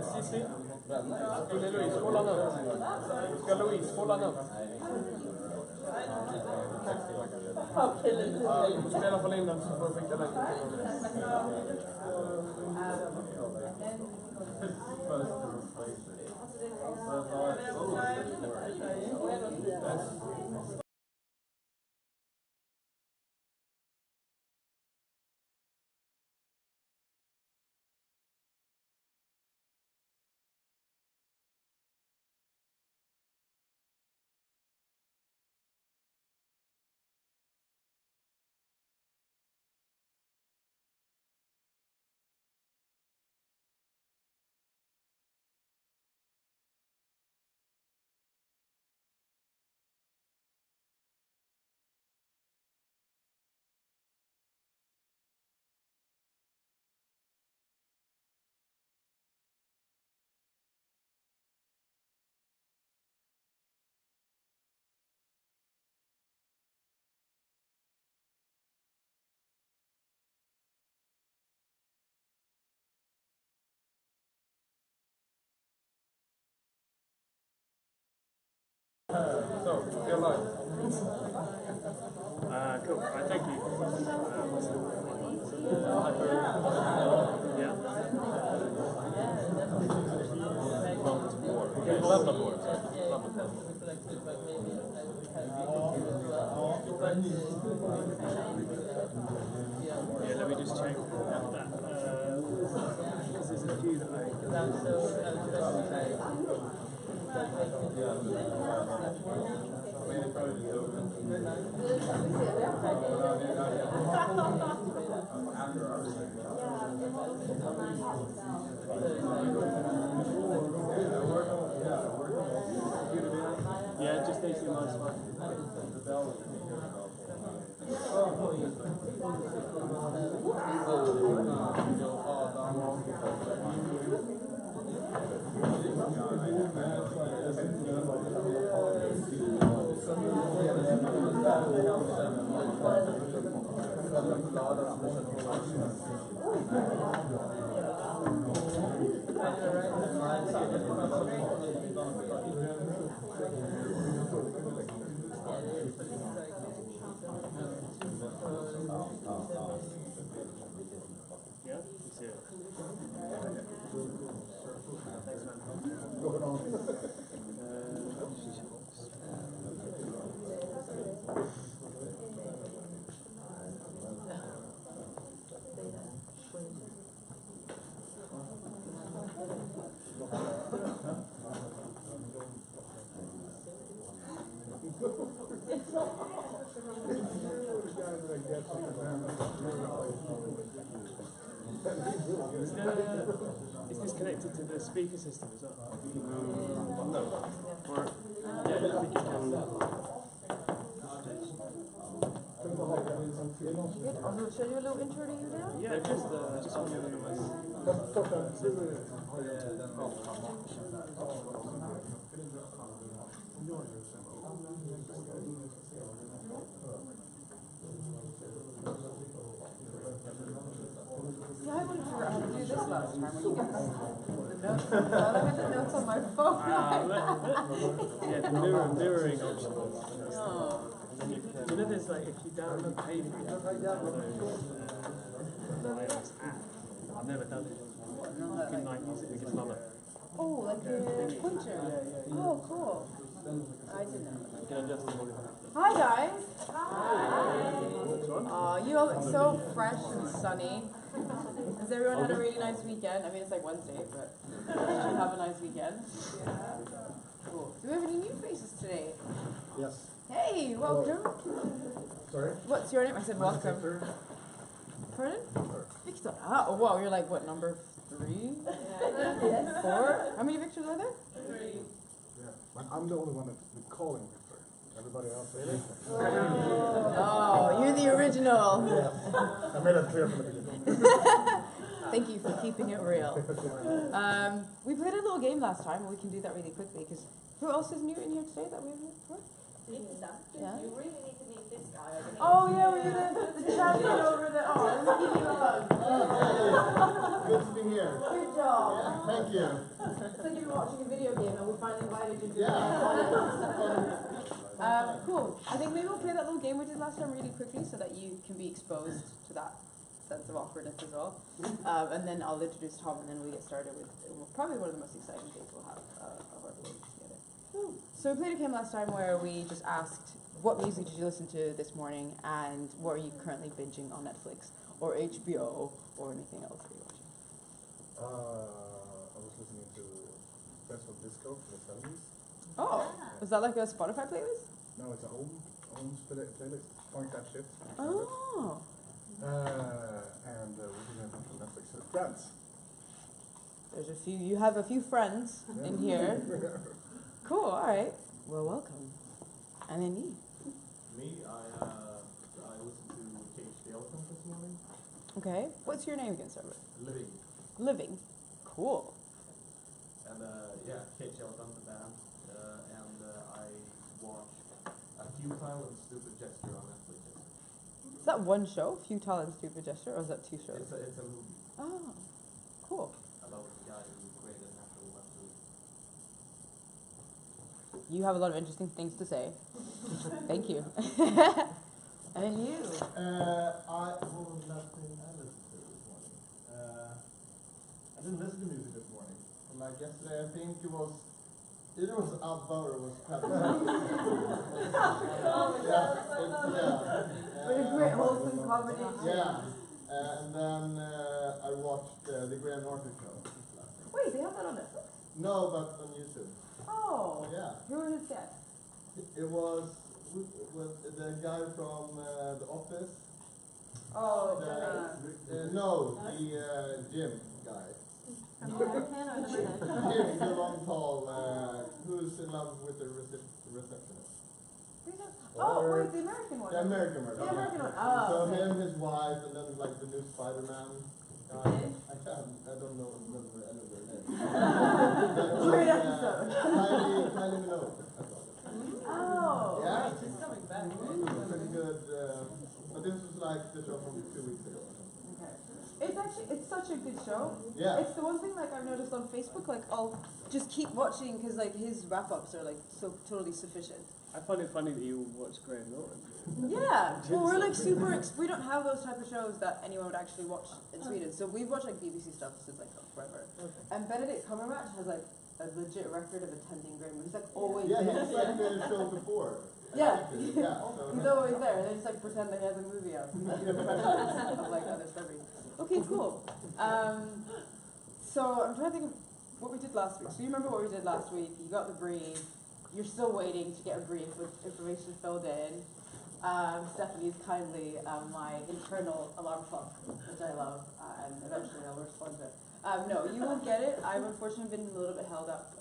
Cissi? Skulle Louise hålla nu? Ska Louise hålla nu? Du spelar för Linden så får du skicka den. So, you're live. Cool. Thank you. Yeah, let me just check that. Because there's a few that yeah, just these two nice ones. Yeah, that's it. Thanks, man. Is this connected to the speaker system as well? No. Or, yeah, I think you can. Show you a little intro to you now? Yeah, just one of Yeah, I wouldn't figure out how to do this last time when you get the notes. I had the notes on my phone. yeah, the mirroring option. Oh. You know, there's like, if you download pages, iOS app, I've never done it. You can like use it with another. Oh, like a pointer? Oh, cool. I didn't know. You can adjust the volume. Hi, guys. Hi. You all look so fresh and sunny. Has everyone had a really nice weekend? I mean, it's like Wednesday, but did you have a nice weekend? Cool. Do we have any new faces today? Yes. Hey, welcome. Sorry? What's your name? I said welcome. Victor. Pardon? Victor. Ah, oh wow, you're like what, number 3? 4? How many Victors are there? 3. Yeah. I'm the only one that's been calling Victor. Everybody else is Victor. Oh, you're the original. Yes. I made it clear from the beginning. Thank you for keeping it real. We played a little game last time, and we can do that really quickly, because who else is new in here today that we haven't met before? Yeah. You really need to meet this guy. Oh yeah, we're gonna the champion over the. Oh, let me give you a hug. Good to be here. Good job. Yeah, thank you. It's like you're watching a video game and we finally invited you to. Yeah. Cool. I think maybe we'll play that little game we did last time really quickly so that you can be exposed to that sense of awkwardness as well. And then I'll introduce Tom and then we get started with probably one of the most exciting days we'll have of our playing together. So we played a game last time where we just asked, what music did you listen to this morning and what are you currently binging on Netflix or HBO or anything else that you're watching? I was listening to Friends from Disco from the 70s. Oh, was that like a Spotify playlist? Now it's a home playlist. Point that shit. Oh. And we're doing from Netflix. Friends. There's a few, you have a few friends in here. Cool, alright. Well, welcome. And then you. Me, I listened to Cage the Elephant this morning. Okay. What's your name again, Sarah? Living. Living. Cool. And yeah, Cage the Elephant, the band. And I watched A Futile and Stupid Gesture on Netflix. Is that one show, Futile and Stupid Gesture, or is that two shows? It's a movie Oh, cool. about the guy who created Natural Web 2. You have a lot of interesting things to say. Thank you. And then you. What was the last thing I listened to this morning? I didn't listen to music this morning. Like yesterday, I think it was either it was ABBA or it was Pepper. What a great wholesome comedy. Yeah. And then I watched the Graham Norton show. Wait, they have that on Netflix? No, but on YouTube. Oh. Yeah. Who were his guests? It was the guy from The Office. Oh, No, the Jim guy. Jim, the long tall, who's in love with the receptionist. Oh, wait, the American one. The American one. The American one. So Oh. him, his wife, and then like the new Spider-Man guy. I don't know remember any of their names. Great episode. Kylie Minogue. I thought. Oh. Yeah. She's coming back. Pretty good. But this was like the show from 2 weeks ago. Okay. It's such a good show. Yeah. It's the one thing like I've noticed on Facebook, like I'll just keep watching because like his wrap-ups are like so totally sufficient. I find it funny that you watch Graham Norton. Yeah, well we're like super, we don't have those type of shows that anyone would actually watch in Sweden. So we've watched like BBC stuff since like forever. Okay. And Benedict Cumberbatch has like a legit record of attending Graham. He's like always Yeah, there. he's like the show before. Yeah. Yeah. So He's always there. And they just like pretend that he has a movie out. So he's doing impressions of like other celebrities. Okay, cool. So I'm trying to think of what we did last week. So you remember what we did last week? You got the brief. You're still waiting to get a brief with information filled in. Stephanie's kindly my internal alarm clock, which I love, and eventually I'll respond to it. No, you will get it. I've unfortunately been a little bit held up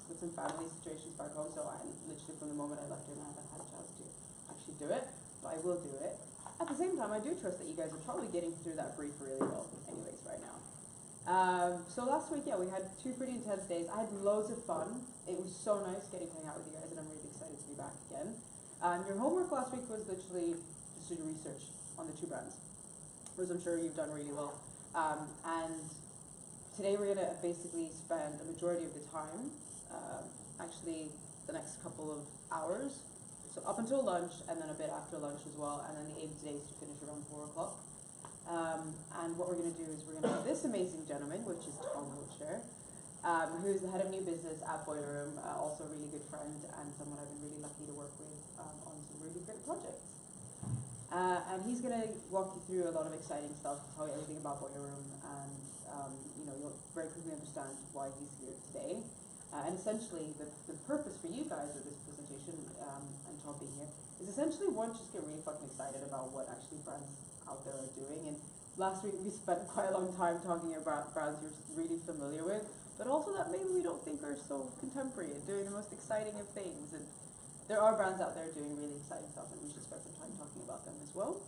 with some family situations back home, so I literally from the moment I left here, I haven't had a chance to actually do it, but I will do it. At the same time, I do trust that you guys are probably getting through that brief really well anyways right now. So last week, yeah, we had 2 pretty intense days. I had loads of fun. It was so nice getting to hang out with you guys, and I'm really excited to be back again. Your homework last week was literally just to do research on the 2 brands, which I'm sure you've done really well. And today we're going to basically spend the majority of the time, actually the next couple of hours, so up until lunch and then a bit after lunch as well, and then the aim today is to finish around 4 o'clock. And what we're going to do is we're going to have this amazing gentleman, which is Tom Wiltshire, who is the head of new business at Boiler Room, also a really good friend and someone I've been really lucky to work with on some really great projects. And he's going to walk you through a lot of exciting stuff, tell you everything about Boiler Room, and you know, you'll very quickly understand why he's here today. And essentially, the purpose for you guys of this presentation and Tom being here is essentially one, just get really fucking excited about what actually brands out there are doing. And last week we spent quite a long time talking about brands you're really familiar with, but also that maybe we don't think are so contemporary and doing the most exciting of things. And there are brands out there doing really exciting stuff, and we should spend some time talking about them as well.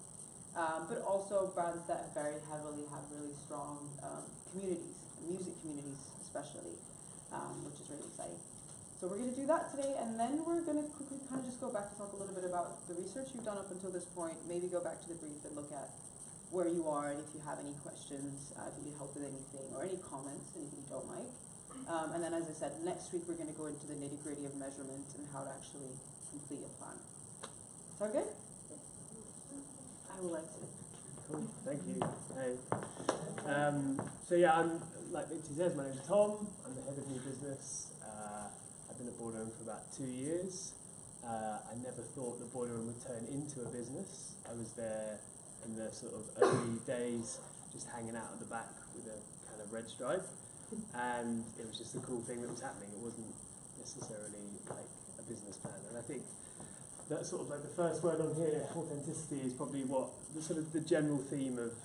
But also brands that very heavily have really strong communities, music communities especially, which is really exciting. So we're going to do that today, and then we're going to quickly kind of just go back to talk a little bit about the research you've done up until this point, maybe go back to the brief and look at where you are, and if you have any questions, if you need help with anything, or any comments, anything you don't like. And then, as I said, next week we're going to go into the nitty-gritty of measurement and how to actually complete a plan. Sound good? I will exit. Cool, thank you. Hey. So yeah, I'm, like Minty says, my name's Tom. I'm the head of new business. I've been at Boiler Room for about 2 years. I never thought the Boiler Room would turn into a business. I was there in the sort of early days, just hanging out at the back with a kind of red stripe, and it was just a cool thing that was happening. It wasn't necessarily like a business plan, and I think that's sort of like the first word on here, authenticity, is probably what the sort of the general theme of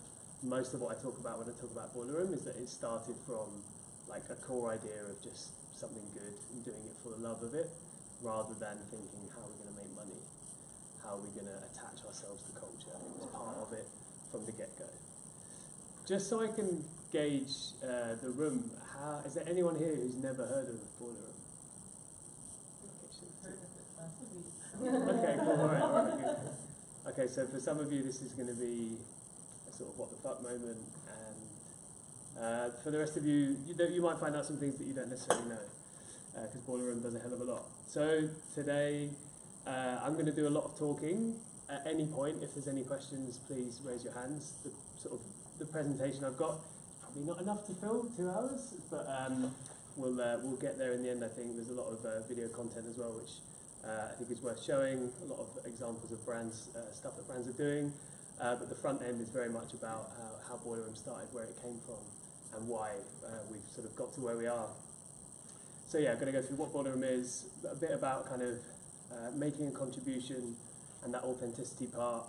most of what I talk about when I talk about Boiler Room, is that it started from like a core idea of just something good and doing it for the love of it, rather than thinking how we're going to make money, how are we going to attach ourselves to culture. It was part of it from the get-go. Just so I can gauge the room, is there anyone here who's never heard of Boiler Room? Okay, cool, alright, good. Okay, so for some of you this is going to be a sort of what the fuck moment, and for the rest of you, you might find out some things that you don't necessarily know, because Boiler Room does a hell of a lot. So today I'm going to do a lot of talking. At any point, if there's any questions, please raise your hands. The presentation I've got is probably not enough to fill 2 hours, but we'll get there in the end. I think there's a lot of video content as well, which I think is worth showing. A lot of examples of brands, stuff that brands are doing, but the front end is very much about how Boiler Room started, where it came from, and why we've sort of got to where we are. So yeah, I'm going to go through what Boiler Room is, a bit about kind of making a contribution and that authenticity part,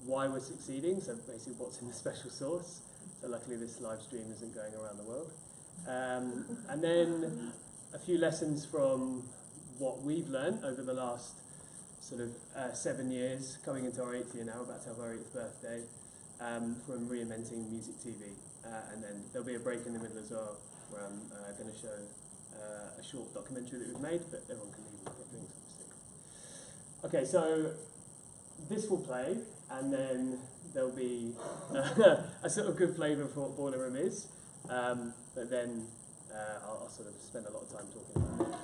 why we're succeeding, so basically what's in the special sauce. So luckily this live stream isn't going around the world. And then a few lessons from what we've learned over the last sort of 7 years, coming into our 8th year now, about to have our 8th birthday, from reinventing music TV. And then there'll be a break in the middle as well, where I'm going to show a short documentary that we've made, but everyone can leave and get drinks, obviously. Okay, so this will play, and then there'll be a sort of good flavour for what Boiler Room is, but then I'll sort of spend a lot of time talking about it.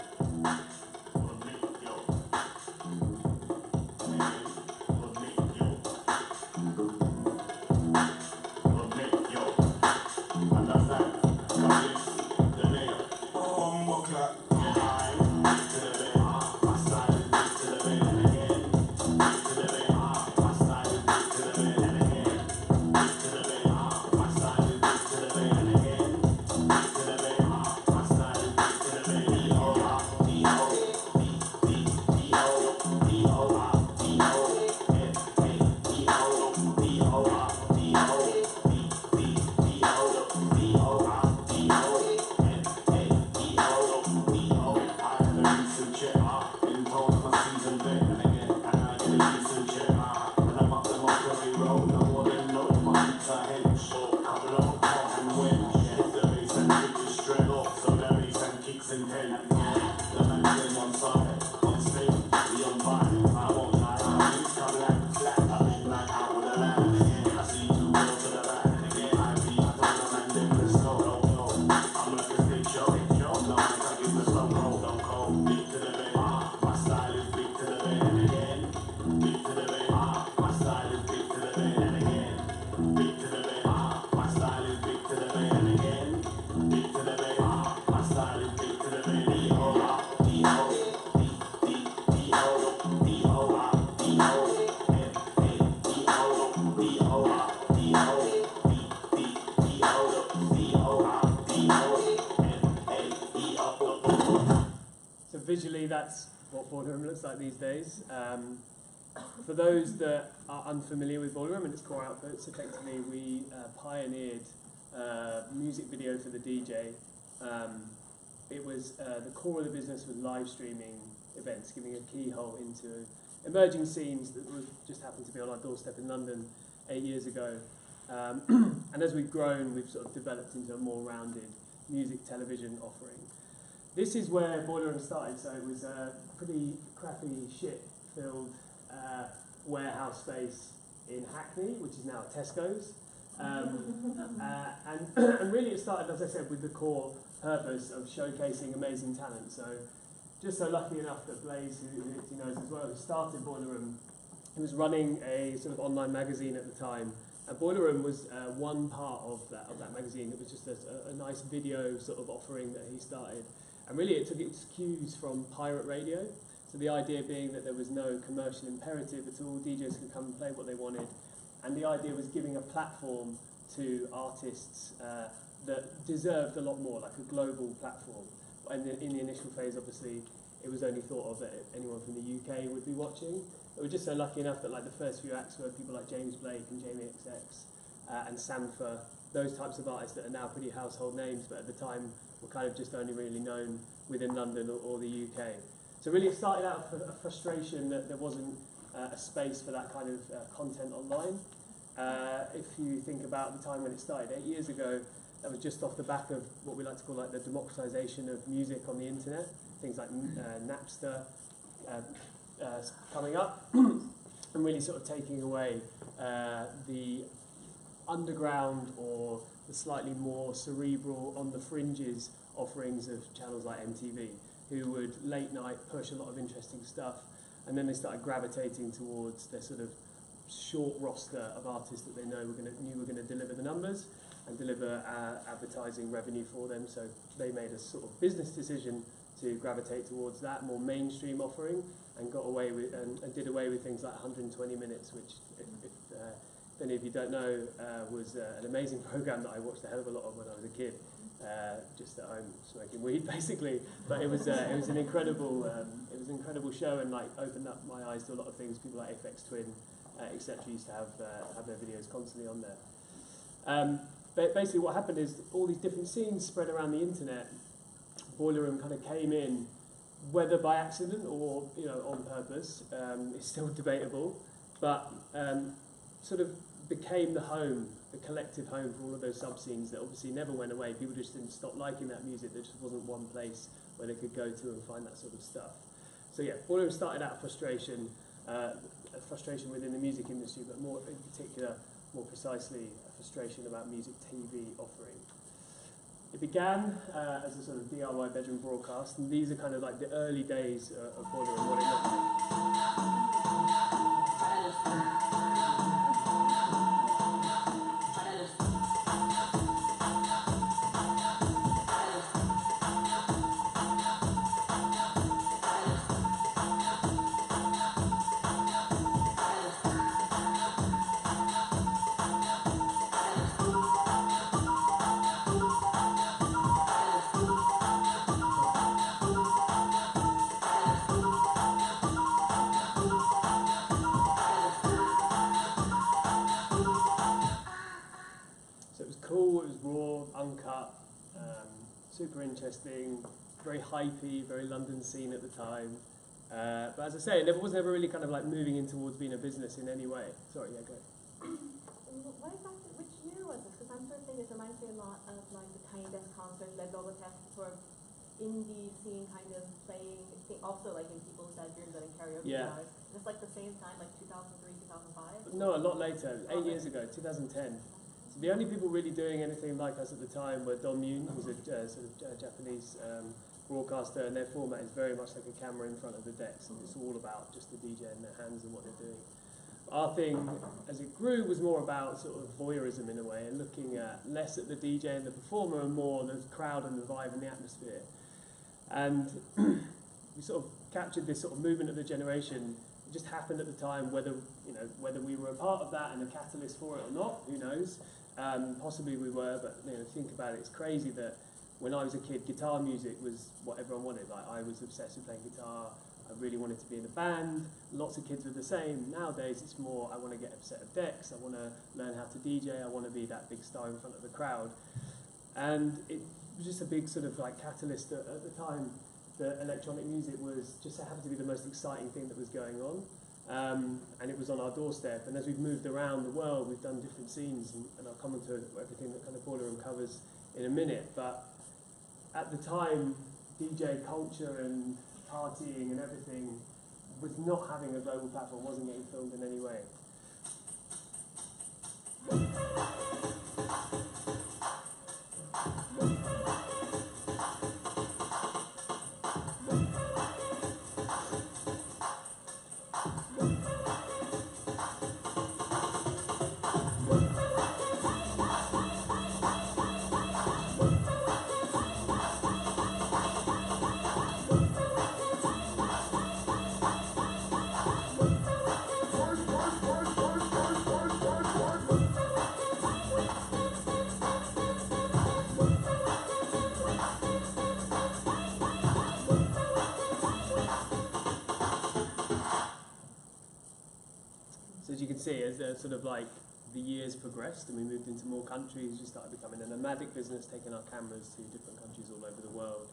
Visually, that's what Boiler Room looks like these days. For those that are unfamiliar with Boiler Room and its core outputs, effectively we pioneered music video for the DJ. It was the core of the business was live streaming events, giving a keyhole into emerging scenes that just happened to be on our doorstep in London 8 years ago. And as we've grown, we've sort of developed into a more rounded music television offering. this is where Boiler Room started. So it was a pretty crappy, shit-filled warehouse space in Hackney, which is now Tesco's. And really it started, as I said, with the core purpose of showcasing amazing talent. So just so lucky enough that Blaze, who knows as well, who started Boiler Room, he was running a sort of online magazine at the time. And Boiler Room was one part of that magazine. It was just a nice video sort of offering that he started. And really it took its cues from pirate radio. So the idea being that there was no commercial imperative at all. DJs could come and play what they wanted. And the idea was giving a platform to artists that deserved a lot more, like a global platform. And in the initial phase, obviously, it was only thought of that anyone from the UK would be watching. But we're just so lucky enough that like the first few acts were people like James Blake and Jamie XX and Sampha, those types of artists that are now pretty household names, but at the time were kind of just only really known within London or the UK. So really it started out with a frustration that there wasn't a space for that kind of content online. If you think about the time when it started 8 years ago, that was just off the back of what we like to call like the democratization of music on the internet. Things like Napster coming up and really sort of taking away the underground or the slightly more cerebral, on the fringes offerings of channels like MTV, who would late night push a lot of interesting stuff, and then they started gravitating towards their sort of short roster of artists that they knew were going to deliver the numbers and deliver advertising revenue for them. So they made a sort of business decision to gravitate towards that more mainstream offering, and got away with and did away with things like 120 minutes, which if any of you don't know, was an amazing program that I watched a hell of a lot of when I was a kid, just at home smoking weed basically. But it was an incredible show, and like opened up my eyes to a lot of things. People like Aphex Twin, etc. used to have their videos constantly on there. But basically what happened is all these different scenes spread around the internet. Boiler Room kind of came in, whether by accident or on purpose, it's still debatable, but sort of became the home, the collective home for all of those sub-scenes that obviously never went away. People just didn't stop liking that music. There just wasn't one place where they could go to and find that sort of stuff. So yeah, Boiler Room started out frustration within the music industry, but more in particular, more precisely, a frustration about music TV offering. It began as a sort of DIY bedroom broadcast, and these are kind of like the early days of Boiler Room, what it looked like. Super interesting, very hypey, very London scene at the time. But as I say, it wasn't ever really kind of like moving in towards being a business in any way. Sorry, yeah, go. What exactly, which year was this? Because I'm sort of thinking it reminds me a lot of like the Tiny Desk concert, led Logotech, sort of indie scene kind of playing, also like in people's bedrooms and in karaoke bars. Just like the same time, like 2003, 2005? No, a lot later, 8 years ago, 2010. The only people really doing anything like us at the time were Don Yoon, who's a sort of Japanese broadcaster, and their format is very much like a camera in front of the decks, and it's all about just the DJ and their hands and what they're doing. Our thing, as it grew, was more about sort of voyeurism in a way, and looking at less at the DJ and the performer and more the crowd and the vibe and the atmosphere. And we sort of captured this sort of movement of the generation. It just happened at the time, whether we were a part of that and a catalyst for it or not, who knows. Possibly we were, but think about it, it's crazy that when I was a kid, guitar music was what everyone wanted. Like, I was obsessed with playing guitar, I really wanted to be in a band, lots of kids were the same. Nowadays it's more, I want to get a set of decks, I want to learn how to DJ, I want to be that big star in front of the crowd. And it was just a big sort of like catalyst at the time that electronic music was just happened to be the most exciting thing that was going on. And it was on our doorstep, and as we've moved around the world, we've done different scenes, and I'll come on to everything that kind of Boiler Room covers in a minute. But at the time, DJ culture and partying and everything with not having a global platform, wasn't getting filmed in any way. So as you can see, as sort of like the years progressed and we moved into more countries, we started becoming a nomadic business, taking our cameras to different countries all over the world.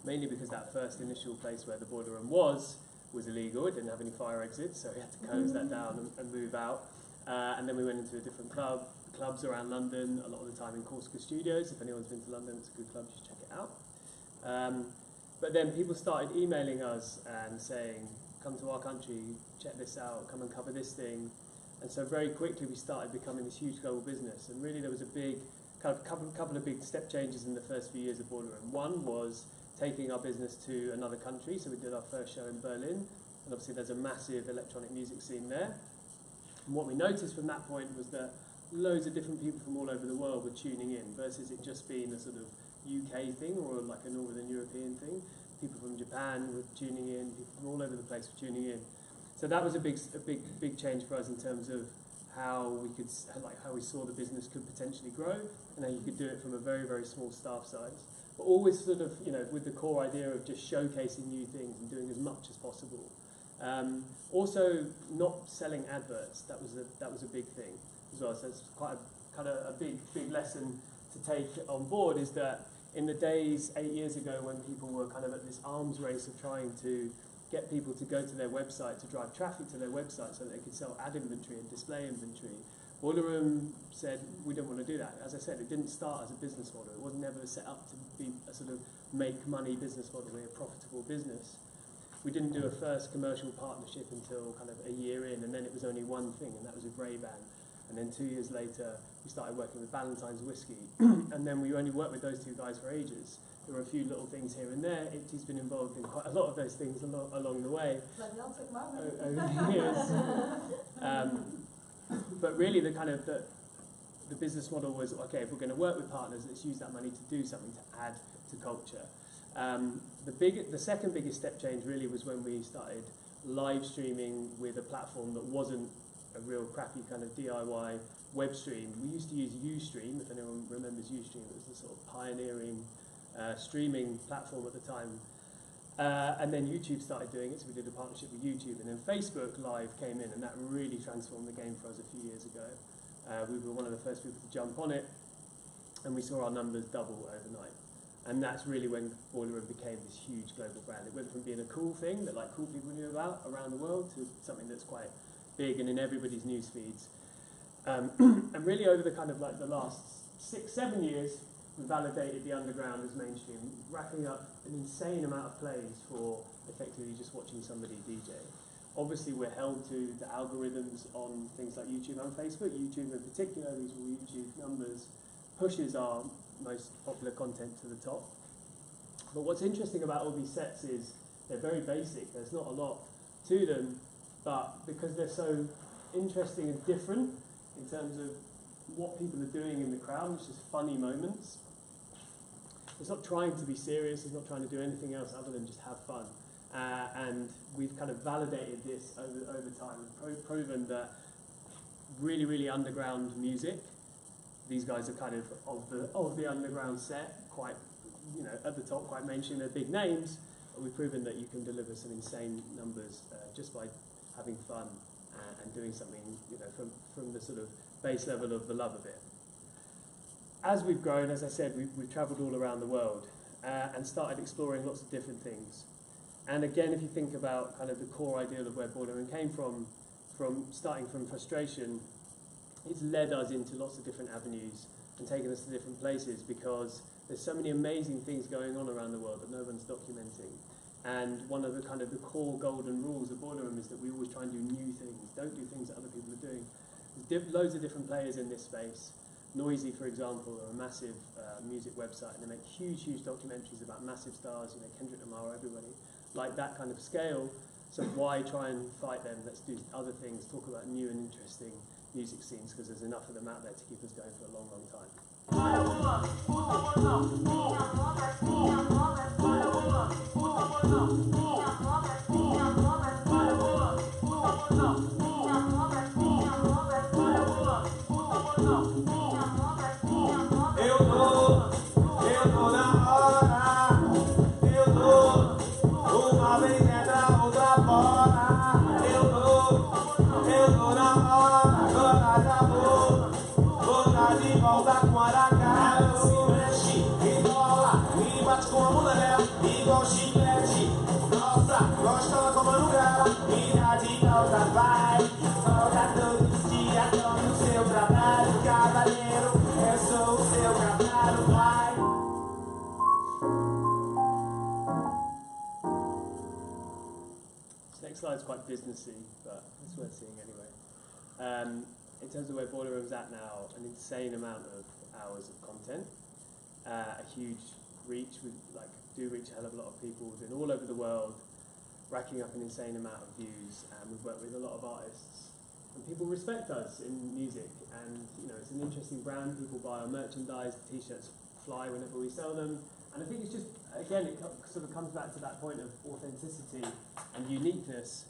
Mainly because that first initial place where the Boiler Room was illegal, it didn't have any fire exits, so we had to close that down and move out. And then we went into a different clubs around London, a lot of the time in Corsica Studios. If anyone's been to London, it's a good club, you should check it out. But then people started emailing us and saying, come to our country, check this out, come and cover this thing. And so very quickly we started becoming this huge global business. And really there was a big, couple of big step changes in the first few years of Boiler Room. One was taking our business to another country, so we did our first show in Berlin. And obviously there's a massive electronic music scene there. And what we noticed from that point was that loads of different people from all over the world were tuning in, versus it just being a sort of UK thing or like a Northern European thing. People from Japan were tuning in, people from all over the place were tuning in. So that was a big change for us in terms of how we could, like how we saw the business could potentially grow, and how you could do it from a very, very small staff size. But always sort of, you know, with the core idea of just showcasing new things and doing as much as possible. Also, not selling adverts. That was a big thing as well. So it's quite a big lesson to take on board, is that in the days 8 years ago when people were kind of at this arms race of trying to get people to go to their website, to drive traffic to their website so that they could sell ad inventory and display inventory, Boiler Room said, we don't want to do that. As I said, it didn't start as a business model. It was never set up to be a sort of make money business model, we're a profitable business. We didn't do a first commercial partnership until kind of a year in, and then it was only one thing, and that was with Ray-Ban. And then 2 years later, we started working with Ballantine's Whiskey. And then we only worked with those two guys for ages. There were a few little things here and there. Ipti's been involved in quite a lot of those things along the way over the years. But really, the business model was, okay, if we're going to work with partners, let's use that money to do something to add to culture. The second biggest step change really was when we started live streaming with a platform that wasn't a real crappy kind of DIY web stream. We used to use Ustream, if anyone remembers Ustream. It was the sort of pioneering streaming platform at the time. And then YouTube started doing it, so we did a partnership with YouTube. And then Facebook Live came in, and that really transformed the game for us a few years ago. We were one of the first people to jump on it, and we saw our numbers double overnight. And that's really when Boiler Room became this huge global brand. It went from being a cool thing that like cool people knew about around the world to something that's quite big and in everybody's news feeds. And really over the kind of like the last 6-7 years, we validated the underground as mainstream, racking up an insane amount of plays for effectively just watching somebody DJ. Obviously we're held to the algorithms on things like YouTube and Facebook. YouTube in particular, these are YouTube numbers, pushes our most popular content to the top. But what's interesting about all these sets is they're very basic. There's not a lot to them, but because they're so interesting and different in terms of what people are doing in the crowd, it's just funny moments. It's not trying to be serious, it's not trying to do anything else other than just have fun. And we've kind of validated this over time and proven that really, really underground music, these guys are kind of the underground set, quite, you know, at the top, quite mainstream, they're big names, but we've proven that you can deliver some insane numbers just by having fun and doing something, you know, from the sort of base level of the love of it. As we've grown, as I said, we've travelled all around the world and started exploring lots of different things. And again, if you think about kind of the core ideal of where Boiler Room came from starting from frustration, it's led us into lots of different avenues and taken us to different places, because there's so many amazing things going on around the world that no one's documenting. And one of the kind of the core golden rules of Boiler Room is that we always try and do new things. Don't do things that other people are doing. There's loads of different players in this space. Noisy, for example, are a massive music website, and they make huge documentaries about massive stars, you know, Kendrick Lamar, everybody, like that kind of scale. So why try and fight them? Let's do other things, talk about new and interesting music scenes, because there's enough of them out there to keep us going for a long, long time. This next slide's quite businessy, but it's worth seeing anyway. In terms of where Boiler Room's at now, an insane amount of hours of content, a huge reach. We do reach a hell of a lot of people. We've been all over the world, racking up an insane amount of views, and we've worked with a lot of artists. And people respect us in music, and you know, it's an interesting brand. People buy our merchandise, the t-shirts fly whenever we sell them. And I think it's just, again, it sort of comes back to that point of authenticity and uniqueness.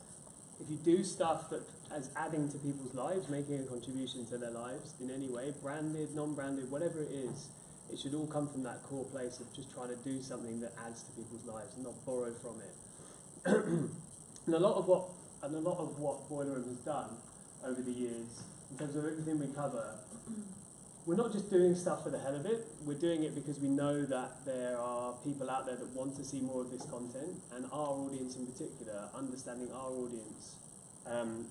If you do stuff that is adding to people's lives, making a contribution to their lives in any way, branded, non-branded, whatever it is, it should all come from that core place of just trying to do something that adds to people's lives and not borrow from it. And a lot of what Boiler Room has done over the years, in terms of everything we cover, we're not just doing stuff for the hell of it. We're doing it because we know that there are people out there that want to see more of this content, and our audience in particular, understanding our audience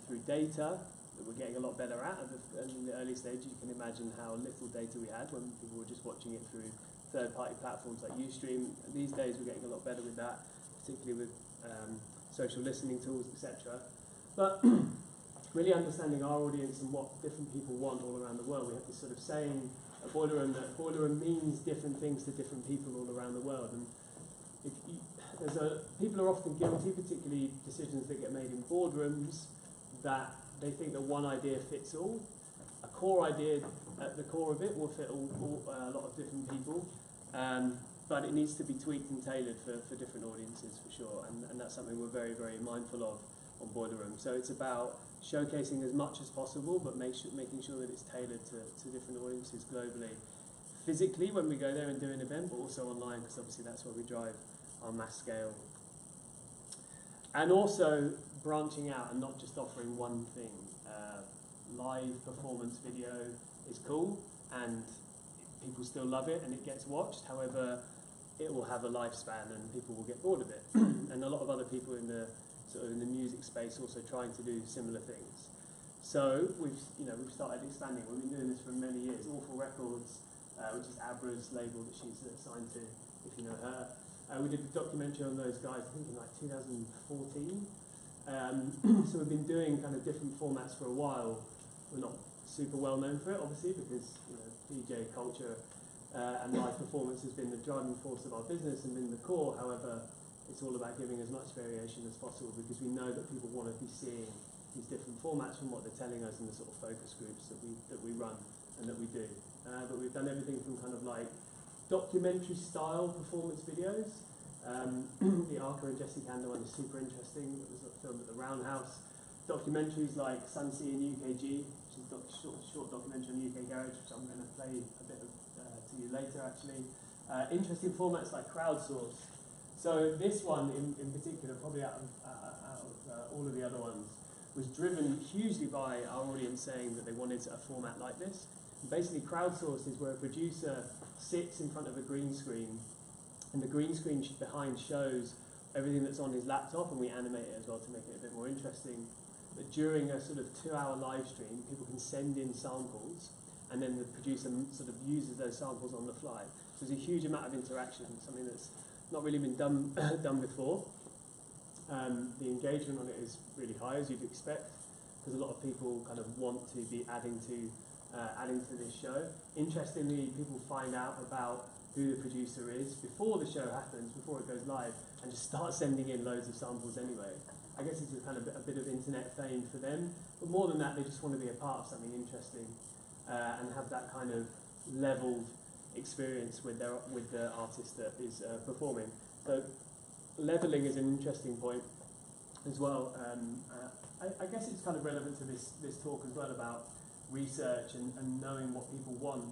through data that we're getting a lot better at. In the early stage, you can imagine how little data we had when people were just watching it through third-party platforms like Ustream. These days, we're getting a lot better with that, particularly with social listening tools, etc. But really understanding our audience and what different people want all around the world. We have this sort of saying at Boiler Room that Boiler Room means different things to different people all around the world. And people are often guilty, particularly decisions that get made in boardrooms, that they think that one idea fits all. A core idea at the core of it will fit a lot of different people, but it needs to be tweaked and tailored for different audiences for sure, and that's something we're very, very mindful of on Boiler Room. So it's about showcasing as much as possible, but making sure that it's tailored to different audiences globally. Physically, when we go there and do an event, but also online, because obviously that's where we drive our mass scale. And also branching out and not just offering one thing. Live performance video is cool, and people still love it, and it gets watched. However, it will have a lifespan, and people will get bored of it. And a lot of other people in the music space also trying to do similar things. So we've started expanding. We've been doing this for many years. Awful Records, which is Abra's label that she's signed to, if you know her. We did a documentary on those guys, I think in 2014. So we've been doing kind of different formats for a while. We're not super well known for it, obviously, because DJ culture and live performance has been the driving force of our business and been the core. However, it's all about giving as much variation as possible, because we know that people want to be seeing these different formats from what they're telling us in the sort of focus groups that we run and that we do. But we've done everything from kind of like documentary style performance videos. The Arca and Jesse Kander one is super interesting. It was filmed at the Roundhouse. Documentaries like Sunsea and UKG, which is a short documentary on UK Garage, which I'm going to play a bit of to you later actually. Interesting formats like Crowdsource. So this one in particular, probably out of all of the other ones, was driven hugely by our audience saying that they wanted a format like this. And basically, Crowdsource is where a producer sits in front of a green screen, and the green screen behind shows everything that's on his laptop, and we animate it as well to make it a bit more interesting. But during a sort of 2-hour live stream, people can send in samples, and then the producer sort of uses those samples on the fly. So there's a huge amount of interaction, something that's not really been done done before. The engagement on it is really high, as you'd expect, because a lot of people kind of want to be adding to this show. Interestingly, people find out about who the producer is before the show happens, before it goes live, and just start sending in loads of samples anyway. I guess it's a kind of a bit of internet fame for them, but more than that, they just want to be a part of something interesting and have that kind of leveled experience with the artist that is performing. So leveling is an interesting point as well. I guess it's kind of relevant to this talk as well about research and knowing what people want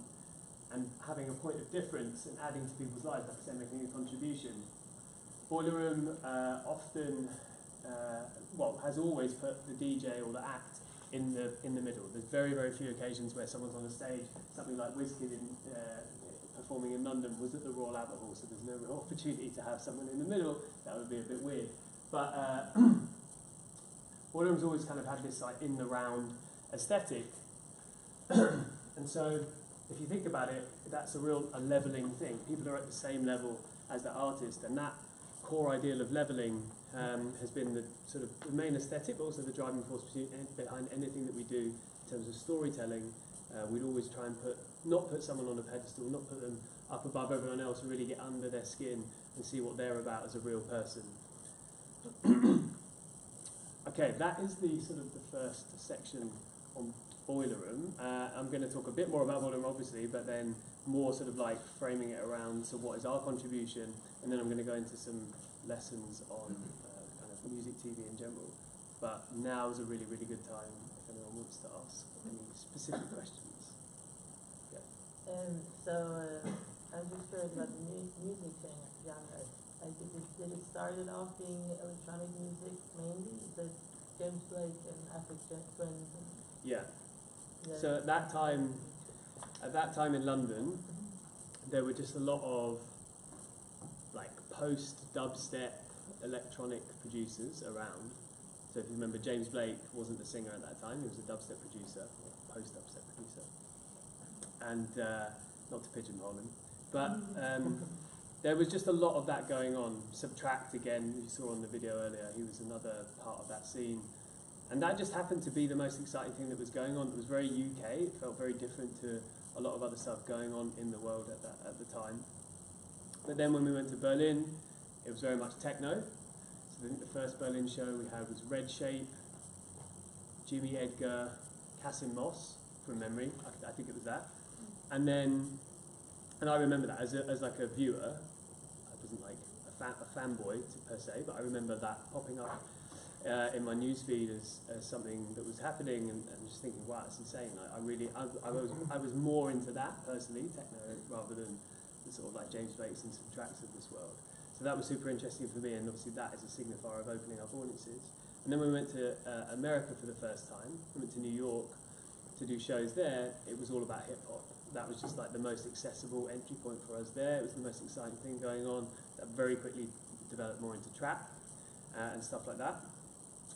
and having a point of difference and adding to people's lives, like I said, making a contribution. Boiler Room often, has always put the DJ or the act in the middle. There's very, very few occasions where someone's on a stage. Something like WizKid performing in London was at the Royal Albert Hall, so there's no real opportunity to have someone in the middle. That would be a bit weird. But Boiler Room's always kind of had this like in the round aesthetic, and so if you think about it, that's a leveling thing. People are at the same level as the artist, and that core ideal of leveling has been the sort of the main aesthetic, but also the driving force behind anything that we do in terms of storytelling. We'd always try and not put someone on a pedestal, not put them up above everyone else, and really get under their skin and see what they're about as a real person. Okay, that is the sort of the first section on Boiler Room. I'm going to talk a bit more about Boiler Room, obviously, but then more sort of like framing it around, so what is our contribution, and then I'm going to go into some lessons on kind of music TV in general. But now is a really, really good time if anyone wants to ask any specific questions. Yeah. I just heard about the music genre. Did it started off being electronic music mainly? The James Blake and Afrojack Twins? Yeah. So at that time in London, there were just a lot of like post-dubstep electronic producers around. So if you remember, James Blake wasn't the singer at that time; he was a dubstep producer, or post-dubstep producer. And not to pigeonhole him, but there was just a lot of that going on. Subtract again, you saw on the video earlier, he was another part of that scene. And that just happened to be the most exciting thing that was going on. It was very UK, it felt very different to a lot of other stuff going on in the world at the time. But then when we went to Berlin, it was very much techno. So I think the first Berlin show we had was Red Shape, Jimmy Edgar, Kasim Moss, from memory, I think it was that. And I remember that as like a viewer. I wasn't like a fanboy per se, but I remember that popping up in my newsfeed as something that was happening, and just thinking, wow, it's insane. I was more into that personally, techno, rather than the sort of like James Blakes and Subtracts of this world. So that was super interesting for me, and obviously that is a signifier of opening up audiences. And then we went to America for the first time. We went to New York to do shows there. It was all about hip hop. That was just like the most accessible entry point for us there. It was the most exciting thing going on. That very quickly developed more into trap and stuff like that.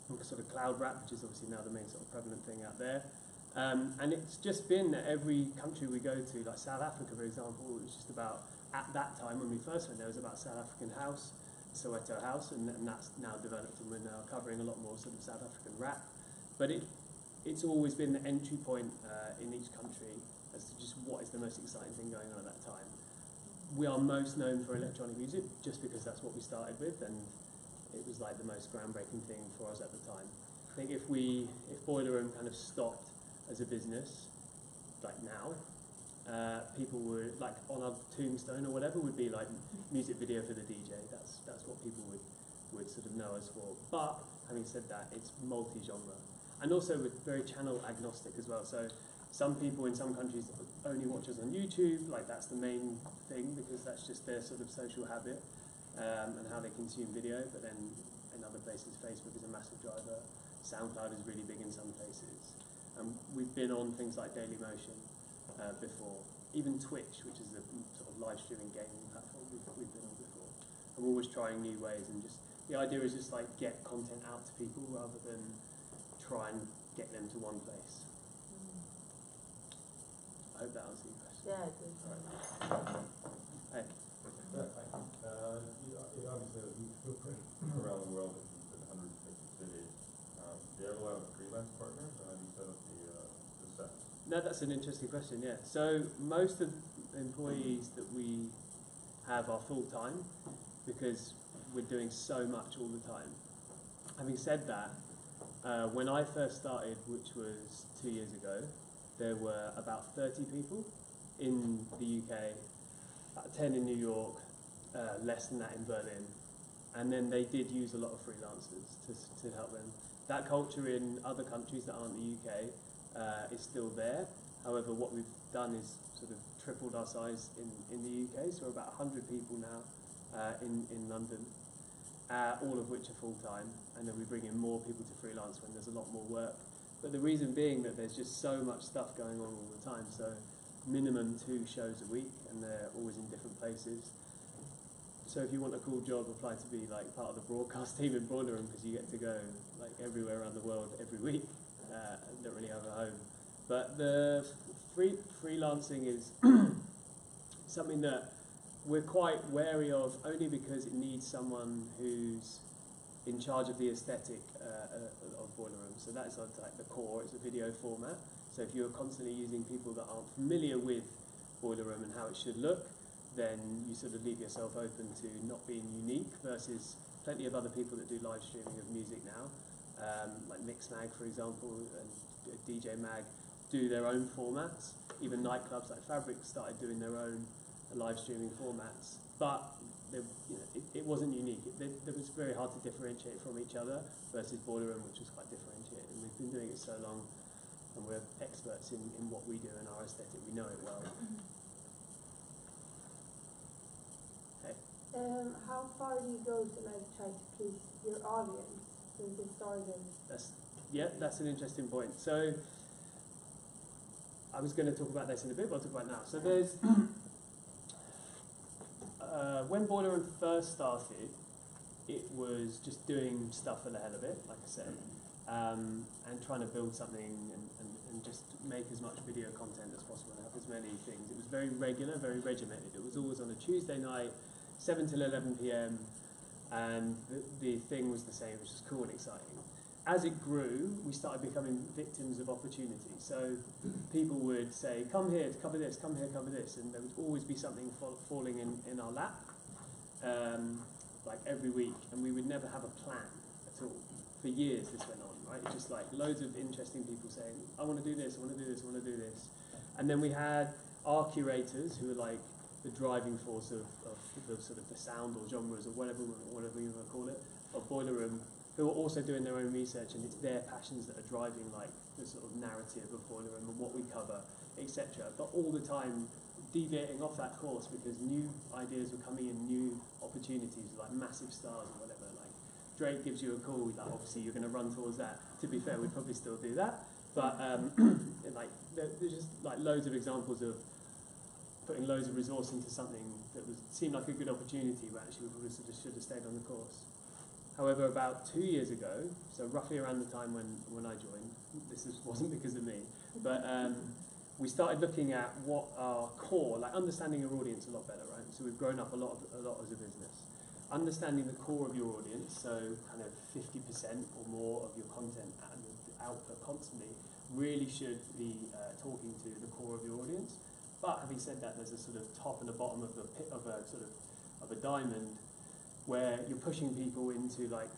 And sort of cloud rap, which is obviously now the main sort of prevalent thing out there. And it's just been that every country we go to, like South Africa, for example, it was just about, at that time when we first went there, it was about South African house, Soweto house, and that's now developed, and we're now covering a lot more sort of South African rap. But it's always been the entry point in each country as to just what is the most exciting thing going on at that time. We are most known for electronic music just because that's what we started with, and it was like the most groundbreaking thing for us at the time. I think if Boiler Room kind of stopped as a business, like now, people would, like on a tombstone or whatever, would be like music video for the DJ. That's what people would sort of know us for. But having said that, it's multi-genre. And also we're very channel agnostic as well. So some people in some countries only watch us on YouTube, like that's the main thing because that's just their sort of social habit and how they consume video. But then in other places, Facebook is a massive driver. SoundCloud is really big in some places. We've been on things like Dailymotion before. Even Twitch, which is a sort of live streaming gaming platform, we've been on before. And we're always trying new ways, and just the idea is just like get content out to people rather than try and get them to one place. I hope that answers your question. Yeah, it is. around the world in 150 cities. Do you have a lot of freelance partners, or how do you set up the sets? No, that's an interesting question, yeah. So most of the employees that we have are full-time because we're doing so much all the time. Having said that, when I first started, which was 2 years ago, there were about 30 people in the UK, about 10 in New York, less than that in Berlin. And then they did use a lot of freelancers to help them. That culture in other countries that aren't the UK is still there. However, what we've done is sort of tripled our size in the UK, so we're about 100 people now in London, all of which are full-time, and then we bring in more people to freelance when there's a lot more work. But the reason being that there's just so much stuff going on all the time, so minimum 2 shows a week, and they're always in different places. So if you want a cool job, apply to be like part of the broadcast team in Boiler Room, because you get to go like everywhere around the world every week. Don't really have a home. But the freelancing is something that we're quite wary of, only because it needs someone who's in charge of the aesthetic of Boiler Room. So that's like the core. It's a video format. So if you're constantly using people that aren't familiar with Boiler Room and how it should look, then you sort of leave yourself open to not being unique, versus plenty of other people that do live streaming of music now, like Mixmag, for example, and DJ Mag, do their own formats. Even nightclubs like Fabric started doing their own live streaming formats, but it wasn't unique. It was very hard to differentiate from each other, versus Boiler Room, which was quite differentiated. And we've been doing it so long, and we're experts in what we do and our aesthetic. We know it well. How far do you go to like try to please your audience since it started? That's an interesting point. So I was going to talk about this in a bit, but I'll talk about it now. So there's when Boiler Room first started, it was just doing stuff for the hell of it, like I said, and trying to build something and just make as much video content as possible and have as many things. It was very regular, very regimented. It was always on a Tuesday night, 7 till 11 p.m, and the thing was the same, which was cool and exciting. As it grew, we started becoming victims of opportunity. So people would say, come here to cover this, come here, cover this, and there would always be something falling in our lap, like every week, and we would never have a plan at all. For years this went on, right? Just like loads of interesting people saying, I want to do this, I want to do this, I want to do this. And then we had our curators, who were like the driving force of the sort of the sound or genres or whatever you want to call it, of Boiler Room, who are also doing their own research, and it's their passions that are driving like the sort of narrative of Boiler Room and what we cover, etc. But all the time deviating off that course, because new ideas were coming in, new opportunities, like massive stars or whatever. Like Drake gives you a call, like obviously you're going to run towards that. To be fair, we'd probably still do that, but like there's just like loads of examples of putting loads of resource into something that seemed like a good opportunity, but actually we probably should have stayed on the course. However, about 2 years ago, so roughly around the time when I joined, wasn't because of me, but we started looking at what our core, like understanding your audience a lot better, right? So we've grown up a lot as a business. Understanding the core of your audience, so kind of 50% or more of your content and output constantly, really should be talking to the core of your audience. But having said that, there's a sort of top and a bottom of a diamond, where you're pushing people into like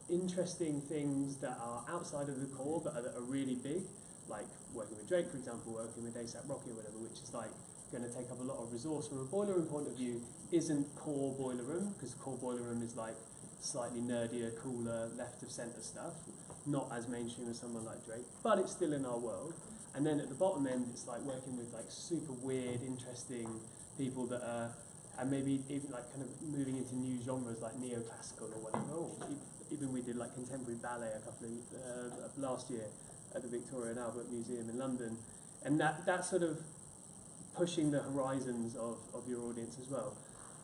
interesting things that are outside of the core, but that are really big, like working with Drake, for example, working with ASAP Rocky or whatever, which is like going to take up a lot of resource. From a Boiler Room point of view, isn't core Boiler Room, because core Boiler Room is like slightly nerdier, cooler, left of centre stuff, not as mainstream as someone like Drake, but it's still in our world. And then at the bottom end, it's like working with like super weird, interesting people that are, and maybe even like kind of moving into new genres like neoclassical or whatever. Or even we did like contemporary ballet a couple of last year at the Victoria and Albert Museum in London, and that sort of pushing the horizons of your audience as well.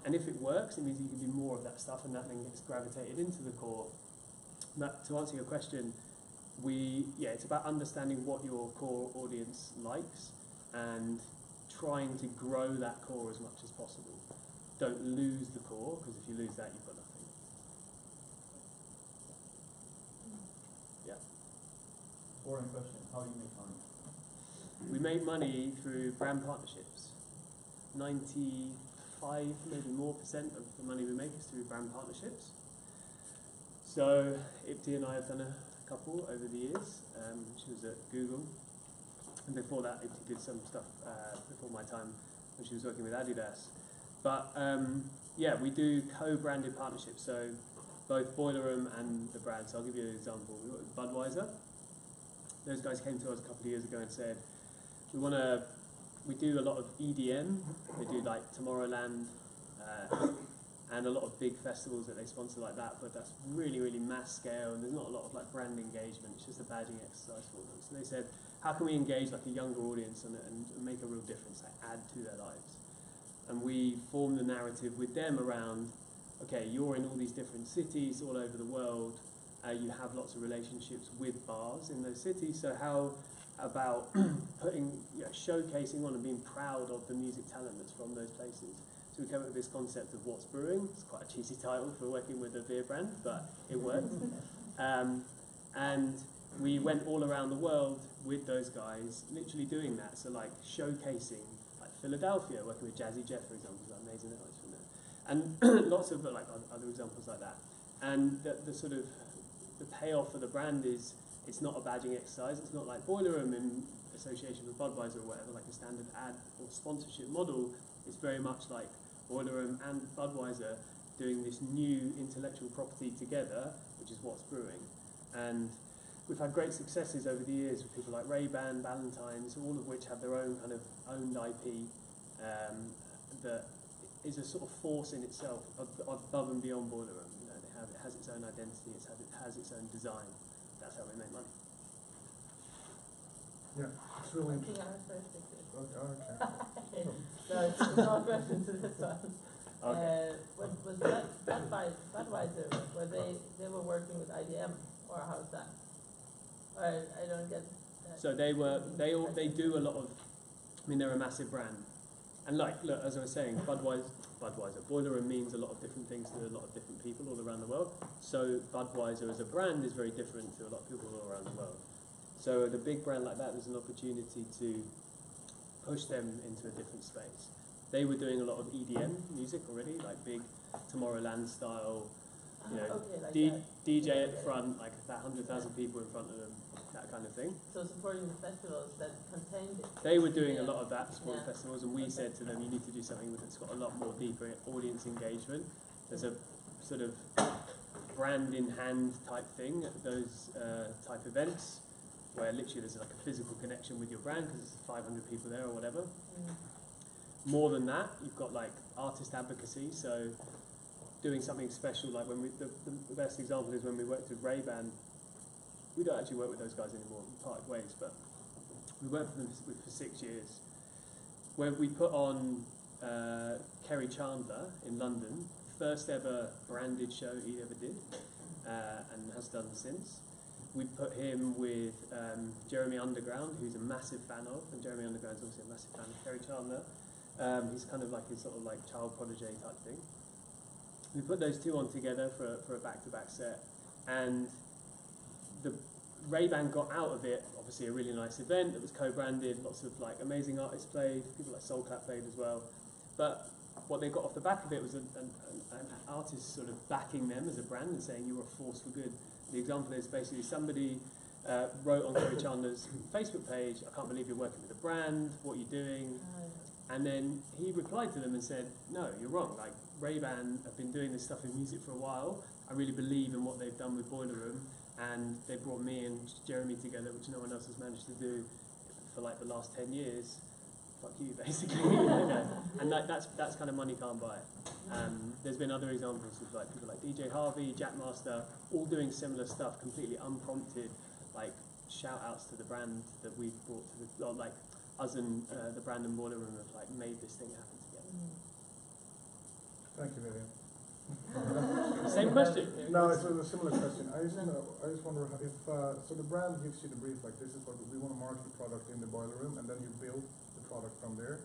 And if it works, it means you can do more of that stuff, and that then gets gravitated into the core. But to answer your question, it's about understanding what your core audience likes and trying to grow that core as much as possible. Don't lose the core, because if you lose that, you've got nothing. boring question. How do you make money? We make money through brand partnerships. 95, maybe more percent of the money we make is through brand partnerships. So Ipti and I have done a couple over the years. She was at Google, and before that Ipti did some stuff before my time when she was working with Adidas. But yeah, we do co-branded partnerships, so both Boiler Room and the brand. So I'll give you an example. We work with Budweiser. Those guys came to us a couple of years ago and said, we do a lot of EDM. They do like Tomorrowland and a lot of big festivals that they sponsor like that, but that's really, really mass scale, and there's not a lot of like brand engagement. It's just a badging exercise for them. So they said, how can we engage like a younger audience and make a real difference, like add to their lives? And we formed the narrative with them around, okay, you're in all these different cities all over the world. You have lots of relationships with bars in those cities. So how about showcasing on and being proud of the music talent that's from those places? So we came up with this concept of What's Brewing. It's quite a cheesy title for working with a beer brand, but it worked. And we went all around the world with those guys, literally doing that. So like showcasing, like Philadelphia, working with Jazzy Jeff, for example, is amazing artist from there. And lots of like other examples like that. And the sort of the payoff for the brand is it's not a badging exercise. It's not like Boiler Room in association with Budweiser or whatever, like a standard ad or sponsorship model. It's very much like Boiler Room and Budweiser doing this new intellectual property together, which is What's Brewing. And we've had great successes over the years with people like Ray-Ban, Ballantine's, all of which have their own kind of owned IP that is a sort of force in itself above and beyond Boiler Room. You know, it has its own identity, it has its own design. That's how we make money. Yeah, it's really I think interesting. I was first thinking. Okay. So it's no question to this one. Okay. Was Budweiser, they were working with IBM, or how's that? Or I don't get that. So they do a lot of, I mean, they're a massive brand. And like, look, as I was saying, Budweiser, Boiler Room means a lot of different things to a lot of different people all around the world. So Budweiser as a brand is very different to a lot of people all around the world. So the big brand like that, there's an opportunity to push them into a different space. They were doing a lot of EDM music already, like big Tomorrowland style, you know, Okay, like that. DJ at the front, like about 100,000 people in front of them, that kind of thing. So supporting the festivals that contained it. They were doing a Yeah. lot of that, supporting Yeah. festivals, and we said to them, you need to do something that's got a lot more deeper audience engagement. There's a sort of brand in hand type thing at those type events, where literally there's like a physical connection with your brand because there's 500 people there or whatever. More than that, you've got like artist advocacy, so doing something special, like when the best example is when we worked with Ray-Ban. We don't actually work with those guys anymore, we parted ways, but we worked with them for 6 years. Where we put on Kerry Chandler in London, first ever branded show he ever did, and has done since. We put him with Jeremy Underground, who's a massive fan of, and Jeremy Underground's also a massive fan of Kerry Chandler. He's kind of like his sort of like child protege type thing. We put those two on together for a back-to-back set, and the Ray-Ban got out of it, obviously a really nice event that was co-branded, lots of like amazing artists played, people like Soulclap played as well. But what they got off the back of it was an artist sort of backing them as a brand and saying you're a force for good. The example is basically somebody wrote on Kerry Chandler's Facebook page, I can't believe you're working with a brand, what are you doing? And then he replied to them and said, no, you're wrong. Like Ray-Ban have been doing this stuff in music for a while. I really believe in what they've done with Boiler Room, and they brought me and Jeremy together, which no one else has managed to do for like the last 10 years. Fuck you, basically. And that's kind of money can't buy. There's been other examples of like people like DJ Harvey, Jackmaster, all doing similar stuff, completely unprompted, like shout outs to the brand that we've brought to the, or like us and the brand and Boiler Room have like made this thing happen together. Thank you, Vivian. Same question. No, it's a similar question. I just wonder if so the brand gives you the brief, like this is what we want to market the product in the Boiler Room, and then you build the product from there,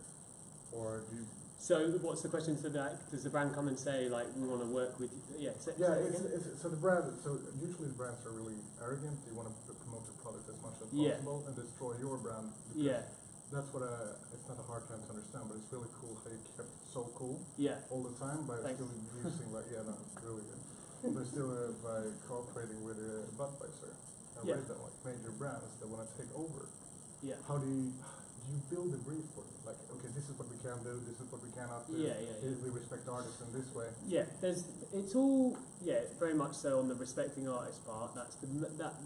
or do you? So what's the question to that? Does the brand come and say, like, we want to work with you? Yeah, say Yeah, it again. so the brand, so usually the brands are really arrogant. They want to promote their product as much as Yeah. possible and destroy your brand. Because Yeah, that's what it's not a hard term to understand, but it's really cool how you kept it so cool yeah, all the time by Thanks. still using, like, yeah, no, it's really good. But still by cooperating with Budweiser and Yeah. with them, like major brands that want to take over. yeah. How do you build a brief for them? Like, okay, this is what we can do, this is what we cannot do. Yeah, yeah, yeah. We respect artists in this way. Yeah, it's all, yeah, very much so on the respecting artists part. That's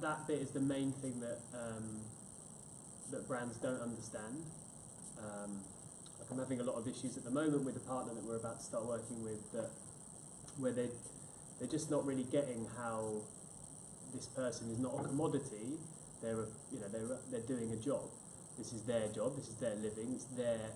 that bit is the main thing that that brands don't understand. Like I'm having a lot of issues at the moment with a partner that we're about to start working with, where they're just not really getting how this person is not a commodity. They're doing a job. This is their job. This is their living. It's their,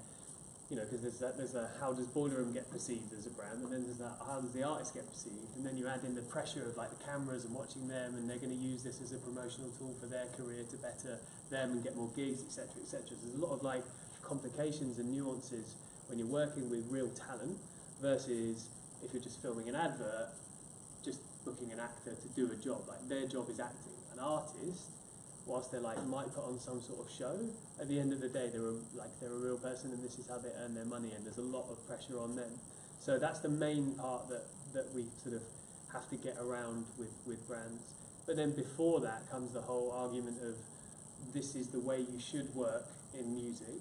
because there's a how does Boiler Room get perceived as a brand, and then there's that how does the artist get perceived, and then you add in the pressure of like the cameras and watching them, and they're going to use this as a promotional tool for their career to better them and get more gigs, etc., etc. So there's a lot of like complications and nuances when you're working with real talent versus if you're just filming an advert, just booking an actor to do a job. Like their job is acting. An artist, whilst they like might put on some sort of show, at the end of the day they're a real person, and this is how they earn their money, and there's a lot of pressure on them. So that's the main part that we sort of have to get around with brands. But then before that comes the whole argument of this is the way you should work in music.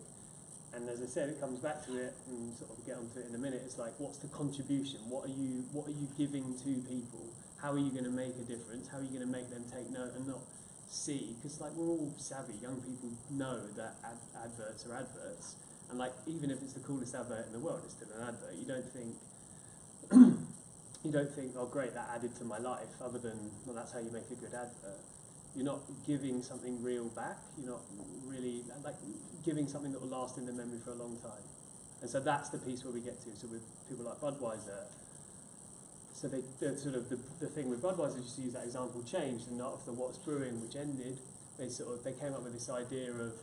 And as I said, it comes back to it, and sort of get onto it in a minute. It's like, what's the contribution? What are you giving to people? How are you going to make a difference? How are you going to make them take note and not see? Because like we're all savvy. Young people know that adverts are adverts, and like even if it's the coolest advert in the world, it's still an advert. You don't think, oh great, that added to my life. Other than, well, that's how you make a good advert. You're not giving something real back. You're not really like giving something that will last in the memory for a long time. And so that's the piece where we get to. So with people like Budweiser, so the thing with Budweiser, just to use that example, changed, and after What's Brewing, which ended, they came up with this idea of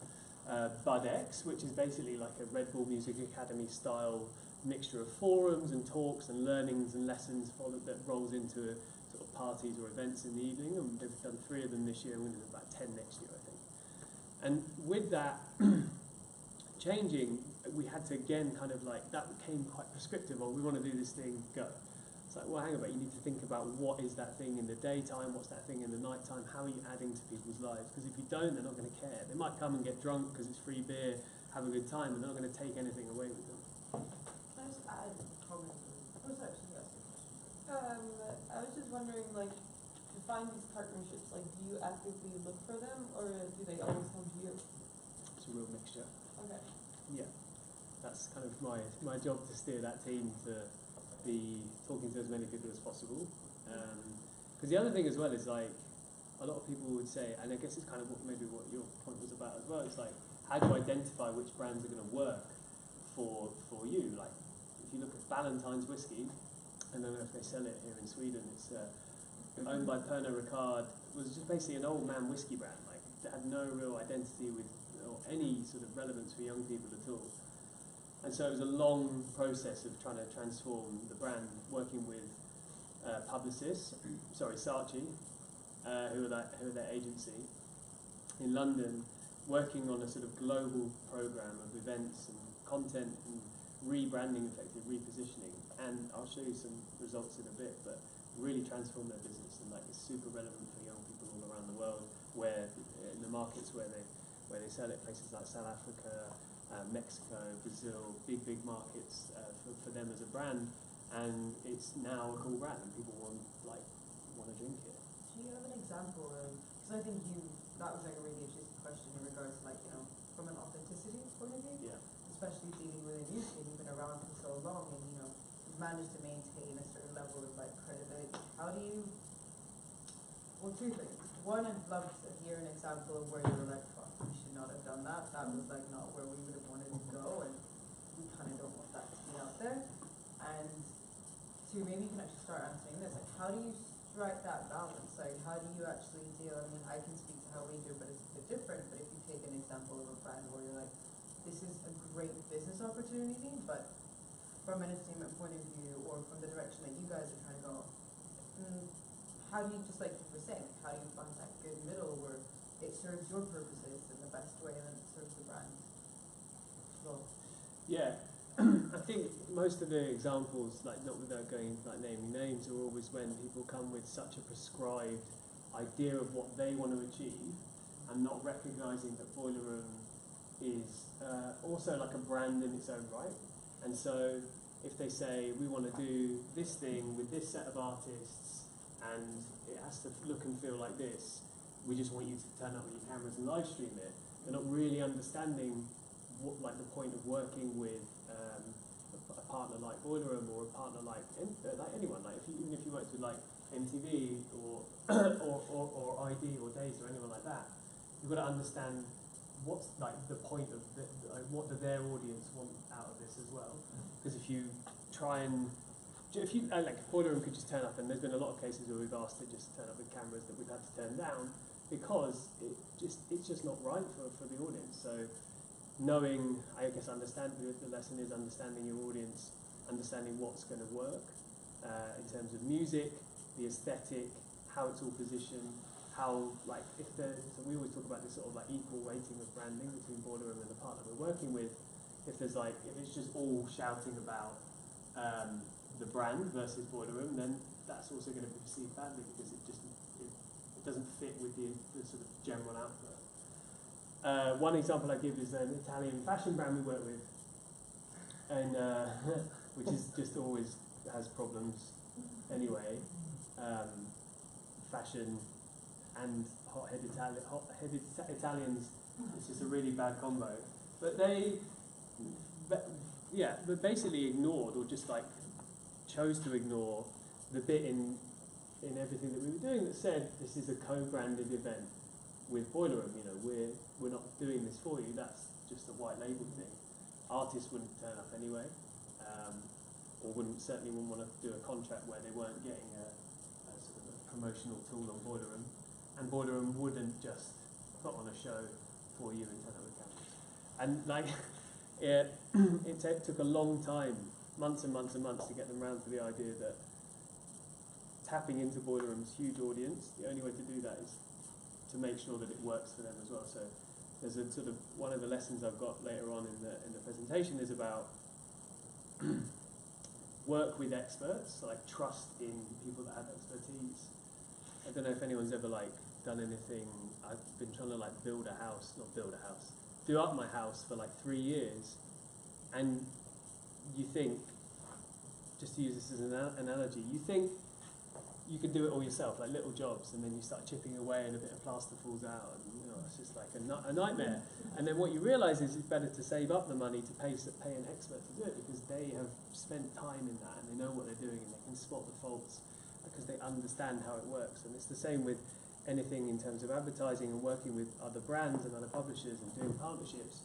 BudX, which is basically like a Red Bull Music Academy style mixture of forums and talks and learnings and lessons that rolls into sort of parties or events in the evening, and they've done 3 of them this year, and we're going to do about 10 next year, I think. And with that changing, we had to again kind of like, that became quite prescriptive, we want to do this thing, go. It's like, well, hang on, you need to think about what is that thing in the daytime, what's that thing in the nighttime, how are you adding to people's lives? Because if you don't, they're not going to care. They might come and get drunk because it's free beer, have a good time, and they're not going to take anything away with them. Can I just add a comment? Oh, sorry, somebody else had a question. I was just wondering, like, to find these partnerships, like, do you actively look for them, or do they always come to you? It's a real mixture. Okay. Yeah, that's kind of my job, to steer that team to be talking to as many people as possible. Because the other thing as well is like, a lot of people would say, and I guess it's kind of maybe what your point was about as well, it's like, how do you identify which brands are going to work for you? Like, if you look at Ballantine's whiskey, I don't know if they sell it here in Sweden, it's owned by Pernod Ricard. It was just basically an old man whiskey brand, like, that had no real identity with, or any sort of relevance for young people at all. And so it was a long process of trying to transform the brand, working with Publicis, Saatchi, who are their agency in London, working on a sort of global program of events and content and rebranding, effective repositioning. And I'll show you some results in a bit, but really transform their business, and like it's super relevant for young people all around the world, where in the markets where they sell it, places like South Africa, Mexico, Brazil, big markets for them as a brand, and it's now a cool brand, and people want to drink it. Do you have an example of, because I think that was like a really interesting question in regards to like, from an authenticity point of view, Yeah. especially dealing with a news team, you've been around for so long, and you've managed to maintain a certain level of like credibility. How do you, well, 2 things. One, I'd love to hear an example of where you were like, fuck, we should not have done that. That was like not where we would have wanted to go, and we kind of don't want that to be out there. And 2, maybe you can actually start answering this. Like, how do you strike that balance? Like, how do you actually deal? I mean, I can speak to how we do, but it's a bit different. But if you take an example of a brand where you're like, this is a great business opportunity, but from an entertainment point of view, or from the direction that you guys are trying to go, how do you, just like you were saying, how do you find that good middle where it serves your purposes in the best way and then it serves the brand? Well, Yeah, I think most of the examples, like not without going like naming names, are always when people come with such a prescribed idea of what they want to achieve, and not recognising that Boiler Room is also like a brand in its own right. And so, if they say we want to do this thing with this set of artists, and it has to look and feel like this, we just want you to turn up with your cameras and live stream it. They're not really understanding what, like the point of working with a partner like Boiler Room, or a partner like anyone. Like even if you worked with like MTV or or ID or Days or anyone like that, you've got to understand what's like the point of what do their audience want out of this as well. Because if you try and like Boiler Room could just turn up, and there's been a lot of cases where we've asked to just turn up with cameras that we've had to turn down because it's just not right for the audience. So knowing, I guess, the lesson is understanding your audience, understanding what's going to work in terms of music, the aesthetic, how it's all positioned, how like so we always talk about this sort of like equal weighting of branding between Boiler Room and the partner we're working with. If it's just all shouting about the brand versus Boiler Room, then that's also going to be perceived badly because it doesn't fit with the sort of general output. One example I give is an Italian fashion brand we work with, and which is just always has problems anyway. Fashion and hot-headed Italians, it's just a really bad combo. But but basically ignored, or just like chose to ignore the bit in everything that we were doing that said this is a co-branded event with Boiler Room. You know, we're not doing this for you. That's just a white label thing. Artists wouldn't turn up anyway, or certainly wouldn't want to do a contract where they weren't getting a sort of a promotional tool on Boiler Room, and Boiler Room wouldn't just put on a show for you and turn up with cameras. And like it took a long time, months and months and months, to get them round to the idea that tapping into Boiler Room's huge audience, the only way to do that is to make sure that it works for them as well. So there's a sort of, one of the lessons I've got later on in the presentation is about work with experts, so like trust in people that have expertise. I don't know if anyone's ever like done anything. I've been trying to like do up my house for like 3 years, and you think, just to use this as an analogy, you think you can do it all yourself, like little jobs, and then you start chipping away and a bit of plaster falls out, and you know, it's just like a nightmare. And then what you realise is it's better to save up the money to pay an expert to do it, because they have spent time in that and they know what they're doing and they can spot the faults because they understand how it works. And it's the same with anything in terms of advertising and working with other brands and other publishers and doing partnerships.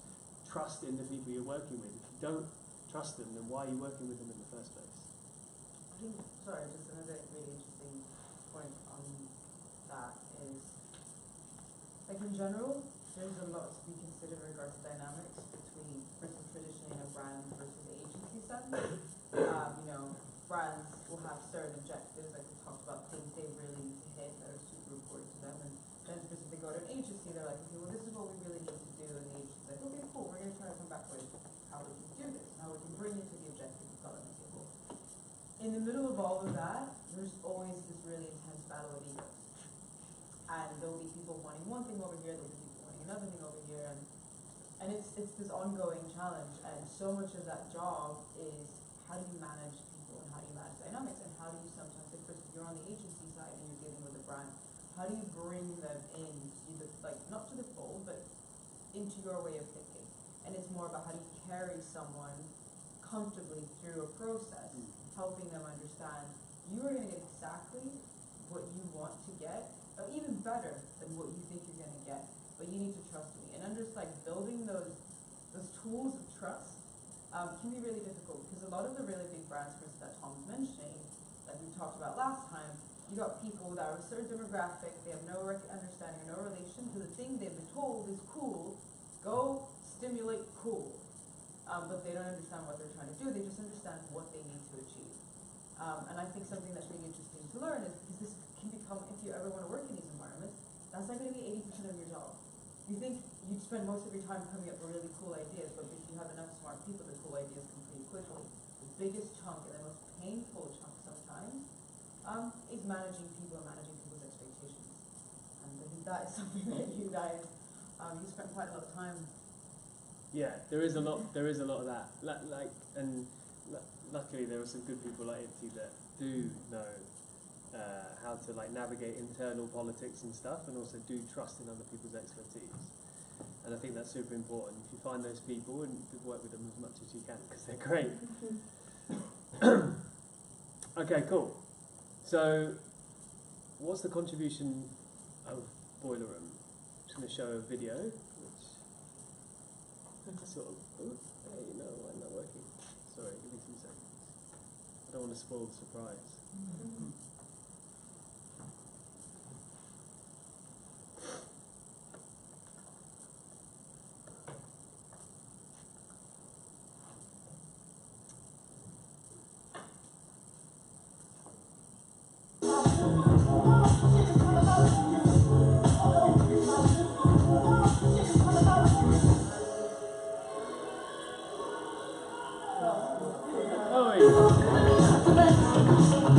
Trust in the people you're working with. If you don't trust them, then why are you working with them in the first place? I think, sorry, just another really interesting point on that is, like in general, there's a lot to be considered in regards to dynamics between positioning a brand versus agency setting. You know, brands will have certain objectives, like we talked about, things they really need to hit that are super important to them, and then because they go to an agency, they're like, okay, well, this is what we really need to do, and the agency's like, okay, cool, we're going to try to come back with how we can do this, how we can bring it to the objective we've got on the table. In the middle of all of that, there's always this really intense battle of egos. And there'll be people wanting one thing over here, there'll be people wanting another thing over here, and it's this ongoing challenge, and so much of that job is how do you manage people, and how do you manage dynamics, and how do you sometimes, if you're on the agency side and you're dealing with a brand, how do you bring them in to the, like, not to the fold, but into your way of thinking. And it's more about how do you carry someone comfortably through a process, helping them understand you are going to get exactly what you want to get, or even better than what you think you're going to get, but you need to trust me. And just like building those tools of trust can be really difficult, because a lot of the really big brands, for instance, that Tom's mentioning, like we talked about last time, you got people that are a certain demographic, they have no understanding or no relation to the thing they've been told is cool, go stimulate cool. but they don't understand what they're trying to do, they just understand what they need to achieve. And I think something that's really interesting to learn is because this can become, if you ever want to work in these environments, that's not going to be 80% of your job. You think you'd spend most of your time coming up with really cool ideas, but if you have enough smart people, the cool ideas come pretty quickly. The biggest chunk and the most painful chunk sometimes is managing people and managing people's expectations. And I think that is something that you guys, you spent quite a lot of time. Yeah, there is a lot of that. Luckily there are some good people like Itzy that do know how to like navigate internal politics and stuff, and also do trust in other people's expertise. And I think that's super important. If you find those people, and work with them as much as you can, because they're great. Okay, cool. So, what's the contribution of Boiler Room? I'm just going to show a video, which sort of. Oh, hey, no, why not working? Sorry, give me 2 seconds. I don't want to spoil the surprise.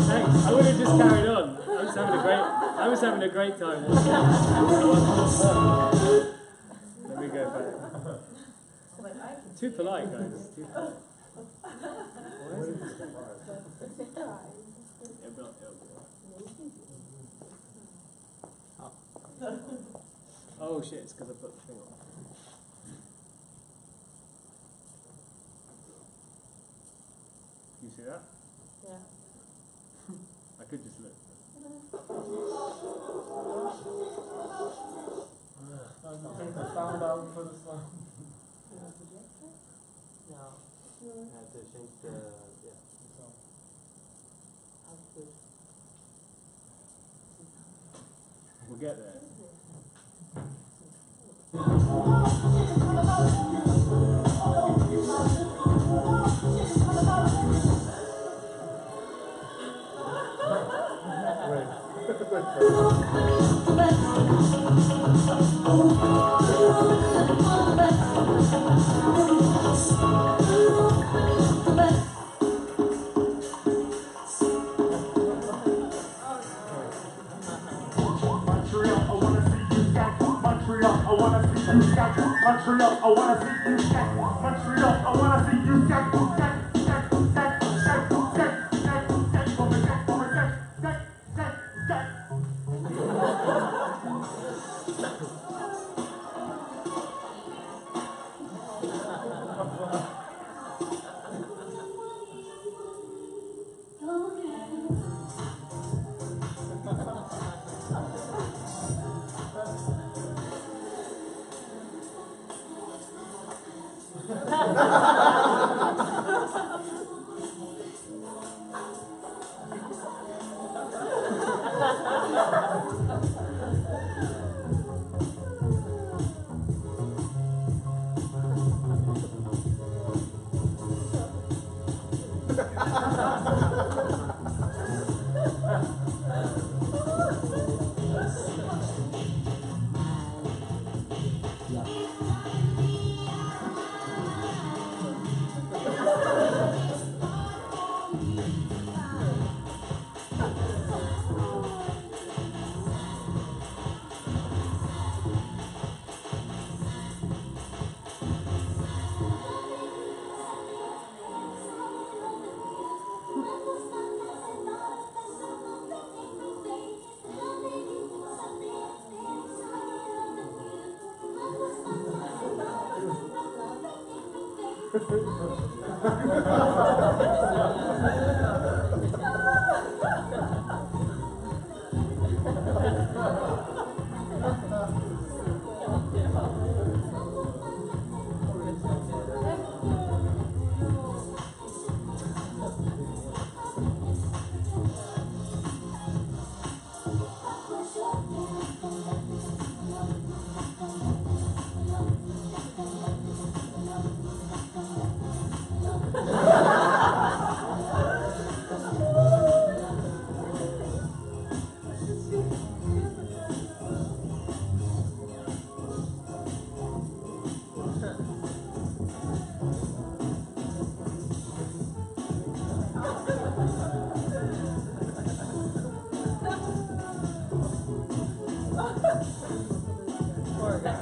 Thanks. I would have just carried on. I was having a great time. Let me go back. Too polite, guys. Too polite. Oh shit, it's because I put the thing on. You see that? Yeah. I could just look. Take the sound out for this one. No. I have to change the, yeah. We'll get there. Montreal, I wanna see you stack. Montreal, I wanna see you stack. Poor guy.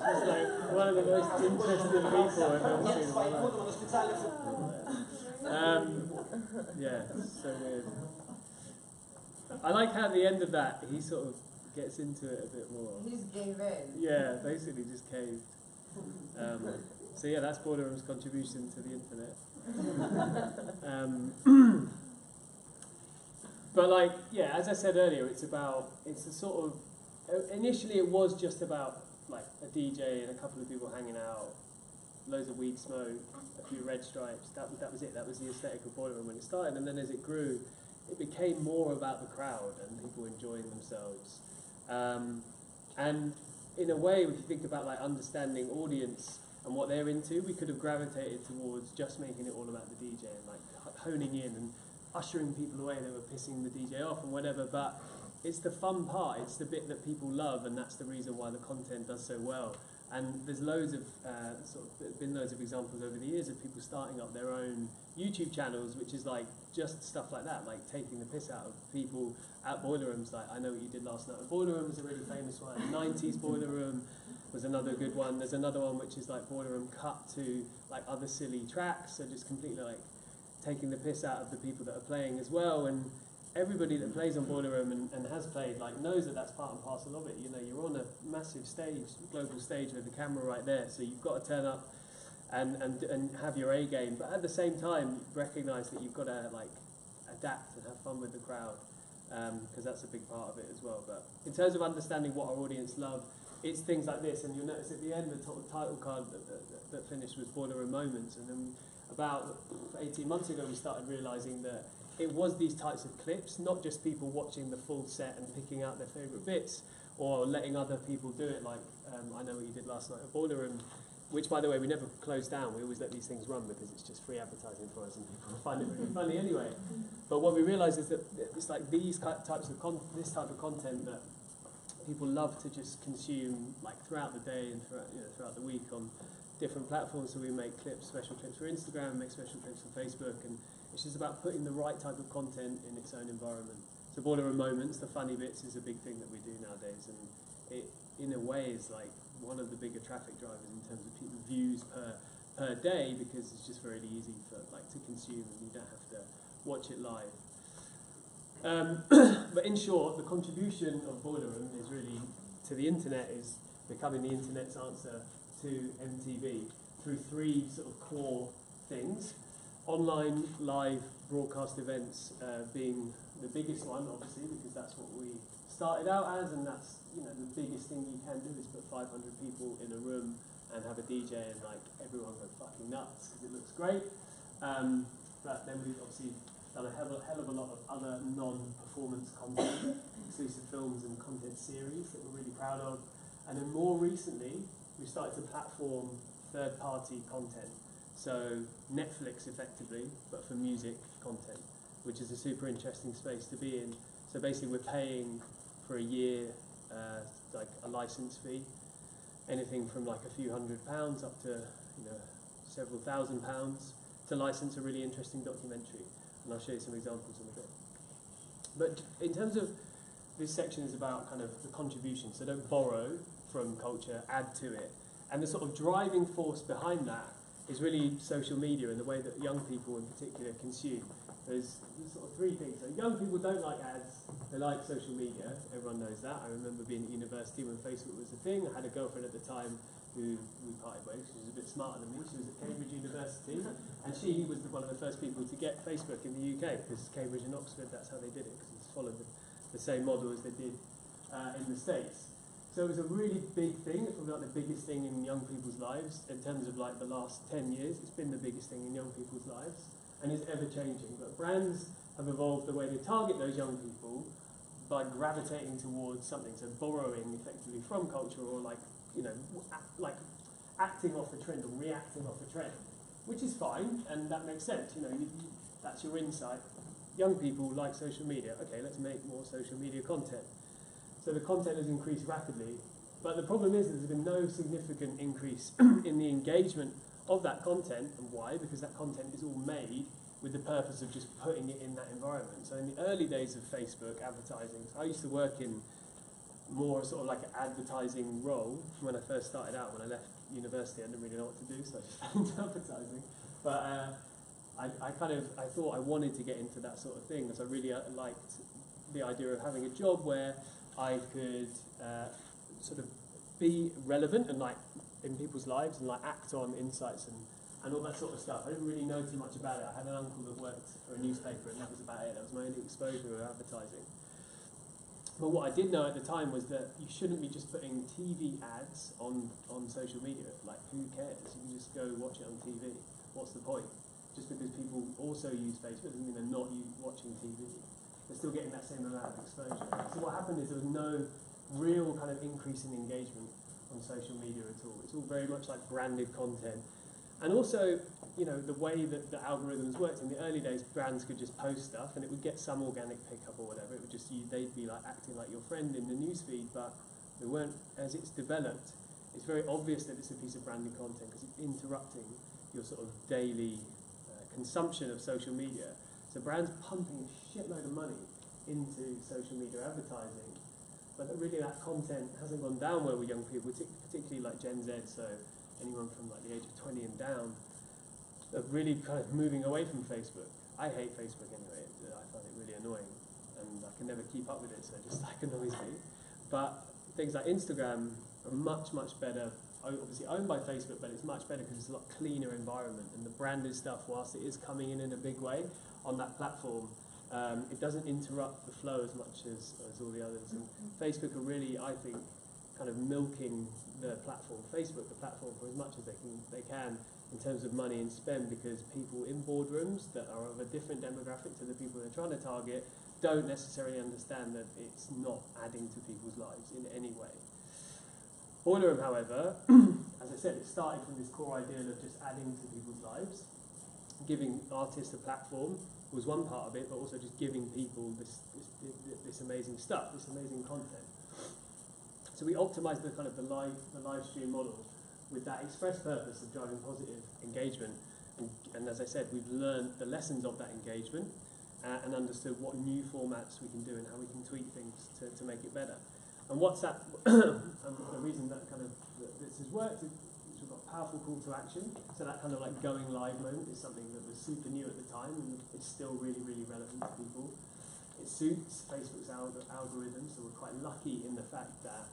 She's like one of the most interesting people I've ever seen in my life. Yeah, so weird. I like how at the end of that he sort of gets into it a bit more. He just gave in. Yeah, basically just caved. So yeah, that's Boiler Room's contribution to the internet. But like, yeah, as I said earlier, it's a sort of, initially it was just about like a DJ and a couple of people hanging out, loads of weed smoke, a few red stripes, that was it, that was the aesthetic of Boiler Room when it started, and then as it grew, it became more about the crowd and people enjoying themselves. And in a way, if you think about like understanding audience and what they're into, we could have gravitated towards just making it all about the DJ and like honing in and ushering people away that were pissing the DJ off and whatever, but it's the fun part, it's the bit that people love, and that's the reason why the content does so well. And there's loads of been loads of examples over the years of people starting up their own YouTube channels, which is like just stuff like that, like taking the piss out of people at Boiler Rooms. Like I Know What You Did Last Night. Boiler Room was a really famous one. 90s Boiler Room was another good one. There's another one which is like Boiler Room cut to like other silly tracks, so just completely like taking the piss out of the people that are playing as well. And everybody that plays on Boiler Room and has played like knows that that's part and parcel of it. You know, you're on a massive stage, global stage with the camera right there, so you've got to turn up and have your A game, but at the same time recognise that you've got to like adapt and have fun with the crowd, because that's a big part of it as well. But in terms of understanding what our audience love, it's things like this, and you'll notice at the end the title card that finished was Boiler Room Moments, and then about 18 months ago we started realising that it was these types of clips, not just people watching the full set and picking out their favourite bits, or letting other people do it, like I Know What You Did Last Night at Boiler Room, which, by the way, we never close down. We always let these things run because it's just free advertising for us and people find it really funny anyway. But what we realise is that it's like this type of content that people love to just consume like throughout the day and throughout the week on different platforms. So we make clips, special clips for Instagram, make special clips for Facebook, and it's just about putting the right type of content in its own environment. So Boiler Room Moments, the funny bits, is a big thing that we do nowadays, and it, in a way, is like one of the bigger traffic drivers in terms of people views per day, because it's just very easy for like to consume, and you don't have to watch it live. But in short, the contribution of Boiler Room is really to the internet, is becoming the internet's answer to MTV through three sort of core things. Online live broadcast events being the biggest one, obviously, because that's what we started out as, and that's, you know, the biggest thing you can do is put 500 people in a room and have a DJ and like everyone go fucking nuts because it looks great. But then we've obviously done a hell of a lot of other non-performance content, exclusive films and content series that we're really proud of. And then more recently, we started to platform third-party content. So Netflix, effectively, but for music content, which is a super interesting space to be in. So basically, we're paying for a year, like a license fee, anything from like a few £100 up to, you know, several £1,000s to license a really interesting documentary. And I'll show you some examples in a bit. But in terms of this section is about kind of the contribution. So don't borrow from culture, add to it. And the sort of driving force behind that is really social media and the way that young people in particular consume. There's sort of three things. So young people don't like ads, they like social media, everyone knows that. I remember being at university when Facebook was a thing. I had a girlfriend at the time who we partied with. She was a bit smarter than me. She was at Cambridge University, and she was one of the first people to get Facebook in the UK, because Cambridge and Oxford, that's how they did it, because it's followed the same model as they did in the States. So it was a really big thing. It's probably like the biggest thing in young people's lives in terms of like the last 10 years. It's been the biggest thing in young people's lives, and it's ever changing. But brands have evolved the way they target those young people by gravitating towards something, so borrowing effectively from culture, or like, you know, like acting off a trend or reacting off a trend, which is fine, and that makes sense. You know, that's your insight. Young people like social media. Okay, let's make more social media content. So the content has increased rapidly, but the problem is there's been no significant increase in the engagement of that content. And why? Because that content is all made with the purpose of just putting it in that environment. So in the early days of Facebook advertising, so I used to work in more sort of like an advertising role when I first started out. When I left university, I didn't really know what to do, so I just fell into advertising. But I thought I wanted to get into that sort of thing, because I really liked the idea of having a job where I could sort of be relevant and like in people's lives and like act on insights and all that sort of stuff. I didn't really know too much about it. I had an uncle that worked for a newspaper, and that was about it. That was my only exposure of advertising. But what I did know at the time was that you shouldn't be just putting TV ads on social media. Like, who cares? You can just go watch it on TV. What's the point? Just because people also use Facebook doesn't mean they're not watching TV. They're still getting that same amount of exposure. So what happened is there was no real kind of increase in engagement on social media at all. It's all very much like branded content. And also, you know, the way that the algorithms worked in the early days, brands could just post stuff and it would get some organic pickup or whatever. It would just, they'd be like acting like your friend in the newsfeed, but they weren't. As it's developed, it's very obvious that it's a piece of branded content because it's interrupting your sort of daily consumption of social media. So brands pumping a shitload of money into social media advertising, but really that content hasn't gone down well with young people, particularly like Gen Z, so anyone from like the age of 20 and down, are really kind of moving away from Facebook. I hate Facebook anyway. I find it really annoying, and I can never keep up with it, so it just like annoys me. But things like Instagram are much, much better. Obviously owned by Facebook, but it's much better because it's a lot cleaner environment, and the branded stuff, whilst it is coming in a big way on that platform, it doesn't interrupt the flow as much as all the others. And Facebook are really, I think, kind of milking the platform, the platform, for as much as they can in terms of money and spend, because people in boardrooms that are of a different demographic to the people they're trying to target don't necessarily understand that it's not adding to people's lives in any way. Boiler Room, however, as I said, it started from this core idea of just adding to people's lives. Giving artists a platform was one part of it, but also just giving people this amazing stuff, this amazing content. So we optimised the kind of the live stream model with that express purpose of driving positive engagement. And as I said, we've learned the lessons of that engagement and understood what new formats we can do and how we can tweak things to make it better. And what's that? The reason that kind of this has worked is we've got a powerful call to action. So that kind of like going live moment is something that was super new at the time, and it's still really, really relevant to people. It suits Facebook's algorithm, so we're quite lucky in the fact that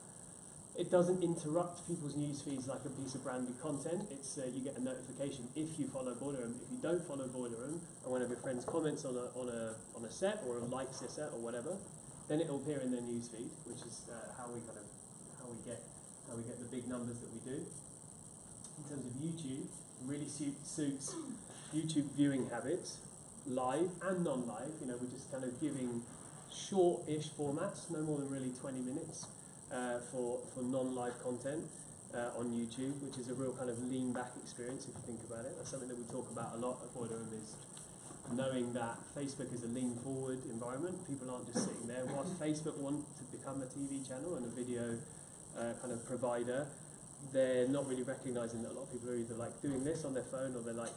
it doesn't interrupt people's news feeds like a piece of branded content. It's you get a notification if you follow Boiler Room. If you don't follow Boiler Room, and one of your friends comments on a set or likes a set or whatever, then it will appear in their news feed, which is how we get the big numbers that we do. In terms of YouTube, it really suits YouTube viewing habits, live and non-live. You know, we're just kind of giving short-ish formats, no more than really 20 minutes. For non-live content on YouTube, which is a real kind of lean-back experience if you think about it. That's something that we talk about a lot at Boiler Room, is knowing that Facebook is a lean-forward environment. People aren't just sitting there. Whilst Facebook want to become a TV channel and a video kind of provider, they're not really recognising that a lot of people are either like doing this on their phone or they're like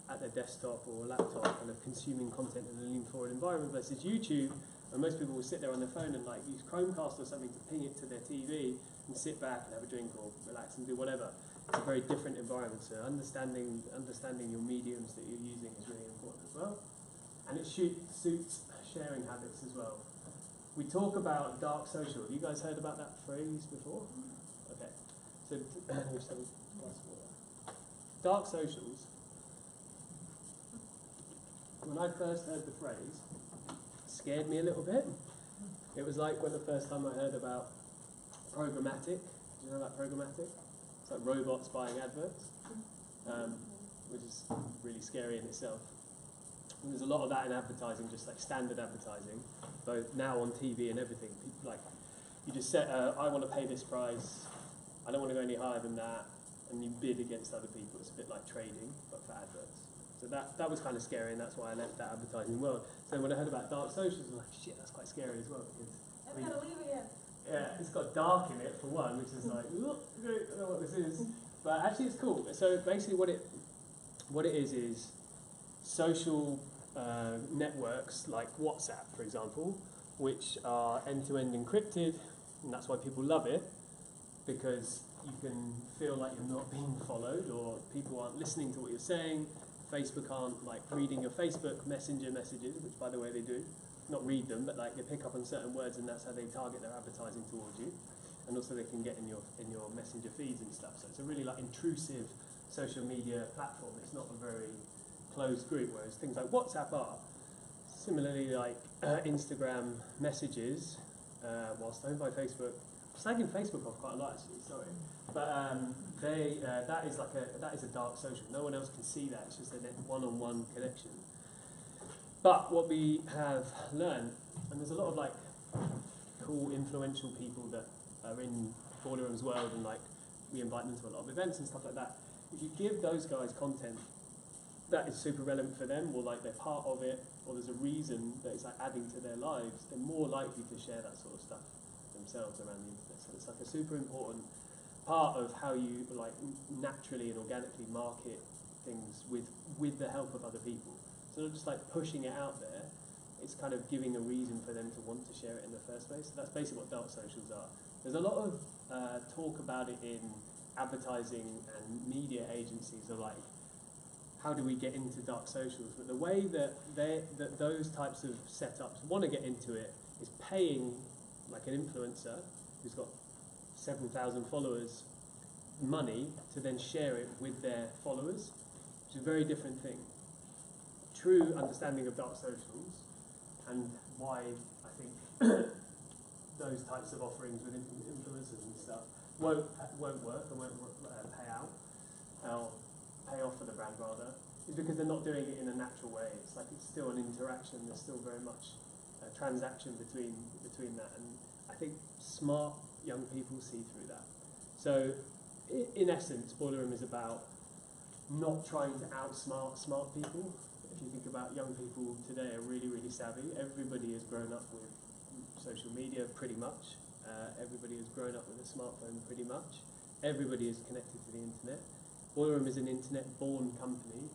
at their desktop or laptop kind of consuming content in a lean-forward environment versus YouTube. And most people will sit there on their phone and like use Chromecast or something to ping it to their TV and sit back and have a drink or relax and do whatever. It's a very different environment, so understanding your mediums that you're using is really important as well. And it suits sharing habits as well. We talk about dark social. Have you guys heard about that phrase before? Okay. So, just have a glass of water. Dark socials. When I first heard the phrase, it scared me a little bit. It was like when the first time I heard about programmatic. Do you know about programmatic? It's like robots buying adverts, which is really scary in itself. And there's a lot of that in advertising, just like standard advertising, both now on TV and everything. People, like, you just set, I want to pay this price, I don't want to go any higher than that, and you bid against other people. It's a bit like trading, but for adverts. So that was kind of scary, and that's why I left that advertising world. So when I heard about dark socials, I was like, shit, that's quite scary as well, because I'm gonna leave again. yeah, it's got dark in it for one, which is like, look, I don't know what this is. But actually it's cool. So basically what it is social networks like WhatsApp, for example, which are end-to-end encrypted, and that's why people love it, because you can feel like you're not being followed, or people aren't listening to what you're saying. Facebook aren't like reading your Facebook Messenger messages, which by the way they do. Not read them, but like they pick up on certain words, and that's how they target their advertising towards you. And also they can get in your messenger feeds and stuff. So it's a really like intrusive social media platform. It's not a very closed group, whereas things like WhatsApp are. Similarly, like Instagram messages, whilst owned by Facebook, I'm slagging Facebook off quite a lot actually. Sorry, but that is a dark social. No one else can see that. It's just a one-on-one connection. But what we have learned, and there's a lot of like cool, influential people that are in Boiler Room's world, and like we invite them to a lot of events and stuff like that. If you give those guys content that is super relevant for them, or like they're part of it, or there's a reason that it's like adding to their lives, they're more likely to share that sort of stuff themselves around the internet. So it's like a super important part of how you like naturally and organically market things with the help of other people. So not just like pushing it out there, it's kind of giving a reason for them to want to share it in the first place. So that's basically what dark socials are. There's a lot of talk about it in advertising and media agencies of like, how do we get into dark socials? But the way that those types of setups want to get into it is paying like an influencer who's got 7,000 followers money to then share it with their followers, which is a very different thing. True understanding of dark socials and why I think those types of offerings with influencers and stuff won't work and won't pay off for the brand rather, is because they're not doing it in a natural way. It's like it's still an interaction. There's still very much a transaction between that, and I think smart young people see through that. So in essence, Boiler Room is about not trying to outsmart smart people. If you think about young people today are really, really savvy. Everybody has grown up with social media pretty much. Everybody has grown up with a smartphone pretty much. Everybody is connected to the internet. Boiler Room is an internet-born company.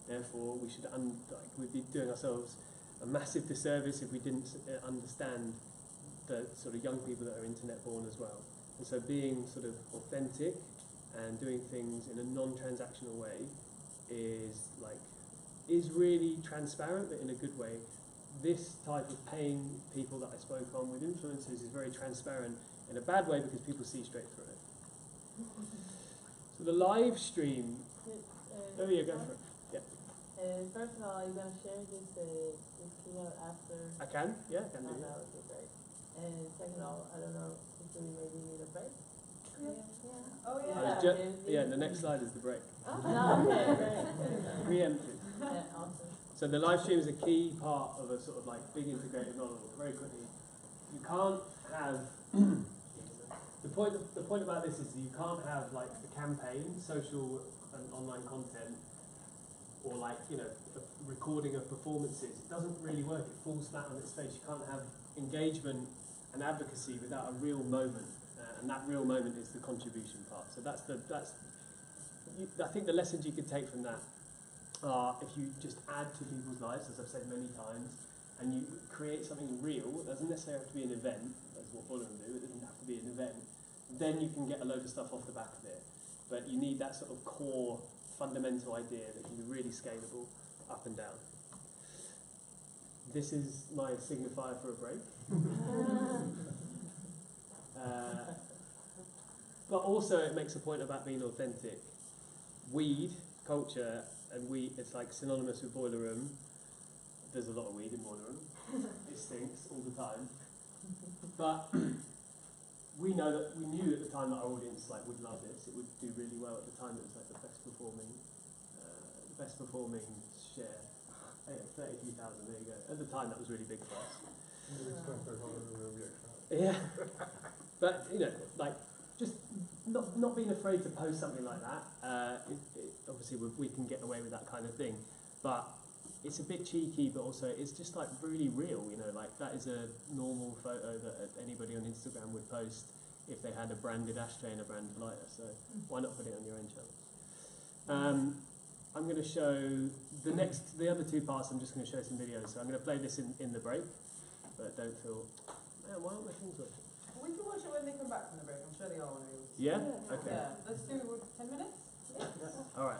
Therefore, we'd be doing ourselves a massive disservice if we didn't understand the sort of young people that are internet-born as well. And so being sort of authentic and doing things in a non-transactional way is really transparent, but in a good way. This type of paying people that I spoke on with influencers is very transparent in a bad way because people see straight through it. So the live stream. Oh yeah, go for it. Yeah. First of all, are you going to share this keynote after? I can. Yeah, I can do it. That would be great. And second of all, I don't know if we maybe need a break. Yeah. Oh Yeah, the next slide is the break. Oh, no, okay, great. Preempted. Yeah, awesome. So the live stream is a key part of a sort of like big integrated model. Very quickly, you can't have the point about this is you can't have like the campaign, social and online content, or like a recording of performances. It doesn't really work. It falls flat on its face. You can't have engagement and advocacy without a real moment, and that real moment is the contribution part. So I think the lessons you could take from that are if you just add to people's lives, as I've said many times, and you create something real. It doesn't necessarily have to be an event. That's what Boiler Room do. It doesn't have to be an event. Then you can get a load of stuff off the back of it. But you need that sort of core fundamental idea that can be really scalable up and down. This is my signifier for a break. but also it makes a point about being authentic. Weed culture and weed, it's like synonymous with Boiler Room. There's a lot of weed in Boiler Room. It stinks all the time. But we knew at the time that our audience like would love this. It would do really well. At the time, it was like the best performing share. 33,000. There you go. At the time, that was really big for us. Yeah. But you know, like just not being afraid to post something like that. Obviously, we can get away with that kind of thing, but it's a bit cheeky, but also it's just like really real, you know, like that is a normal photo that anybody on Instagram would post if they had a branded ashtray and a branded lighter, so why not put it on your own channel? I'm going to show the other two parts, I'm just going to show some videos, so I'm going to play this in the break, but don't feel, man, why aren't my things working? We can watch it when they come back from the break, I'm sure they all want to be able to. Yeah? Okay. Yeah, let's do 10 minutes? Alright.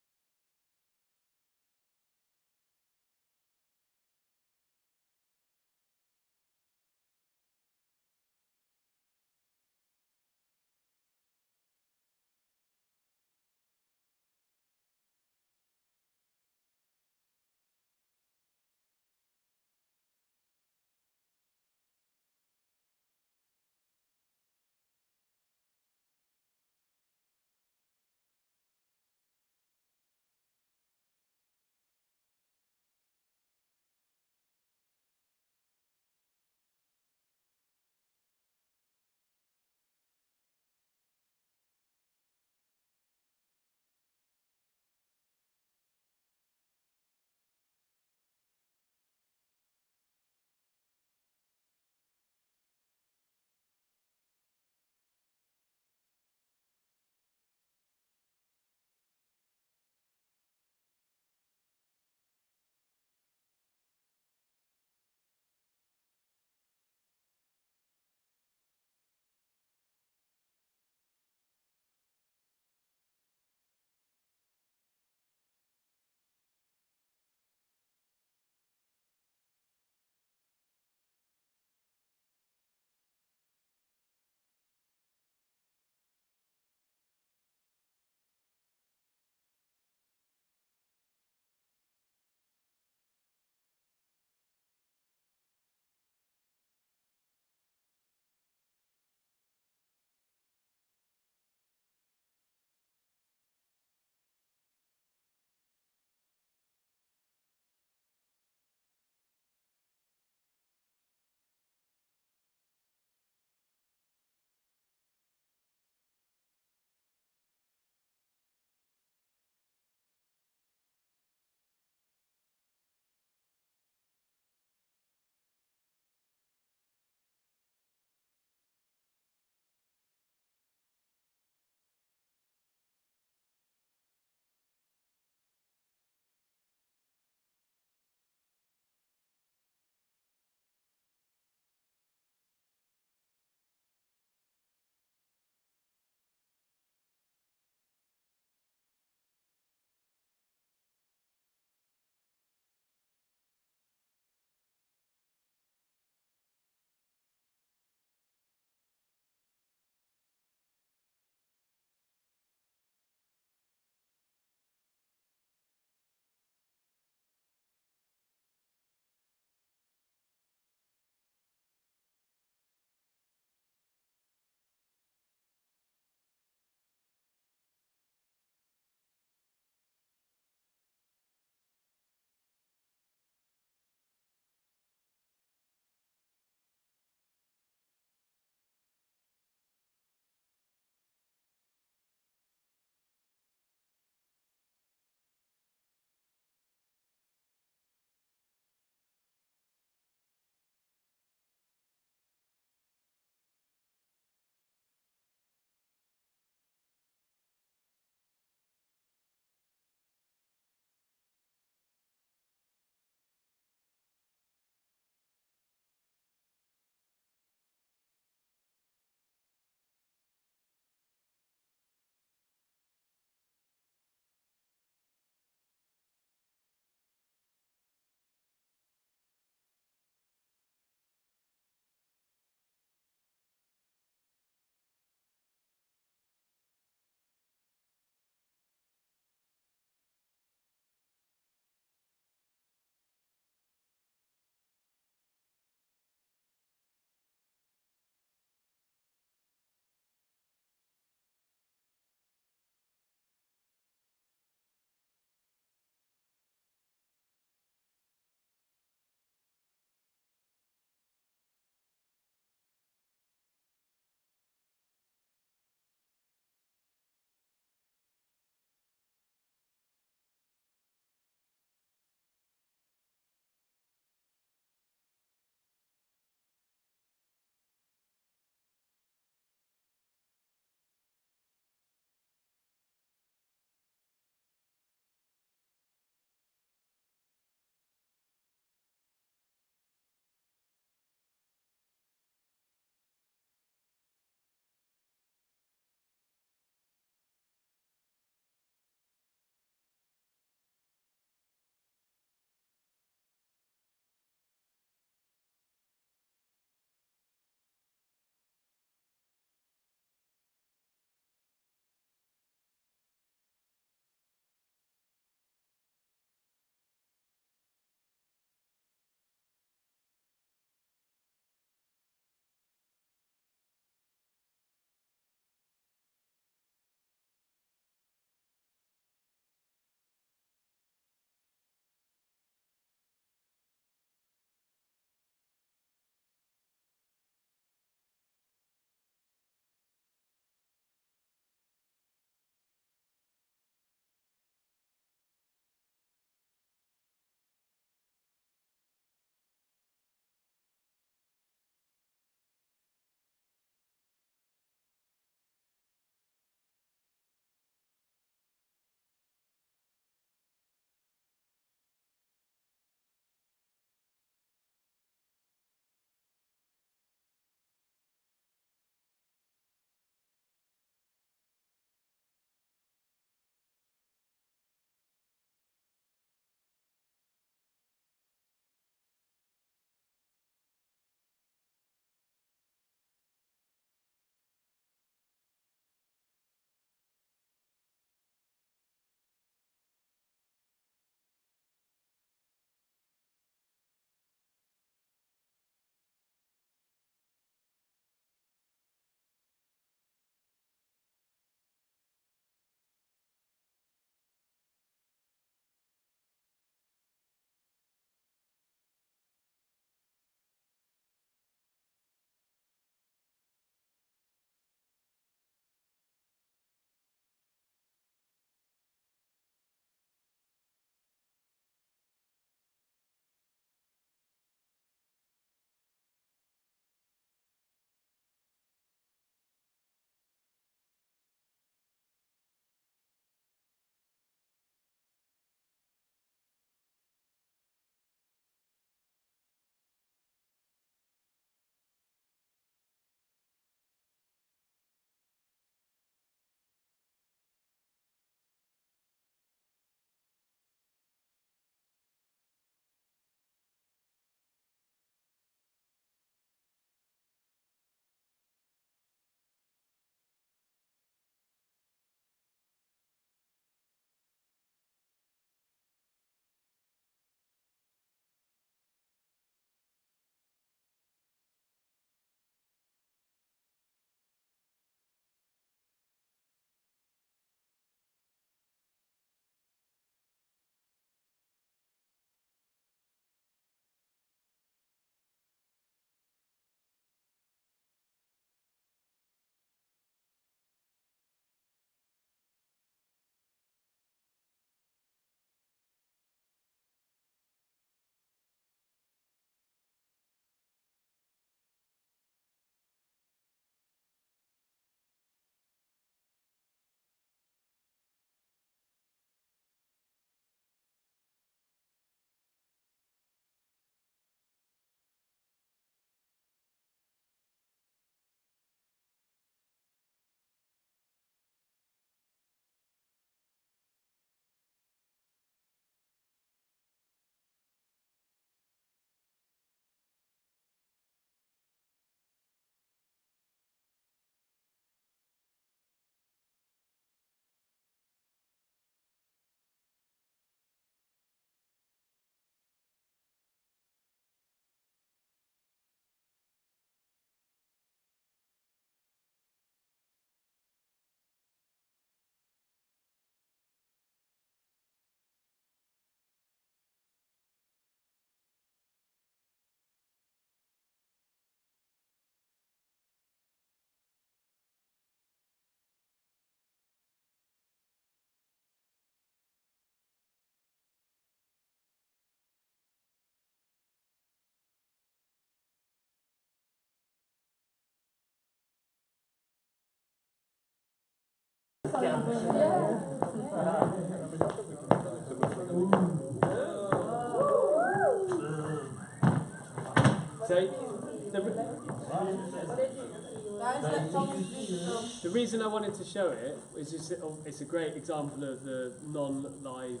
The reason I wanted to show it is just it's a great example of the non-live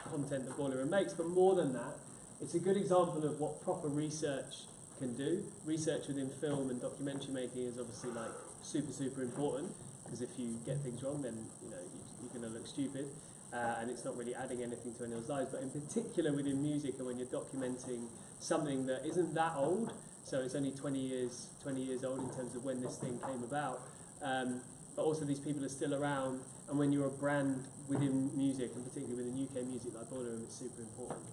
content that Boiler Room makes, but more than that, it's a good example of what proper research can do. Research within film and documentary making is obviously like super important, because if you get things wrong, then you're going to look stupid, and it's not really adding anything to anyone's lives. But in particular within music, and when you're documenting something that isn't that old, so it's only 20 years old in terms of when this thing came about, but also these people are still around, and when you're a brand within music, and particularly within UK music like Boiler Room, it's super important.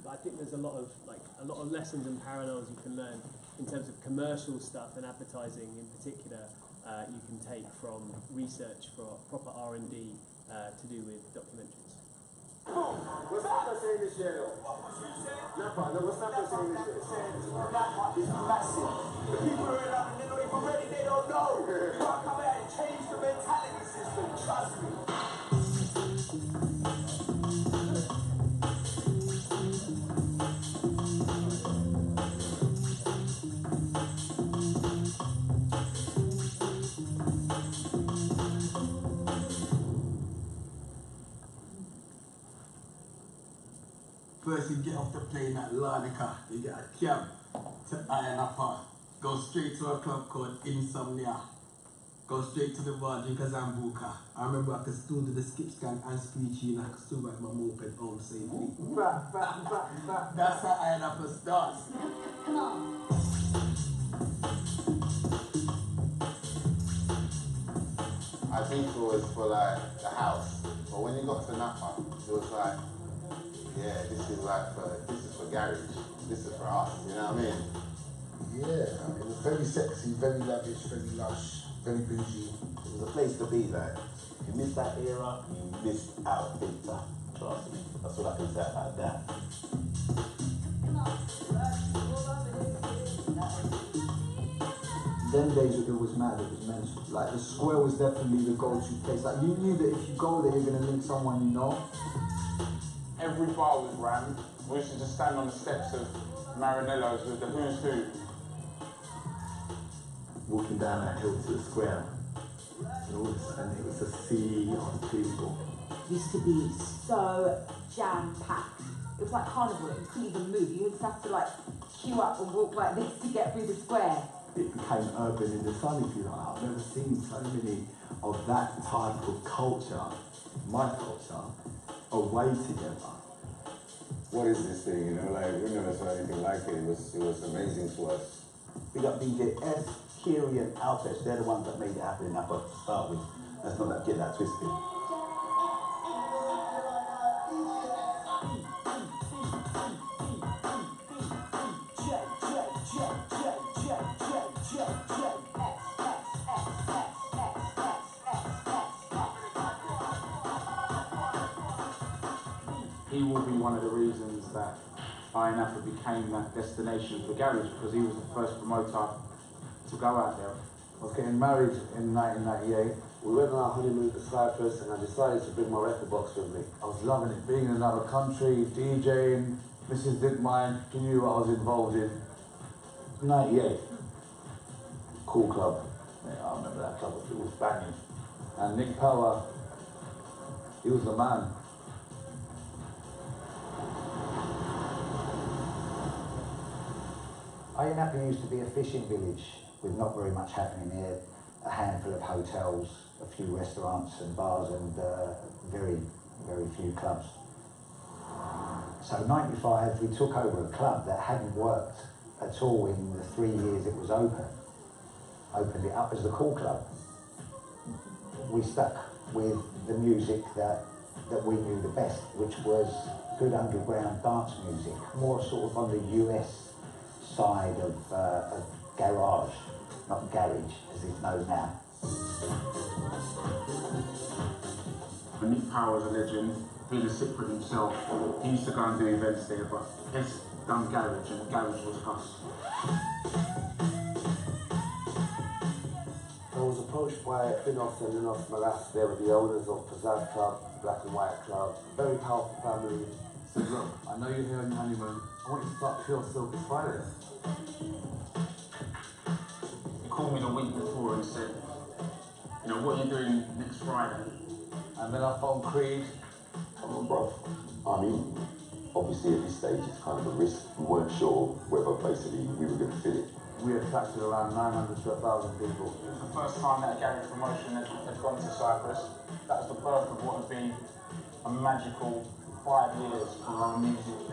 But I think there's a lot of lessons and parallels you can learn in terms of commercial stuff and advertising in particular. You can take from research for proper R&D to do with documentaries. What's up saying this year? No, what's up saying this year? It's massive. The people are in London, they're not even ready, they don't know. You can't come out and change the mentality system, trust me. First you get off the plane at Larnaca, you get a cab to Ayia Napa, go straight to a club called Insomnia, go straight to the bar, drink a Zambuca. I remember I could still do the skip scan and screechy and I could still ride my moped home safely. That's how Ayia Napa starts. Come on. I think it was for like the house, but when you got to Napa, it was like, yeah, this is for garage, this is for us, you know what I mean? Yeah, it was very sexy, very lavish, very lush, very bougie. It was a place to be, like, if you missed that era, you missed out big time, trust me. That's what I can say about that. Them days it was mad, it was mental. Like the square was definitely the go-to place. Like you knew that if you go there, you're gonna link someone you know. Every bar was rammed. We used to just stand on the steps of Maranello's with the who's who. Walking down that hill to the square, and all of a sudden it was a sea of people. It used to be so jam-packed. It was like carnival, you couldn't even move. You used to have to like queue up and walk like this to get through the square. It became urban in the sun, if you like. I've never seen so many of that type of culture, my culture, away together. What is this thing, you know, like, we never saw anything like it. It was amazing to us. We got DJ S, Kiri and Alpesh, they're the ones that made it happen in Napa to start with. Let's not get that twisted. He will be one of the reasons that Ayia Napa became that destination for garage, because he was the first promoter to go out there. I was getting married in 1998. We went on our honeymoon to Cyprus and I decided to bring my record box with me. I was loving it, being in another country, DJing, Mrs. didn't mind, she knew what I was involved in. 98. Cool club. Yeah, I remember that club, it was banging. And Nick Power, he was the man. Ayia Napa used to be a fishing village with not very much happening here. A handful of hotels, a few restaurants and bars, and very, very few clubs. So in '95 we took over a club that hadn't worked at all in the 3 years it was open. Opened it up as the Cool Club. We stuck with the music that we knew the best, which was good underground dance music, more sort of on the US side of garage, not garage as it's known now. Nick Power was a legend, being a Cypriot himself. He used to go and do events there, but S done garage and garage was us. There was a approached by Finos and Linos Malas. They were the owners of Pizzazz Club, Black and White Club, very powerful family. Said, look, I know you're here on your honeymoon. I want you to start Pure Silk this Friday. He called me the week before and said, you know, what are you doing next Friday? And then I phoned Creed. Come on, bro. I mean, obviously at this stage it's kind of a risk. We weren't sure whether basically we were going to fit it. We attracted around 900 to 1,000 people. It was the first time that a Gary promotion had gone to Cyprus. That was the birth of what would be a magical 5 years for our music.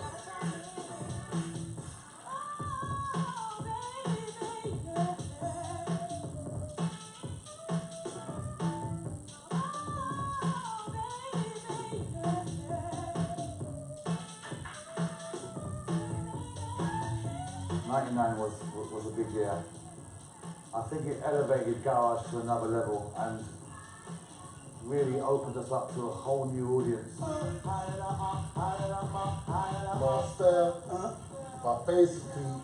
'99 was a big year. I think it elevated garage to another level and really opened us up to a whole new audience. But basically,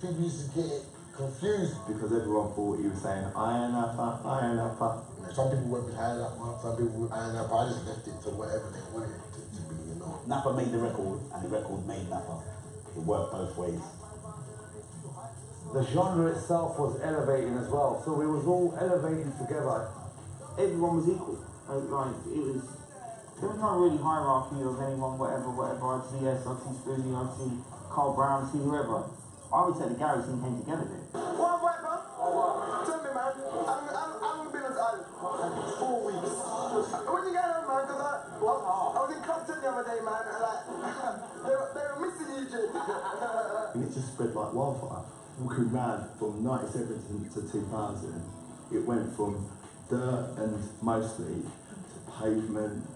people used to get confused because everyone thought he was saying iron upper, iron upper. You know, some people went with iron upper, some people with iron upper. I just left it to whatever they wanted it to be, you know. Napa made the record, and the record made Napa. It worked both ways. The genre itself was elevating as well, so we was all elevating together. Everyone was equal. Like, there was no really hierarchy of anyone, whatever. I'd see S, I'd see Spoonie, I'd see Carl Brown, I'd see whoever. I would say the Gary scene came together then. What, bro? Tell me, man. I haven't been on the island for 4 weeks. When you get home, man, because I was in Compton the other day, man, and like, they were missing you, Jay. And it just spread like wildfire. Walking round from 97 to 2000, it went from dirt and mostly to pavement,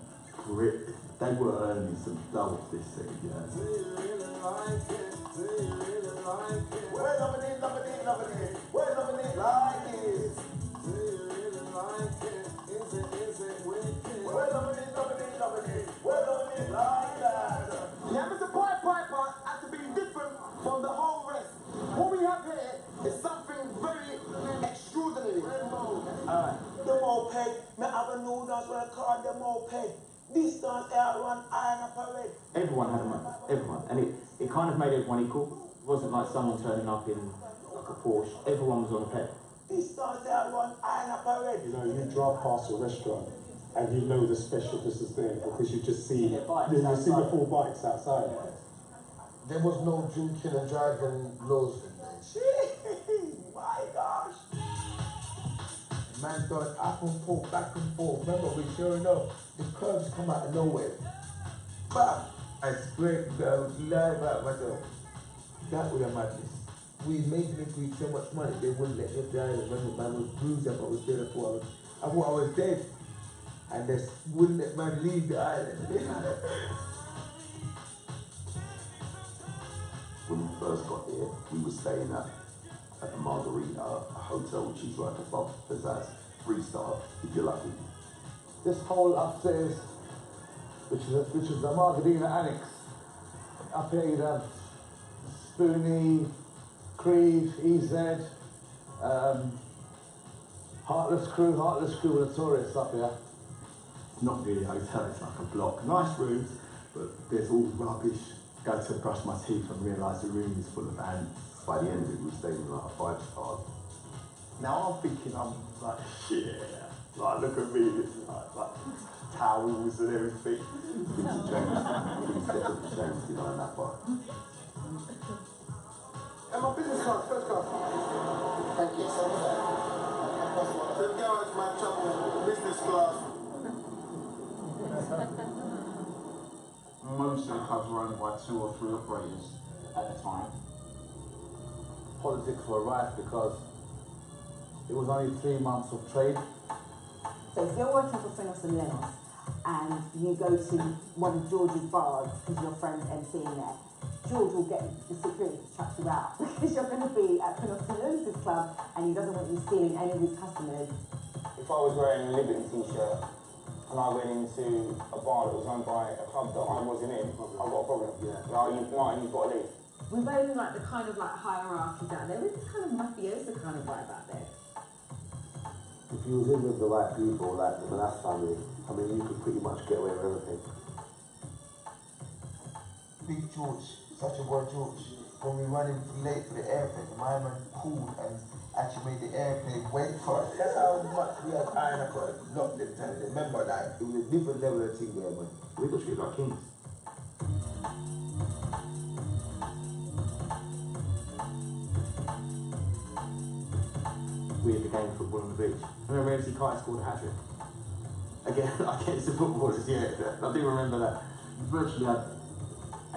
brick. They were earning some dough this city, yeah. Do you really like it? Do you really like it? Where's loving it, loving it, loving it? Where's loving it like it? Do you really like it? Is it wicked? Where's loving it, loving it, loving it? Where's loving it like that? Yeah, Mr. Piper has to be different from the whole rest. What we have here is something very extraordinary. Alright, the moped, me have a new dance when I call the moped. This dance I run iron up parade. Everyone had a moment, everyone. And it kind of made everyone equal. It wasn't like someone turning up in like a Porsche. Everyone was on a ped. This dance I run iron up parade. You know, you drive past a restaurant and you know the specialness is there because you just see, you see the full bikes outside. There was no drinking and driving laws in there. My gosh. Man going up and forth, back and forth. Remember, we sure enough, the curves come out of nowhere. Bam! I swear to God, lie about myself. That was a madness. We made me so much money, they wouldn't let me die. When the man was bruised up, I was dead for hours. I thought I was dead. And they wouldn't let man leave the island. When we first got here, we were staying at the Margarita, a hotel which is right above Pizzazz, 3-star, if you're lucky. This whole upstairs, which is the Margarita Annex, up here you'd have Spoonie, Creed, EZ, Heartless Crew were the tourists up here. It's not really a hotel, it's like a block. Nice rooms, but there's all rubbish. Go to brush my teeth and realise the room is full of ants. By the end of it, we were staying in like a 5-star. Now I'm thinking, I'm like, yeah, like look at me, this is like towels and everything. Vincent James did on that part. And my business card, first card. Thank you so much. The garage man travel business class. Most of the clubs were owned by 2 or 3 operators at the time. Politics were rife because it was only 3 months of trade. So if you're working for Finos and Lenos and you go to one of George's bars because your friend's emceeing there, George will get the security to chuck you out because you're going to be at Finos and Lenos' club and he doesn't want you stealing any of his customers. If I was wearing a Liberty t-shirt and I went into a bar that was owned by a club that I wasn't in, I've got a problem. Yeah. Like, Martin, you've got to leave. We've only like the hierarchies out there. There's this kind of mafioso kind of vibe out there. If you was in with the right people, like the Manaf family, I mean, you could pretty much get away with everything. Big George, such a boy George. When we running late for the airplane, my man called and actually made the airplane wait for us. That's how much we had iron up on locked them time. Remember that? It was a different level of thing there, man. We got treated like kings. We had the game of football on the beach. I remember MC Kai scored a hat-trick. Again, against the footballers, yeah. I do remember that. We virtually had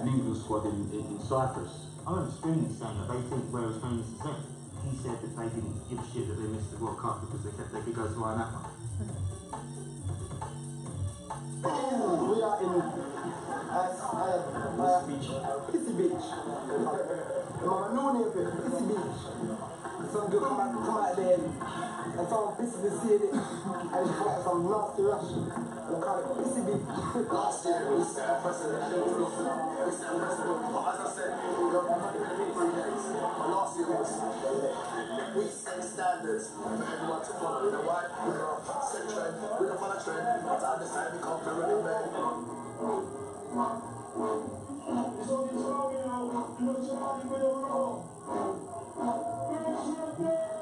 an England squad in Cyprus. I remember Spoonie saying that they think Wales famous as them. He said that they didn't give a shit that they missed the World Cup because they could go to Iron Apple. We are in Pissy Beach. Mama, no name for it, Pissy Beach. Some girl come out there and someone pisses the sea in it and she got some nasty rush. And I call it Pissy Beach. Last year we set a precedent. We set a precedent. But as I said, we've only been in 3 days. But last year we set standards for everyone to follow. You know why? We're going to set trend, we're going to follow trend, but to understand we can't do it, man.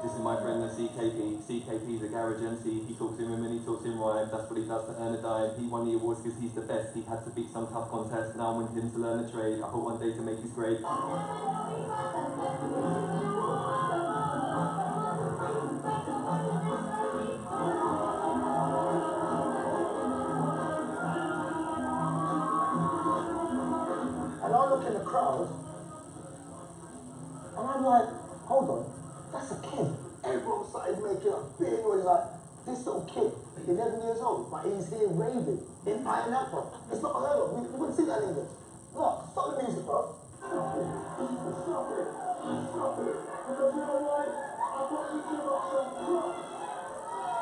This is my friend the CKP. CKP's a garage MC. He talks in women, he talks in rhyme. That's what he does to earn a dime. He won the awards because he's the best. He had to beat some tough contest. Now I want him to learn a trade. I hope one day to make his grade. And I look in the crowd, and I'm like, hold on, that's a kid. Everyone started making a big noise like, this little kid, 11 years old, but he's here raving in Iron Apple. It's not unheard of. We wouldn't see that in England. Look, stop the music, bro. Stop it. Stop it. Because you know what? I want you to give us some props.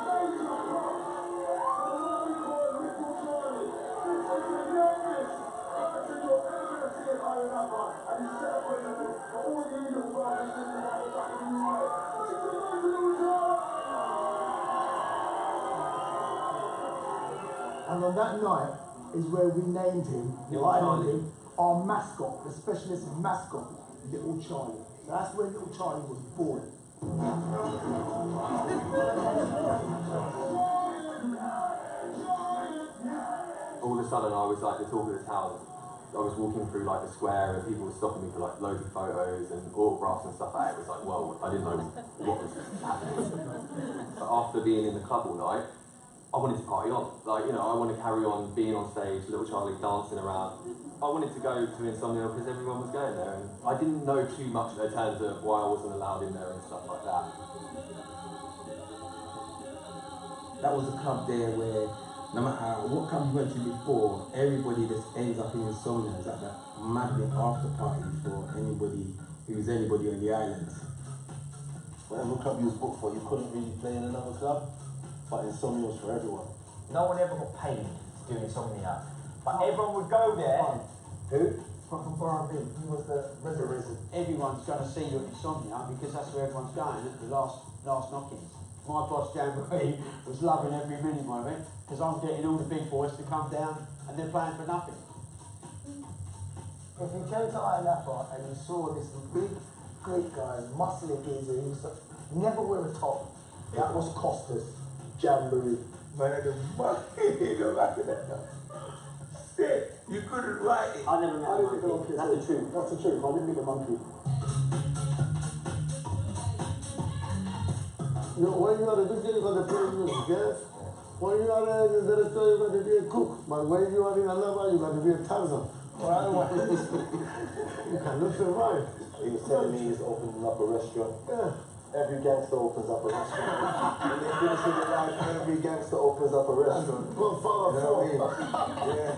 Major props. The lovely boy, Little Charlie. This is the youngest. You're ever going to see an Iron Apple. And he's celebrating it for all you little brothers in the back of the world. And on that night is where we named him, our mascot, the specialist mascot, Little Charlie. So that's where Little Charlie was born. All of a sudden I was like the talk of the town. I was walking through like a square and people were stopping me for like loads of photos and autographs and stuff like that. It was like, whoa, I didn't know what was happening. But after being in the club all night, I wanted to party on. Like, you know, I wanted to carry on being on stage, Little Charlie dancing around. I wanted to go to Insomnia because everyone was going there, and I didn't know too much in terms of why I wasn't allowed in there and stuff like that. That was a club there where no matter what club you went to before, everybody just ends up in Insomnia. It's like that magnet after party for anybody who's anybody on the island. Whatever club you was booked for, you couldn't really play in another club. But Insomnia was for everyone. No one ever got paid to do Insomnia. But everyone would go there. Who? From Bar&B. He was the resident. Everyone's going to see you at Insomnia because that's where everyone's going at the last knockings. My boss, Jamboree, was loving every minute of it because I'm getting all the big boys to come down and they're playing for nothing. If you came to Iron Apple and you saw this big, great guy, muscly geezer, he was never wear a top. That was Costas. Jamboree. Man, I just go back to that now. Shit, you couldn't write it. I never met a monkey. That's the truth. That's the truth. I didn't meet a monkey. You know, when you are a big deal, you got to play music, yes? When you are a director, you got to be a cook. But when you are in Alaba, you got to be a Tarzan. Or otherwise, you cannot survive. He was telling me he's opening up a restaurant. Yeah. Every gangster opens up a restaurant. When they finish with their life, every gangster opens up a restaurant. You know what I mean? Yeah.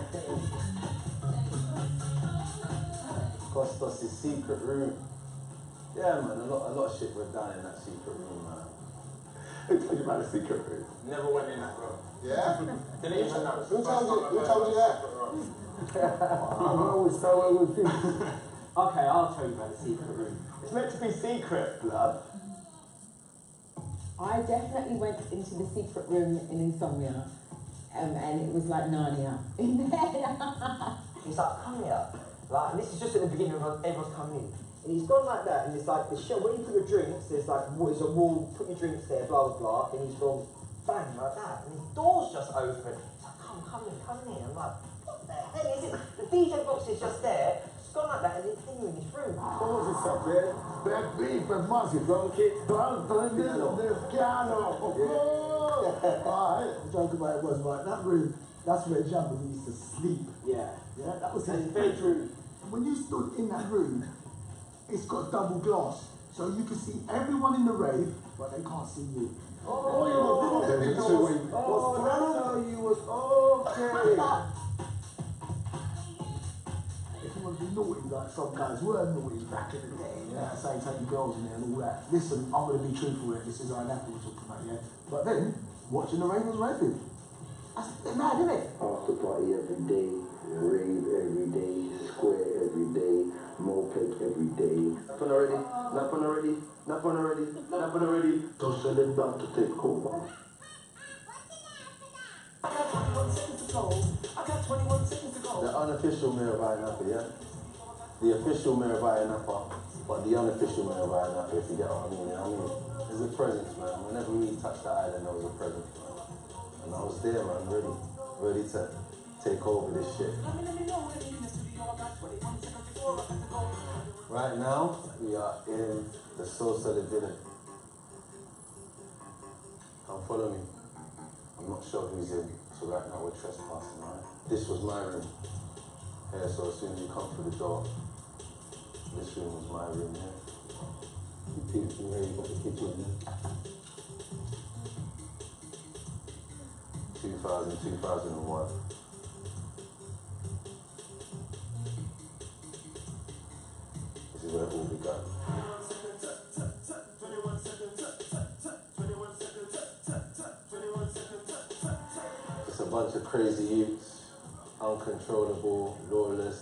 Costas' secret room. Yeah, man, a lot of shit went down in that secret room, man. Who told you about the secret room? Never went in that room. Yeah? Didn't even know. Who told you that? I'm always so well with you. Okay, I'll tell you about the secret room. It's meant to be secret, blood. I I definitely went into the secret room in Insomnia, and it was like Narnia in there. He's like, come here. Like, and this is just at the beginning of everyone's coming in. And he's gone like that, and it's like the show, when you put your drinks, there's a wall, put your drinks there, blah, blah, blah, and he's gone, bang, like that. And his door's just open. He's like, come in. I'm like, what the hell is it? The DJ box is just there. It's gone like that, and then you're in this room. What was this up there? Back beef and muscle, drum kit. Drum, this piano. Alright, the joke about it was right. That room, that's where Jumbo used to sleep. Yeah. Yeah, that was his bedroom. And when you stood in that room, it's got double glass, so you can see everyone in the rave, but they can't see you. You was okay. If you want to be naughty, like some guys were naughty back in the day, yeah, say take your girls in there and all that. Listen, I'm going to be truthful here, this is Iron Apple we're talking about, yeah? But then, watching the rave was raving. That's mad, isn't it? After party every day, rave every day, square every day, moped every day. Nothing already. So sell it back to take over. The unofficial mayor of Iron Apple, yeah? The official mayor of Iron Apple, but the unofficial mayor of Iron Apple, if you get what I mean. You know what I mean? There's a presence, man. Whenever we touched the island, there was a presence, man. And I was there, man, ready to take over this shit. Right now, we are in the Soul Solid Villa. Come follow me. I'm not sure who's in, so right now we're trespassing, right? This was my room. Yeah, so as soon as you come through the door, this room was my room, yeah? You peep from here, you got the kitchen, yeah? 2001. This is where it all began. It's a bunch of crazy youths, uncontrollable, lawless,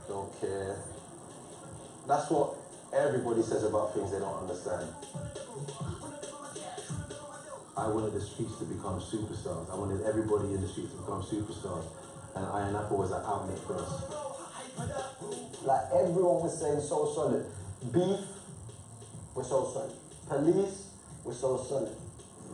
don't care. That's what everybody says about things they don't understand. I wanted the streets to become superstars. I wanted everybody in the streets to become superstars. And Iron Apple was an outlet for us. Like everyone was saying Soul Solid. Beef, we're Soul Solid. Police, we're Soul Solid.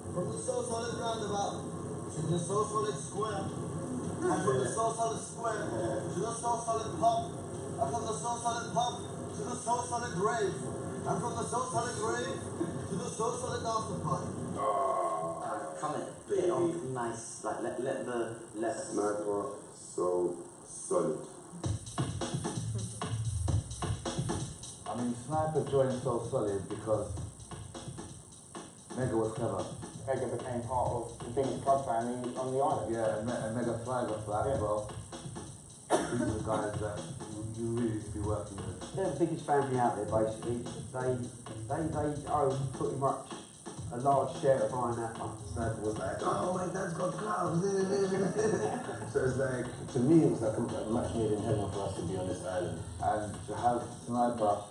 From the Soul Solid roundabout to the Soul Solid square. And from the Soul Solid square to the Soul Solid pub. And from the Soul Solid pub to the Soul Solid rave. And from the Soul Solid rave to the Soul Solid after party. Come in, bit on nice, like let Sniper, so solid. I mean, Sniper joined So Solid because Mega was clever. Mega became part of the biggest club family on the island. Yeah, and Mega thrived off that as well. These are the guys that you really need to be working with. They're the biggest family out there, basically. They own pretty much a large share of Iron Apple. Sniper was like, oh, my dad's got clouds. So it's like, to me, it was like a match made in heaven for us to be on this island. And to have Sniper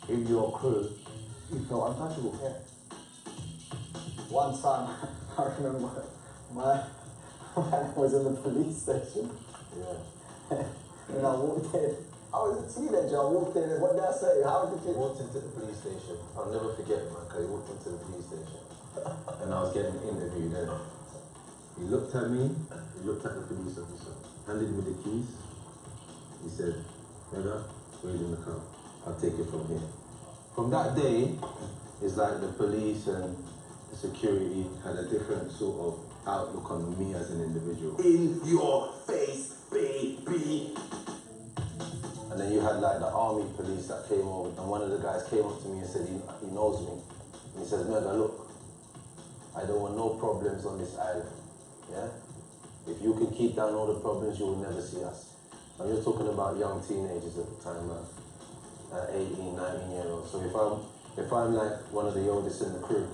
in your crew, you felt untouchable. Yeah. One time, I remember when I was in the police station. Yeah. And I walked in. I was a teenager. I walked in, and what did I say? How did you? Walked into the police station. I'll never forget it, man, because he walked into the police station. And I was getting interviewed then. He looked at me, he looked at the police officer, handed me the keys. He said, Mega, wait in the car. I'll take it from here. From that day, it's like the police and the security had a different sort of outlook on me as an individual. In your face, baby. And then you had like the army police that came over, and one of the guys came up to me and said he knows me. And he says, Mega, look, I don't want no problems on this island, yeah? If you can keep down all the problems, you will never see us. And you're talking about young teenagers at the time, man. 18, 19-year-olds. So if I'm like one of the oldest in the crew,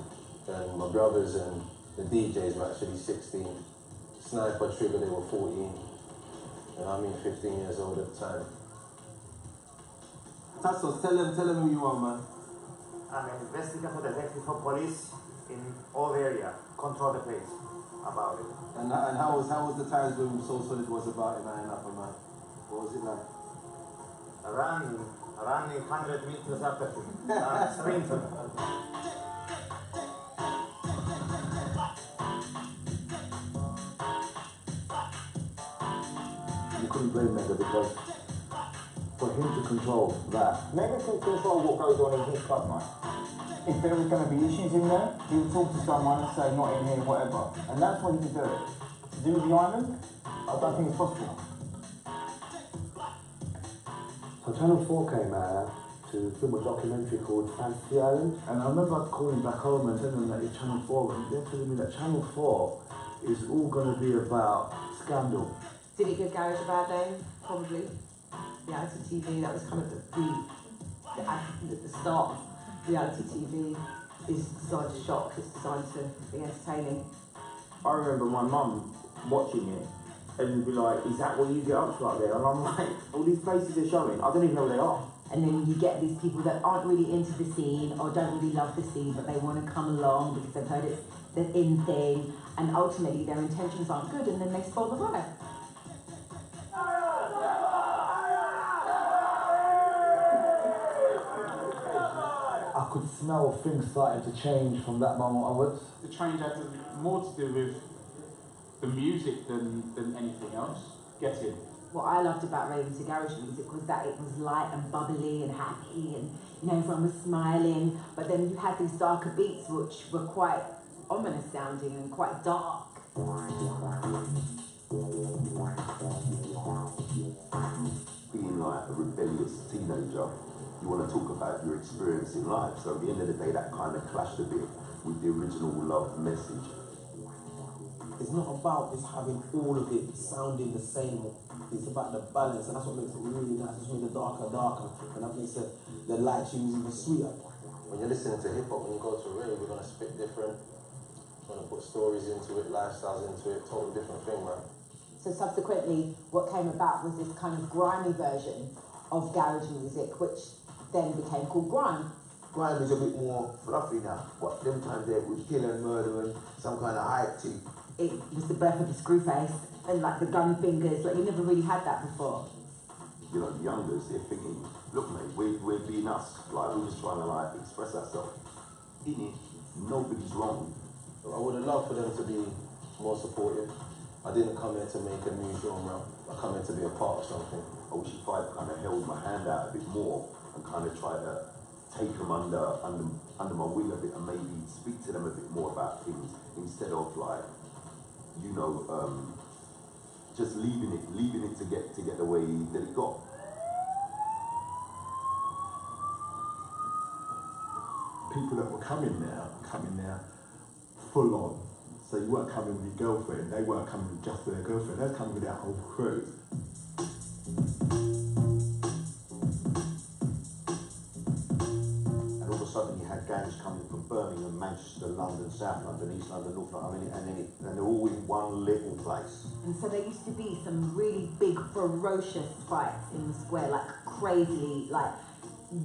then my brothers and the DJs were actually 16. Sniper, Trigger, they were 14. And I mean 15 years old at the time. Tassos, tell them who you are, man. I'm an investigator detective for police in all area, control the place about it. And how was the times when So Solid was about it, man, up, man? What was it like? Running 100 meters after sprinter. You couldn't blame Mega because for him to control that. Mega can control what goes on in his club night. If there was going to be issues in there, he would talk to someone and say, not in here, whatever. And that's when he could do it. To do with the island, I don't think it's possible. So Channel 4 came out to film a documentary called Fantasy Island. And I remember calling back home and telling them that it's Channel 4, and they're telling me that Channel 4 is all going to be about scandal. Did it give Garage a bad name? Probably. Reality TV, that was kind of the start of reality TV. Is designed to shock, it's designed to be entertaining. I remember my mum watching it and be like, is that what you get up to up there? And I'm like, all these places they're showing, I don't even know where they are. And then you get these people that aren't really into the scene or don't really love the scene, but they want to come along because they've heard it's the in thing, and ultimately their intentions aren't good, and then they spoil the ride. I could smell things starting to change from that moment onwards. The change had more to do with the music than anything else. Get in. What I loved about Raving to Garage music was that it was light and bubbly and happy, and you know, everyone was smiling, but then you had these darker beats which were quite ominous sounding and quite dark. Being like a rebellious teenager, you want to talk about your experience in life. So at the end of the day, that kind of clashed a bit with the original love message. It's not about just having all of it sounding the same. It's about the balance, and that's what makes it really nice. It's really darker, and that makes the light tunes even sweeter. When you're listening to hip hop, when you go to a rave, we're gonna spit different. We're gonna put stories into it, lifestyles into it, totally different thing, man. So subsequently, what came about was this kind of grimy version of garage music, which then became called grime. Grime is a bit more fluffy now. What them times there was kill and murder and some kind of hype thing. It was the birth of the screw face and like the gun fingers, like you never really had that before. You know, the youngers, they're thinking, look mate, we're being us. Like, we're just trying to like express ourselves. In it, nobody's wrong. I would have loved for them to be more supportive. I didn't come here to make a new genre. I come here to be a part of something. I wish if I kind of held my hand out a bit more and kind of tried to take them under my wing a bit and maybe speak to them a bit more about things instead of like, you know, just leaving it to get the way that it got. People that were coming there full on. So you weren't coming with your girlfriend, they weren't coming just with their girlfriend, they were coming with their whole crew. And all of a sudden you had gangs coming from Birmingham, Manchester, London, South London, East London, North London, and they're all in one little place. And so there used to be some really big, ferocious fights in the square, like crazily, like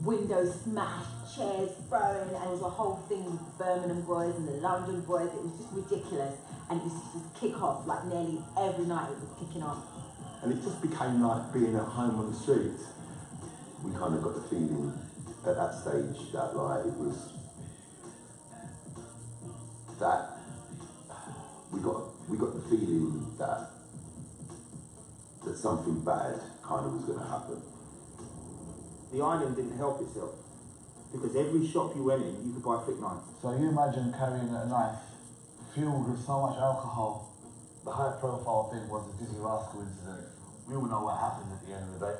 windows smashed, chairs thrown, and it was a whole thing with the Birmingham boys and the London boys. It was just ridiculous, and it used to just kick off, like nearly every night it was kicking off. And it just became like being at home on the street. We kind of got the feeling at that stage that like it was that we got the feeling that something bad kind of was going to happen. The island didn't help itself because every shop you went in, you could buy flick knives. So you imagine carrying a knife fueled with so much alcohol. The high profile thing was the Dizzy Rascal incident. We all know what happened at the end of the day.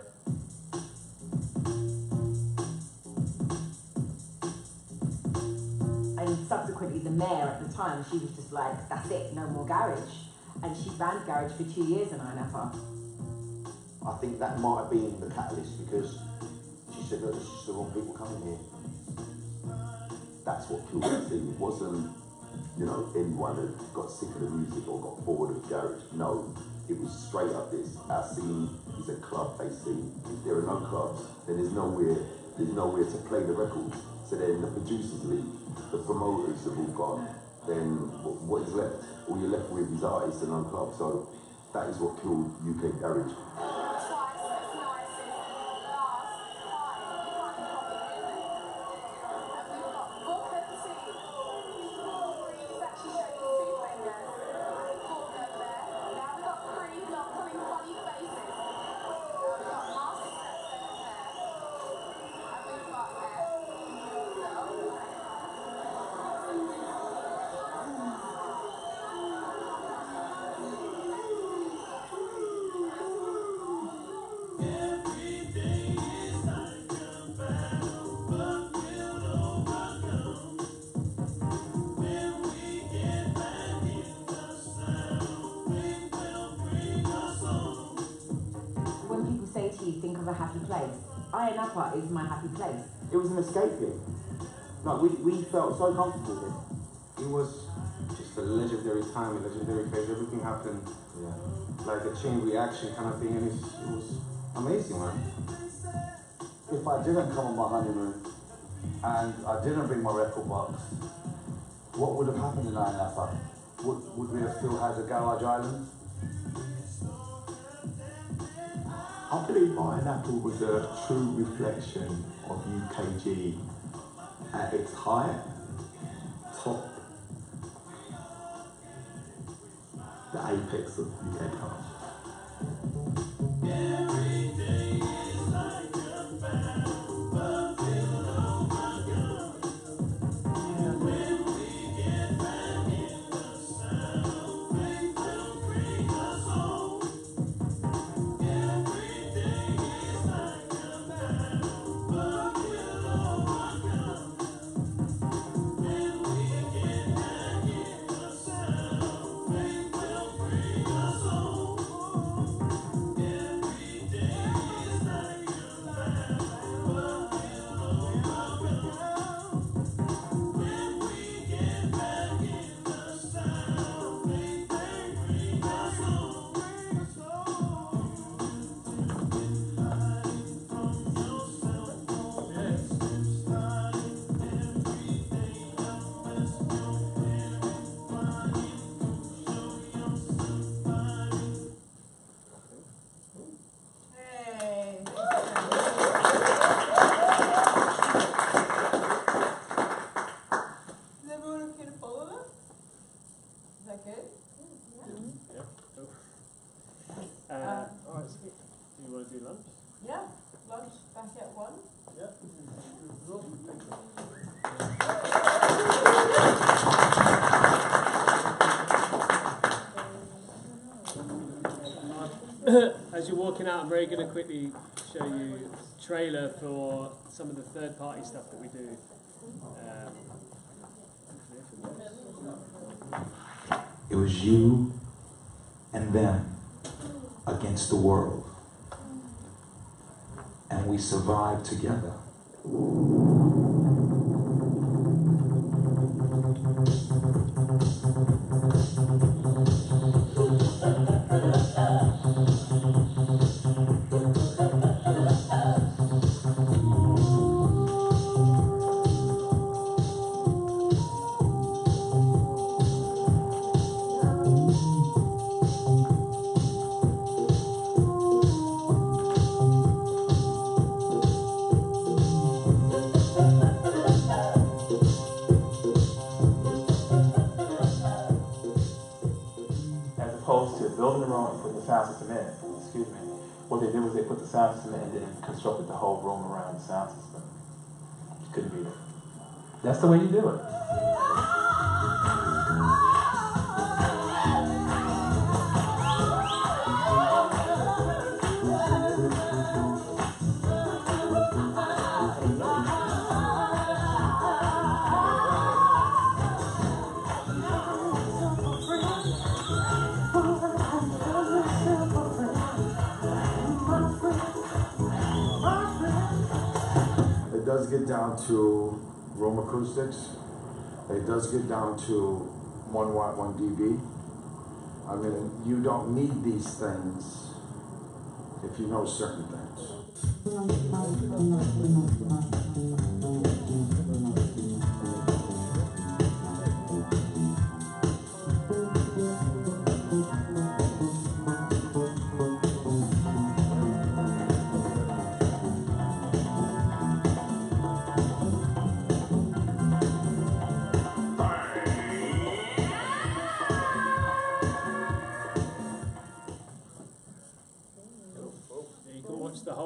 And subsequently the mayor at the time, she was just like, that's it, no more garage. And she banned garage for 2 years in INFR. I think that might have been the catalyst because she said, look, it's just the wrong people coming here. That's what killed the thing. It wasn't, you know, anyone that got sick of the music or got bored of garage. No, it was straight up this. Our scene is a club-based scene. If there are no clubs, then there's nowhere to play the records. So then the producers leave, the promoters have all gone, then what is left? All you're left with is artists and on clubs. So that is what killed UK Garage. Think of a happy place. Ayia Napa is my happy place. It was an escape here. Like we felt so comfortable here. It was just a legendary time, a legendary phase. Everything happened, like a chain reaction kind of thing, and it was amazing, man. If I didn't come on my honeymoon and I didn't bring my record box, what would have happened in Ayia Napa? Would we have still had a Garage Island? I believe Ayia Napa was a true reflection of UKG at its height, top, the apex of UK culture. As you're walking out, I'm very going to quickly show you a trailer for some of the third-party stuff that we do. It was you and them against the world. And we survived together. What they did was they put the sound system in and then constructed the whole room around the sound system. You couldn't beat it. That's the way you do it. It does get down to room acoustics. It does get down to 1 watt, 1 dB. I mean, you don't need these things if you know certain things.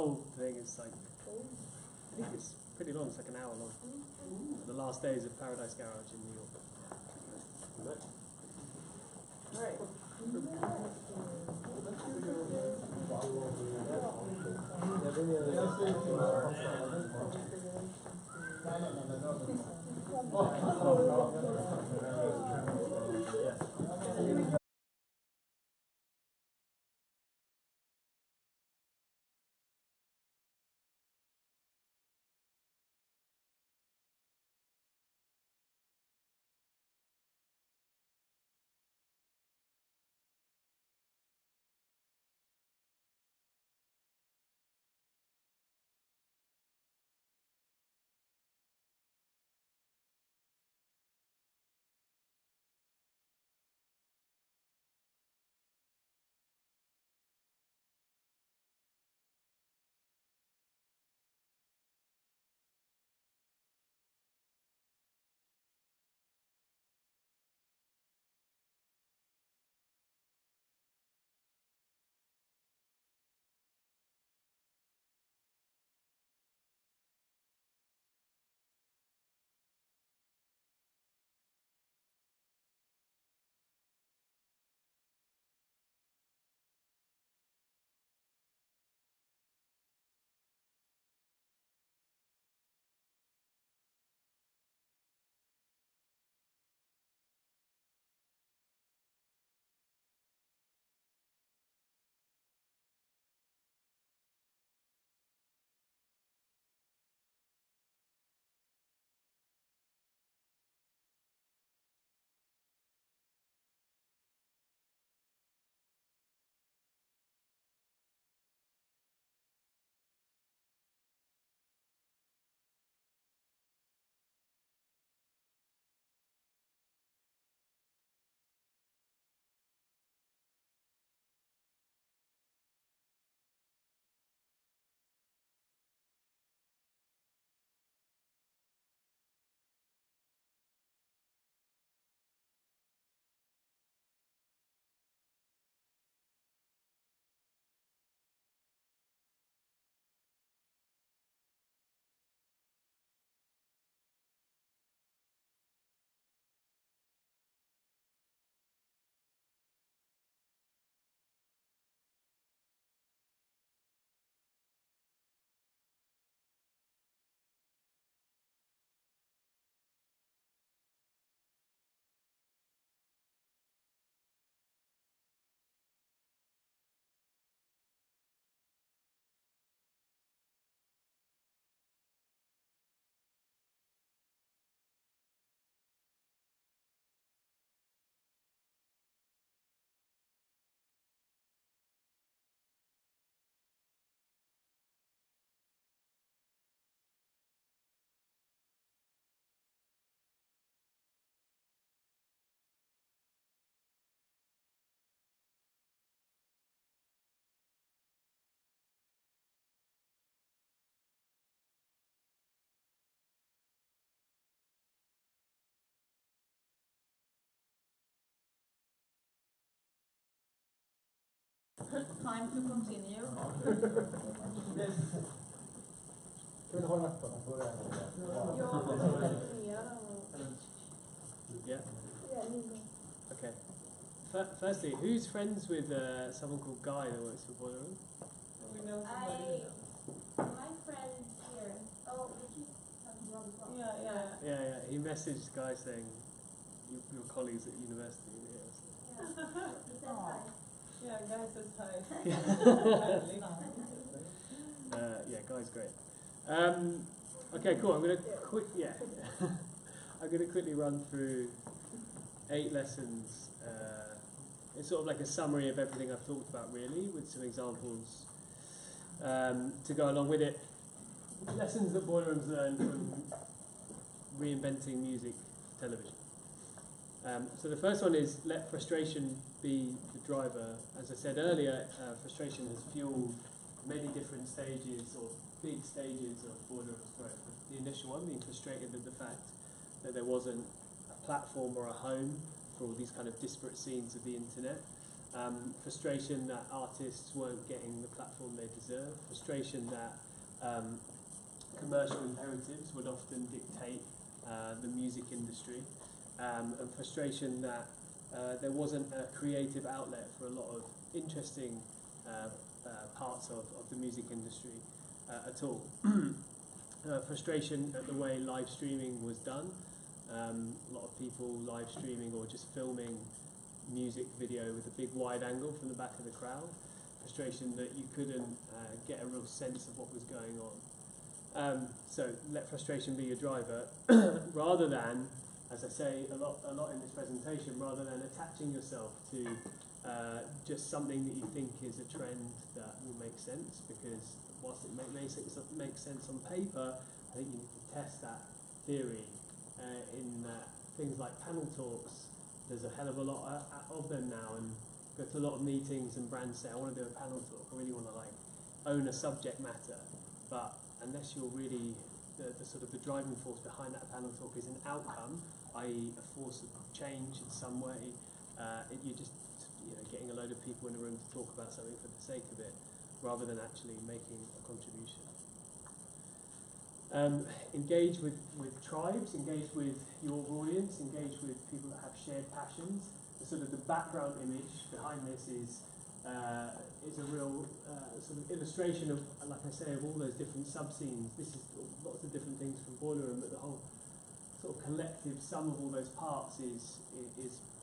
whole thing is like, I think it's pretty long. It's like an hour long. The last days of Paradise Garage in New York. Time to continue. Yeah. Okay. Firstly, who's friends with someone called Guy that works for Boiler Room? My friend here. Oh, Vicky. Yeah. He messaged Guy saying your colleagues at university. Yeah, Guy says hi. Yeah, Guy's great. Okay, cool. I'm gonna quickly run through 8 lessons. It's sort of like a summary of everything I've talked about, really, with some examples to go along with it. Lessons that Boiler Room's learned from reinventing music television. So the first one is let frustration be the driver. As I said earlier, frustration has fueled many different stages or big stages of Boiler Room's growth. The initial one being frustrated at the fact that there wasn't a platform or a home for all these kind of disparate scenes of the internet. Frustration that artists weren't getting the platform they deserve. Frustration that commercial imperatives would often dictate the music industry. And frustration that there wasn't a creative outlet for a lot of interesting parts of the music industry at all. Frustration at the way live streaming was done. A lot of people live streaming or just filming music video with a big wide angle from the back of the crowd. Frustration that you couldn't get a real sense of what was going on. So let frustration be your driver, rather than, as I say a lot in this presentation, rather than attaching yourself to just something that you think is a trend that will make sense, because whilst it makes sense on paper, I think you need to test that theory in things like panel talks. There's a hell of a lot of them now, and go to a lot of meetings and brands say, I want to do a panel talk, I really want to like own a subject matter, but unless you're really the sort of the driving force behind that panel talk is an outcome, i.e. a force of change in some way, you're just getting a load of people in a room to talk about something for the sake of it, rather than actually making a contribution. Engage with tribes, engage with your audience, engage with people that have shared passions. The background image behind this is a real sort of illustration of, like I say, of all those different sub-scenes. This is lots of different things from Boiler Room, but the whole sort of collective sum of all those parts is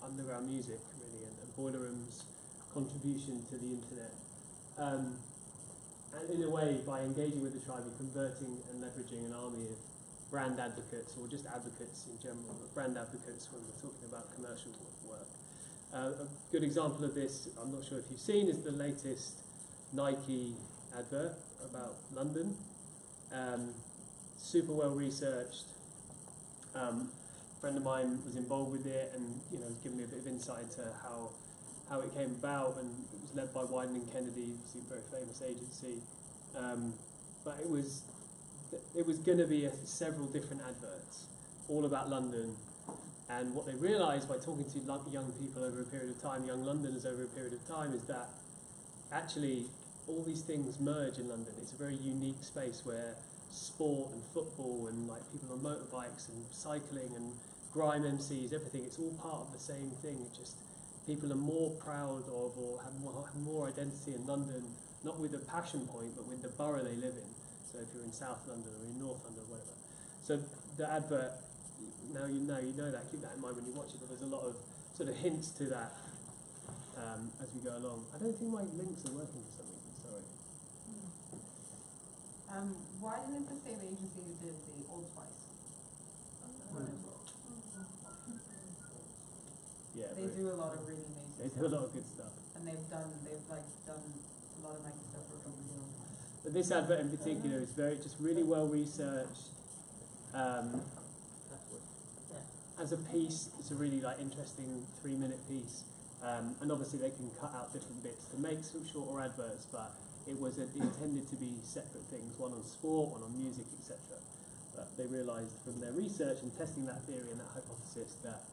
underground music, really, and Boiler Room's contribution to the internet. And in a way, by engaging with the tribe, you're converting and leveraging an army of brand advocates, or just advocates in general, but brand advocates when we're talking about commercial work. A good example of this, I'm not sure if you've seen, is the latest Nike advert about London. Super well researched. A friend of mine was involved with it, and was giving me a bit of insight into how it came about, and it was led by Wieden & Kennedy, obviously a very famous agency. But it was going to be several different adverts, all about London. And what they realised by talking to young people over a period of time, young Londoners over a period of time, is that actually all these things merge in London. It's a very unique space where sport and football and like people on motorbikes and cycling and grime MCs, everything, it's all part of the same thing. It just, people are more proud of or have more identity in London, not with a passion point, but with the borough they live in. So if you're in South London or in North London or whatever. So the advert, now you know that, keep that in mind when you watch it, but there's a lot of sort of hints to that as we go along. I don't think my links are working for some reason, sorry. Why didn't the same agency who did the Old Spice? Yeah, they do a lot of really amazing stuff. They do a lot of good stuff. And they've done a lot of Nike stuff for companies. But this advert in particular is just really well researched. As a piece, it's a really interesting 3-minute piece. And obviously they can cut out different bits to make some shorter adverts, but it was intended to be separate things, one on sport, one on music, etc. But they realised from their research and testing that theory and that hypothesis that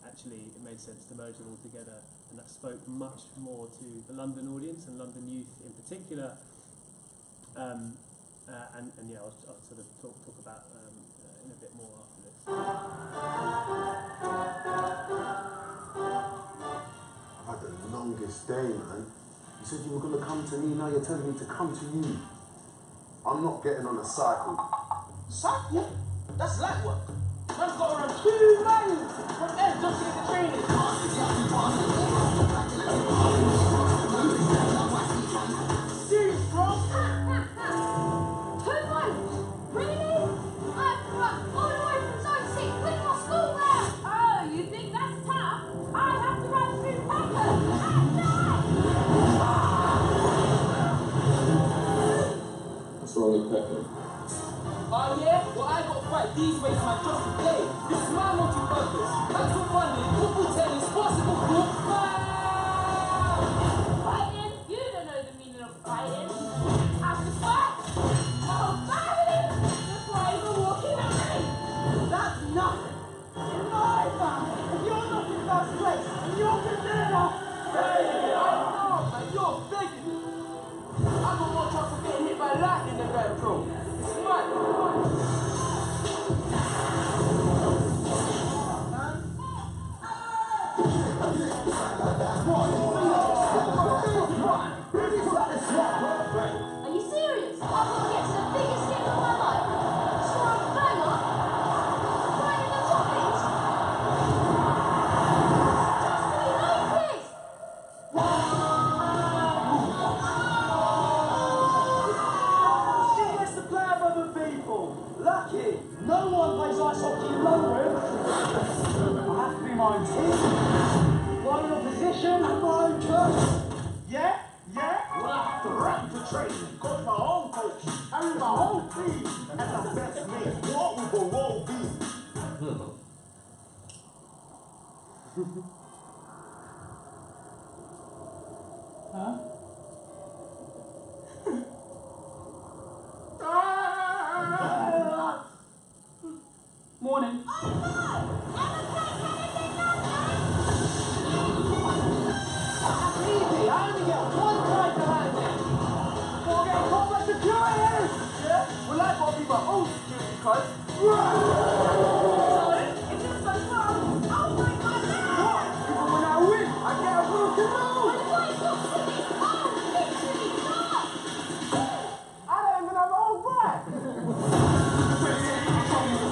actually it made sense to merge them all together, and that spoke much more to the London audience and London youth in particular. And yeah, I'll sort of talk about in a bit more after this. I've had the longest day, man. You said you were going to come to me, now you're telling me to come to you. I'm not getting on a cycle. Cycle? That's light work. Man's got to run 2 miles from end just to get the training. Serious, bro? 2 miles? Really? I've run all the way from Zone 6 with my school bag. Oh, you think that's tough? I have to run through Peckham at night. What's wrong with Peckham? Oh yeah? Well, I got to fight these ways my just today. This is my multi-purpose. That's what one Are you serious? I'm gonna get to the biggest hit of my life. Score a banger. Right in the toppings. Just to be naked. She gets to play with other people. Lucky. No one plays ice hockey in London. I have to be my own team. My own opposition and my own coach. Yeah? Well, I have to run to training, coach my own coach, carry my whole team, and the best mate. What will the world be? Huh? Morning. Easy, I only get one try to land it. Before I get caught by security. Yeah? Well, I've got to be my own security code. So, if this goes wrong, I'll break my leg. What? Even when I win, I get a broken nose. I don't even have a whole back.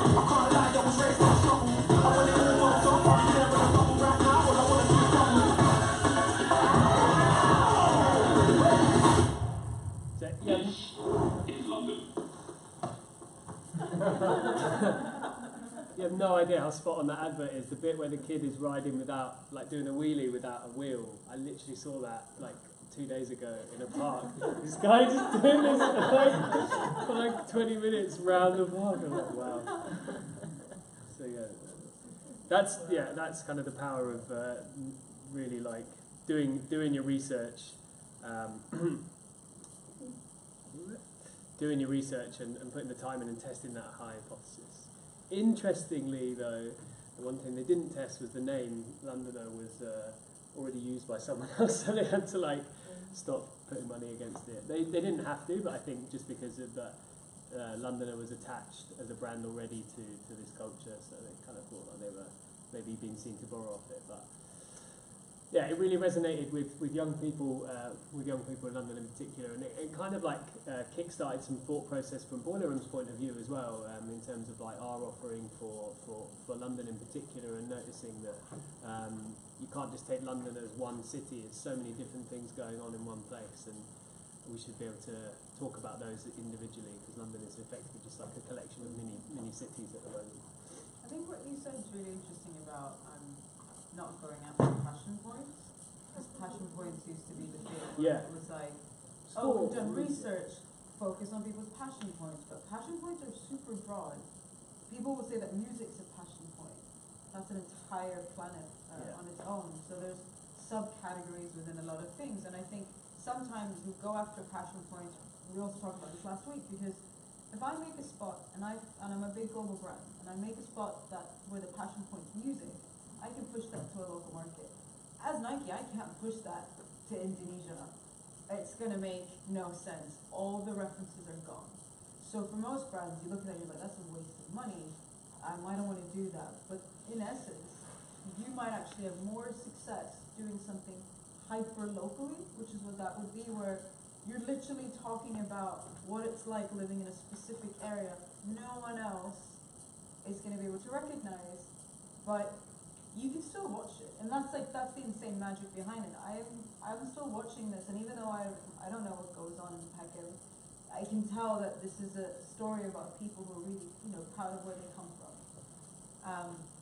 I can't lie, I was raised on struggle. I want it all on top, I'm there with a bubble right now, all I want to do is double. You have no idea how spot on that advert is. The bit where the kid is riding without, like doing a wheelie without a wheel. I literally saw that like 2 days ago in a park. This guy just doing this for like 20 minutes round the park. I'm like, wow. So yeah, that's kind of the power of really like doing your research. Doing your research and putting the time in and testing that hypothesis. Interestingly, though, the one thing they didn't test was the name. Londoner was already used by someone else, so they had to like stop putting money against it. They didn't have to, but I think just because of that, Londoner was attached as a brand already to this culture, so they kind of thought that they were maybe being seen to borrow off it. But yeah, it really resonated with young people in London in particular, and it kind of like kick-started some thought process from Boiler Room's point of view as well, in terms of like our offering for London in particular, and noticing that you can't just take London as one city. It's so many different things going on in one place, and we should be able to talk about those individually, because London is effectively just like a collection of mini cities at the moment. I think what you said is really interesting about not going after passion points, because passion points used to be the thing where it was like, oh, we've done research, focus on people's passion points, but passion points are super broad. People will say that music's a passion point. That's an entire planet on its own. So there's subcategories within a lot of things, and I think sometimes we go after passion points. We also talked about this last week, because if I make a spot, and I'm a big global brand, and I make a spot where the passion point's music, I can push that to a local market. As Nike, I can't push that to Indonesia. It's going to make no sense. All the references are gone. So for most brands, you look at it and you're like, that's a waste of money. I don't want to do that. But in essence, you might actually have more success doing something hyper-locally, which is what that would be, where you're literally talking about what it's like living in a specific area. No one else is going to be able to recognize, but you can still watch it, and that's the insane magic behind it. I'm still watching this, and even though I don't know what goes on in Peckham, I can tell that this is a story about people who are really proud of where they come from.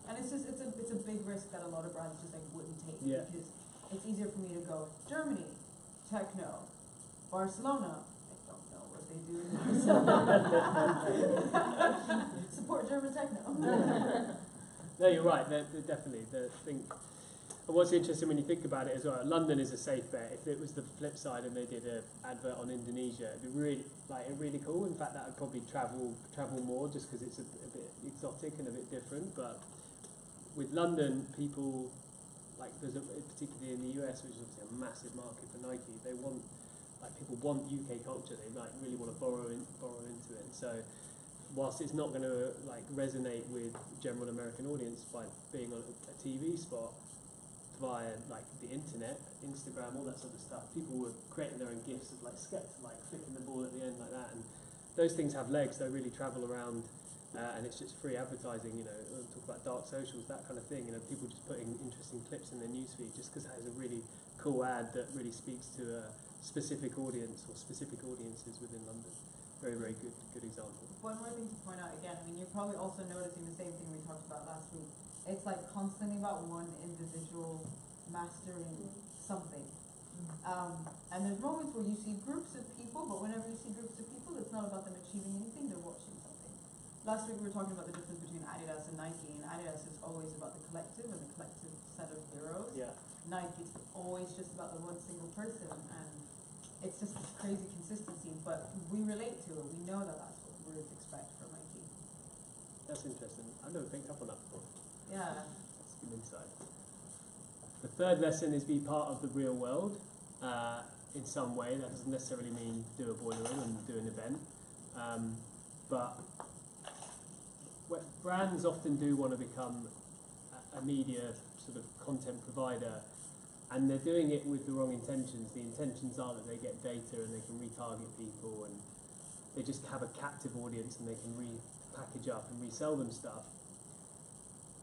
And it's a big risk that a lot of brands just wouldn't take, because it's easier for me to go Germany, techno, Barcelona. I don't know what they do in Barcelona. Support German techno. No, you're right. They're definitely. And what's interesting when you think about it as well, London is a safe bet. If it was the flip side and they did an advert on Indonesia, it'd be really cool. In fact, that would probably travel more, just because it's a bit exotic and a bit different. But with London, people particularly in the US, which is obviously a massive market for Nike, people want UK culture. They really want to borrow into it. So whilst it's not going to resonate with general American audience by being on a TV spot, via like the internet, Instagram, all that sort of stuff. People were creating their own GIFs of like skets, like flicking the ball at the end like that, and those things have legs. They really travel around, and it's just free advertising. You know, we'll talk about dark socials, that kind of thing. You know, people just putting interesting clips in their newsfeed just because it has a really cool ad that really speaks to a specific audience or specific audiences within London. Very, very good example. One more thing to point out again, I mean, you're probably also noticing the same thing we talked about last week. It's like constantly about one individual mastering something. And there's moments where you see groups of people, but whenever you see groups of people, it's not about them achieving anything, they're watching something. Last week we were talking about the difference between Adidas and Nike, and Adidas is always about the collective and the collective set of heroes. Yeah. Nike is always just about the one single person, and it's just this crazy consistency, but we relate to it. We know that that's what we would expect from Nike. That's interesting. I've never picked up on that before. Yeah. That's good insight. The third lesson is be part of the real world in some way. That doesn't necessarily mean do a boiler room and do an event, but brands often do want to become a media sort of content provider, and they're doing it with the wrong intentions. The intentions are that they get data and they can retarget people, and they just have a captive audience and they can repackage up and resell them stuff.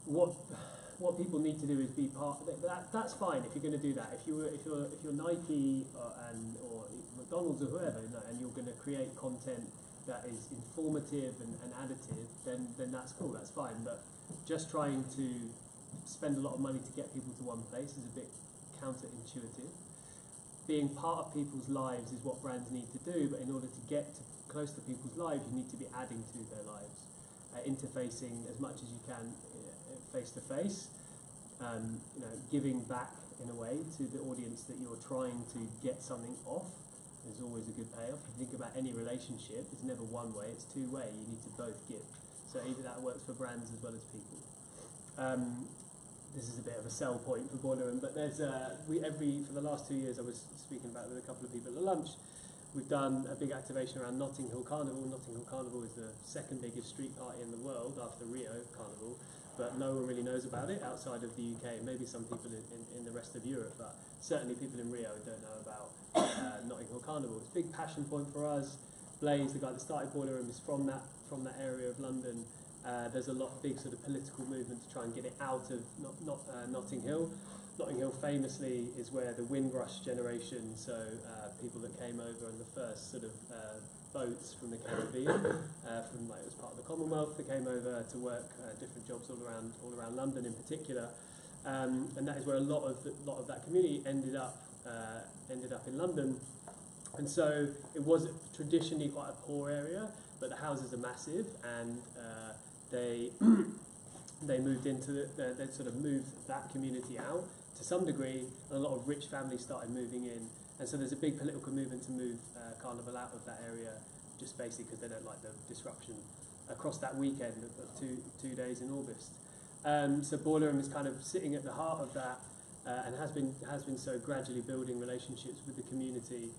What people need to do is be part of it. That's fine if you're going to do that. If you're Nike or McDonald's or whoever, and you're going to create content that is informative and additive, then that's cool. That's fine. But just trying to spend a lot of money to get people to one place is a bit counterintuitive. Being part of people's lives is what brands need to do, but in order to get close to people's lives, you need to be adding to their lives, interfacing as much as you can face to face, giving back in a way to the audience that you're trying to get something off is always a good payoff. If you think about any relationship, it's never one way, it's two way. You need to both give. So either that works for brands as well as people. This is a bit of a sell point for Boiler Room, but there's for the last 2 years I was speaking about it with a couple of people at lunch. We've done a big activation around Notting Hill Carnival. Notting Hill Carnival is the second biggest street party in the world after Rio Carnival, but no one really knows about it outside of the UK. Maybe some people in the rest of Europe, but certainly people in Rio don't know about Notting Hill Carnival. It's a big passion point for us. Blaze, the guy that started Boiler Room, is from that area of London. There's a lot of big sort of political movement to try and get it out of Notting Hill. Notting Hill famously is where the Windrush generation, so people that came over on the first sort of boats from the Caribbean, it was part of the Commonwealth, that came over to work different jobs all around London in particular, and that is where a lot of that community ended up in London. And so it was traditionally quite a poor area, but the houses are massive, and they moved into they sort of moved that community out to some degree, and a lot of rich families started moving in, and so there's a big political movement to move Carnival out of that area, just basically because they don't like the disruption across that weekend of 2 days in August. So Boiler Room is kind of sitting at the heart of that, and has been so gradually building relationships with the community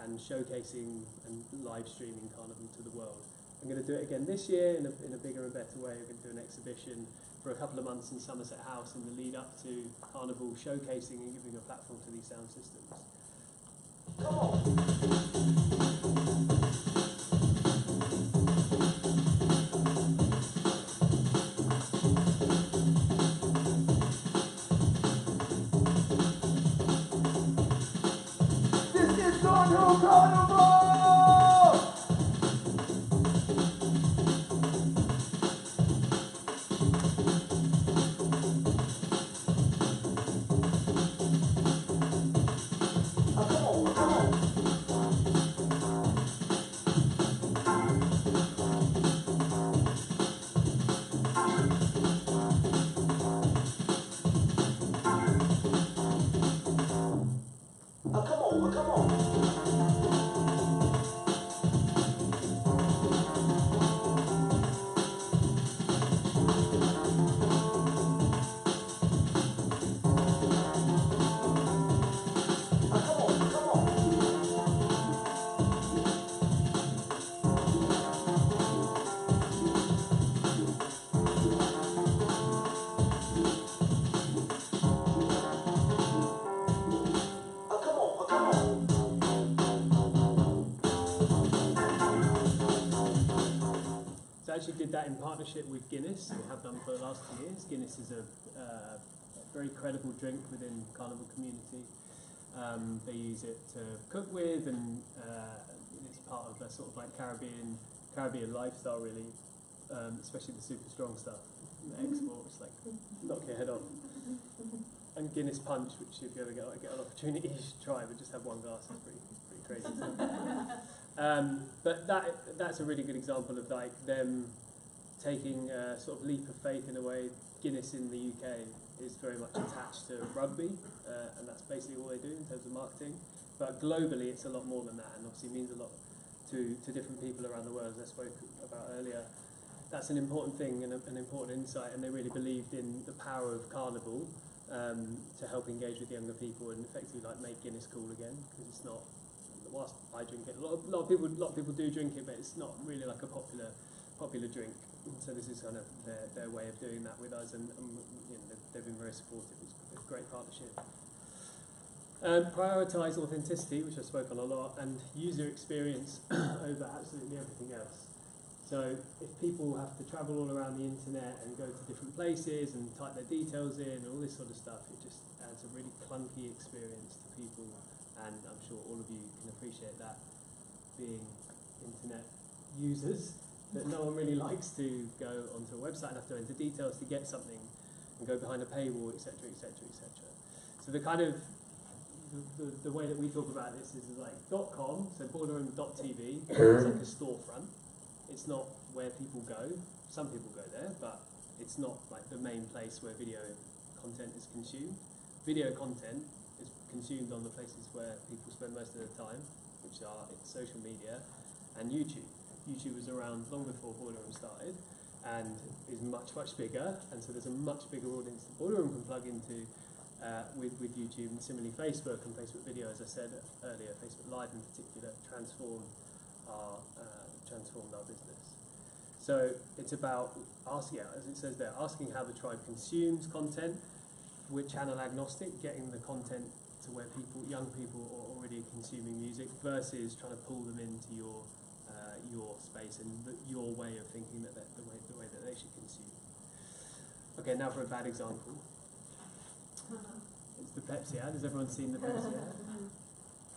and showcasing and live streaming Carnival to the world. I'm going to do it again this year in a bigger and better way. We're going to do an exhibition for a couple of months in Somerset House in the lead up to Carnival, showcasing and giving a platform to these sound systems. Come on. Come on. actually did that in partnership with Guinness. We have done for the last 2 years. Guinness is a very credible drink within Carnival community. They use it to cook with, and it's part of a sort of like Caribbean lifestyle, really, especially the super strong stuff. The exports, like knock your head off. And Guinness Punch, which if you ever get an opportunity, you should try, but just have one glass. It's pretty crazy stuff. But that's a really good example of like them taking a sort of leap of faith in a way. Guinness in the UK is very much attached to rugby, and that's basically all they do in terms of marketing. But globally, it's a lot more than that, and obviously means a lot to different people around the world, as I spoke about earlier. That's an important thing and an important insight, and they really believed in the power of Carnival to help engage with younger people and effectively like make Guinness cool again, because it's not. Whilst I drink it, a lot of people do drink it, but it's not really like a popular drink. So this is kind of their way of doing that with us, and you know, they've been very supportive. It's a great partnership. Prioritise authenticity, which I've spoken a lot, and user experience over absolutely everything else. So if people have to travel all around the internet and go to different places and type their details in and all this sort of stuff, it just adds a really clunky experience to people, and I'm sure all of you can appreciate that, being internet users, that no one really likes to go onto a website and have to enter details to get something and go behind a paywall, etc., etc., etc. So the kind of the way that we talk about this is like .com, so boilerroom.tv, it's like a storefront. It's not where people go. Some people go there, but it's not like the main place where video content is consumed. Video content is consumed on the places where people spend most of their time, which are social media and YouTube. YouTube was around long before Boiler Room started and is much, much bigger, and so there's a much bigger audience that Boiler Room can plug into with YouTube, and similarly Facebook and Facebook Video, as I said earlier, Facebook Live in particular, transformed our business. So it's about asking, as it says there, asking how the tribe consumes content, we're channel agnostic, getting the content to where young people are already consuming music, versus trying to pull them into your space and your way of thinking, the way that they should consume. Okay, now for a bad example. It's the Pepsi ad. Has everyone seen the Pepsi ad?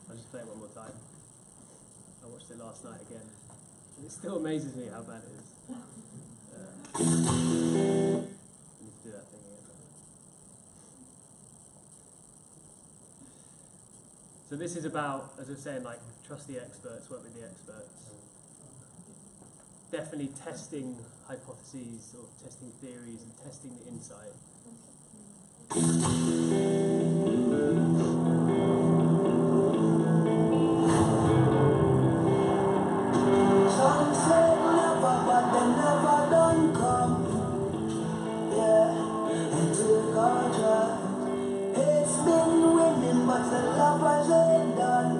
I'll just play it one more time. I watched it last night again. And it still amazes me how bad it is. I need to do that thing again. So this is about, as I was saying, like, trust the experts, work with the experts. Definitely testing hypotheses or testing theories and testing the insight. Some say never, but they never done come. Yeah, into the contract. It's been winning, but the lovers ain't done.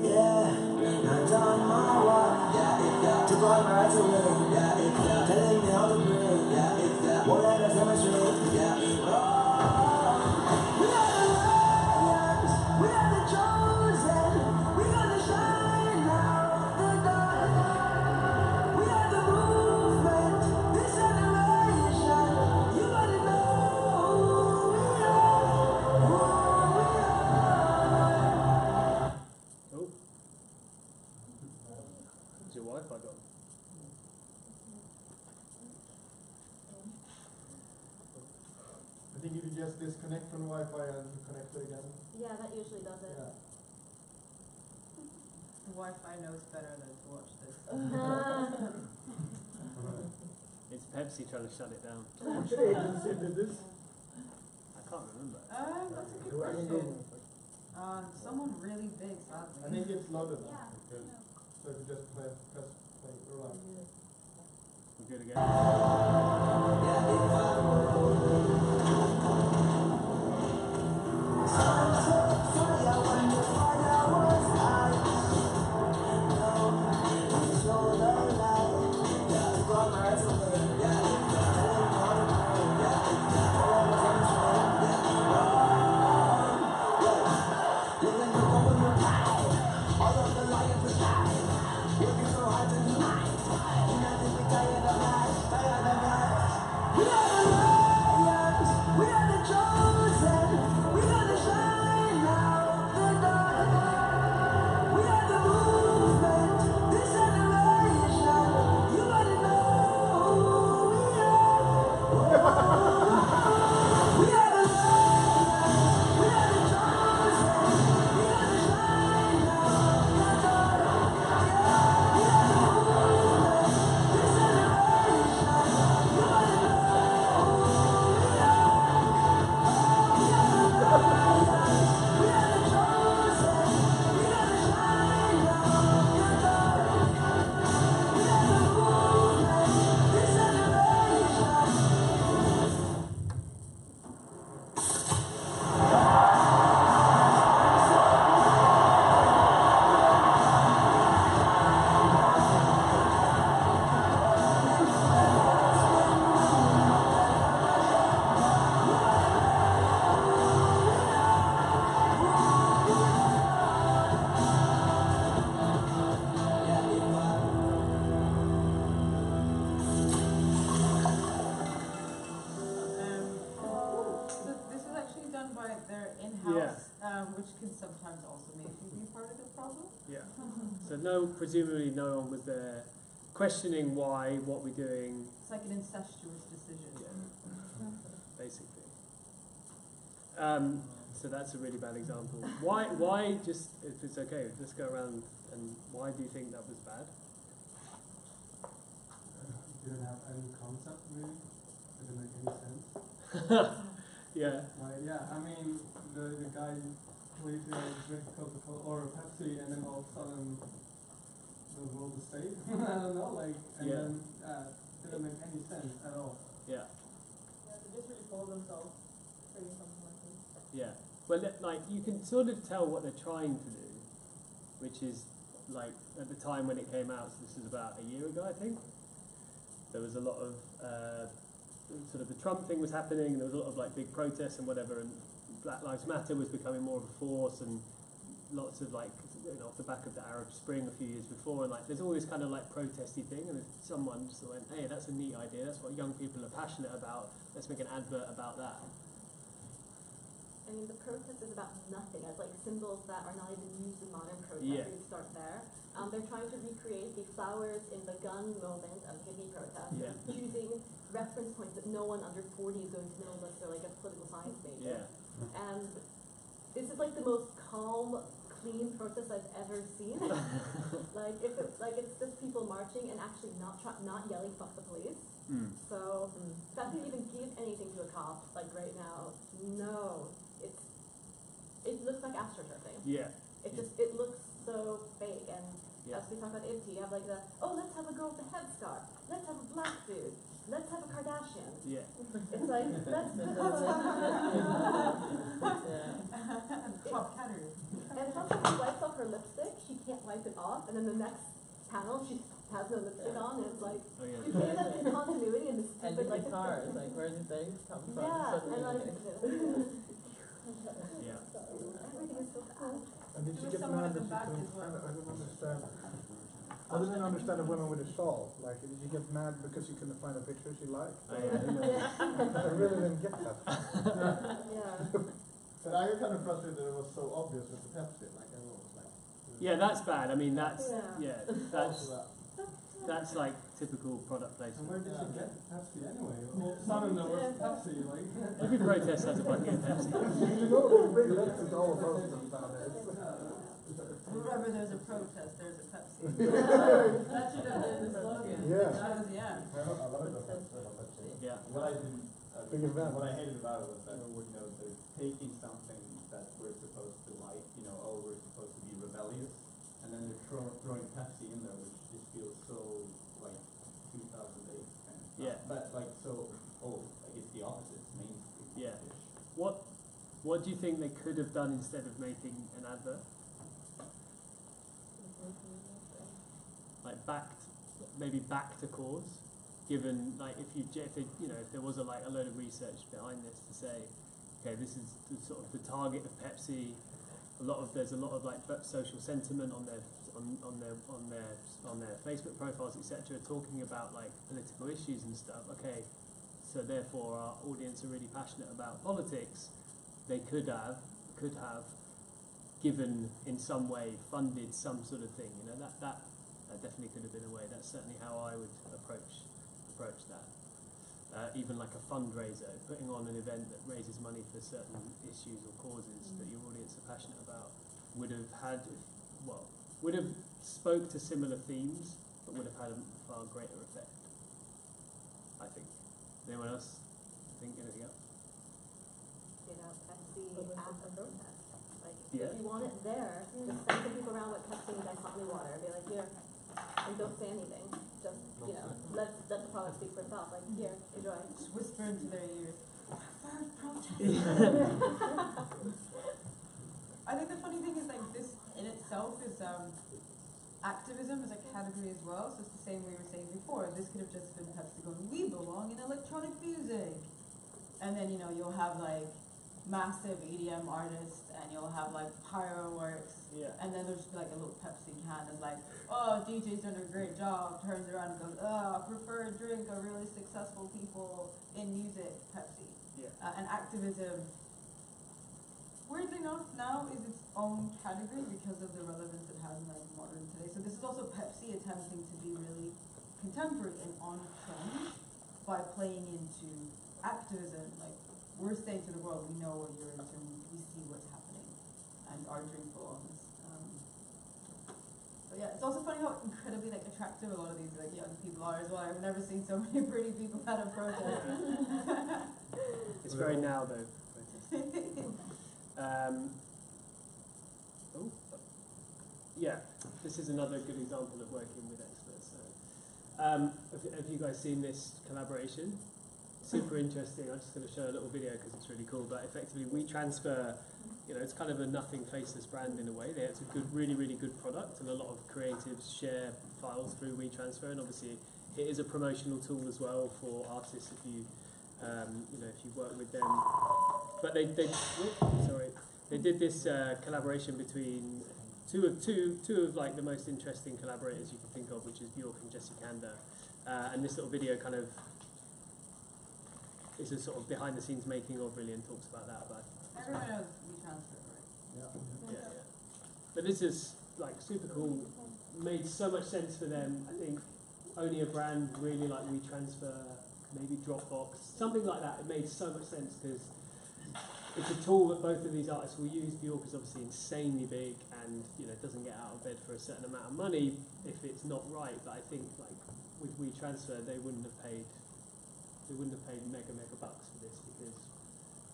Yeah, not on my watch. Took all my rights away. Telling me how to break. Won't let us demonstrate. We are the lions, we are the chosen. We gonna shine now, the dawn. We are the movement, this generation. You gotta know who we are, who we are. Oh. Is your Wi-Fi gone? I think you just disconnect from the Wi-Fi and connect it again. Yeah, that usually does it. Yeah. The Wi-Fi knows better than to watch this. It's Pepsi trying to shut it down. Which agency did this? I can't remember. That's a good question. Someone really big, sadly. I think it's loaded. Yeah. So if you just press play, right. We're good again. All of the lions are shining, working so hard tonight. United we which can sometimes also maybe be part of the problem. Yeah. So presumably no one was there questioning why, what we're doing. It's like an incestuous decision. Yeah. Basically. So that's a really bad example. Why just, if it's okay, let's go around, and why do you think that was bad? Didn't have any concept really. Didn't make any sense. Yeah. Yeah, I mean, the guy drink Coca-Cola or Pepsi, and then all of a sudden the world is safe. I don't know, like, and Yeah. then didn't make any sense at all. Yeah. Yeah, they just really fooled themselves saying something like this. Yeah. Well, like, you can sort of tell what they're trying to do, which is, like, at the time when it came out, so this is about a year ago, I think, there was a lot of, sort of the Trump thing was happening, and there was a lot of, like, big protests and whatever, and Black Lives Matter was becoming more of a force, and lots of, like, off the back of the Arab Spring a few years before, and, like, there's all this kind of, like, protesty thing, and someone just went, hey, that's a neat idea, that's what young people are passionate about, let's make an advert about that. I mean, the protest is about nothing. It's like symbols that are not even used in modern protest. Yeah. We start there. They're trying to recreate the flowers in the gun moment of hippie protest, Yeah. choosing reference points that no one under 40 is going to know unless they're like a political science major. Yeah. And this is like the most calm, clean protest I've ever seen. Like it's just people marching and actually not yelling "fuck the police." Mm. So that didn't even give anything to a cop. Like right now, no. It looks like astroturfing. Yeah. It looks so fake, and as we talk about IFTY, you have like let's have a girl with a headscarf, let's have a black dude, let's have a Kardashian. Yeah. It's like let's put And sometimes she wipes off her lipstick, she can't wipe it off, and then the next panel she has no lipstick on, and it's like you say that there's continuity in this And stupid the like guitars, like where did they come from? yeah, So and like Yeah. everything is so bad. And did you get mad that you couldn't, I don't understand. I didn't understand the women with the shawl. Like, did you get mad because you couldn't find a picture she liked? Oh, yeah. I really didn't get that. But I got kind of frustrated that it was so obvious with the Pepsi. Like everyone was like, Yeah, that's bad. I mean, that's Yeah. that's like typical product placement. and where did she get the Pepsi anyway? Suddenly there was Pepsi, like. Every protest has a bucket of Pepsi. You know, the big Pepsi all about them nowadays. Wherever there's a protest, there's a Pepsi. That should have been the slogan. Yeah. Yeah. I love the Pepsi. Yeah. What I didn't, Big event. what I hated about it was that, they're taking something that we're supposed to like, we're supposed to be rebellious, and then they're throwing Pepsi in there, which just feels so, like, 2008 kind of stuff. Yeah. But, like, so old, like, it's the opposite, it's mainstream. Yeah. What do you think they could have done instead of making an advert? Like maybe back to cause, given like if there was a load of research behind this to say, okay, this is the sort of the target of Pepsi. There's a lot of like social sentiment on their Facebook profiles, etc., talking about like political issues and stuff. Okay, so therefore our audience are really passionate about politics. They could have given in some way, funded some sort of thing. That definitely could have been a way. That's certainly how I would approach that. Even like a fundraiser, putting on an event that raises money for certain issues or causes that your audience are passionate about, would have spoke to similar themes, but would have had a far greater effect, I think. Anyone else think anything else? Pepsi at the protest. Like, Yeah. if you want it there, just send some people around with Pepsi and dichotomy water. Be like, here, and don't say anything. Just, let the product speak for itself. Like, here, enjoy. Just whisper into their ears. Protest. I think the funny thing is like this in itself is activism as a category as well. So it's the same we were saying before. This could have just been Pepsi going, we belong in electronic music. And then, you'll have like massive EDM artists and you'll have like fireworks. Yeah. And then there's like a little Pepsi can and like, oh, DJ's done a great job, turns around and goes, oh, I prefer a drink of really successful people in music, Pepsi. Yeah. And activism weirdly enough, now is its own category because of the relevance it has in like modern today. So this is also Pepsi attempting to be really contemporary and on trend by playing into activism. Like, we're saying to the world, we know what you're into, and we see what's happening, and our drink belongs. But yeah, it's also funny how incredibly like attractive a lot of these like young people are as well. I've never seen so many pretty people at a protest. It's very now though. Yeah, this is another good example of working with experts. So, have you guys seen this collaboration? Super interesting. I'm just going to show a little video because it's really cool. But effectively, WeTransfer, it's kind of a nothing faceless brand in a way. It's a good, really, really good product, and a lot of creatives share files through WeTransfer. And obviously, it is a promotional tool as well for artists if you, if you work with them. But they did this collaboration between two of like the most interesting collaborators you can think of, which is Bjork and Jesse Kander. And this little video kind of is a sort of behind the scenes making of really, and talks about that. Everyone knows WeTransfer, right? Yeah. But this is like super cool. Made so much sense for them. I think only a brand really like WeTransfer, maybe Dropbox, something like that. It made so much sense because it's a tool that both of these artists will use. Bjork is obviously insanely big, and doesn't get out of bed for a certain amount of money if it's not right. But I think like with WeTransfer, they wouldn't have paid mega bucks for this because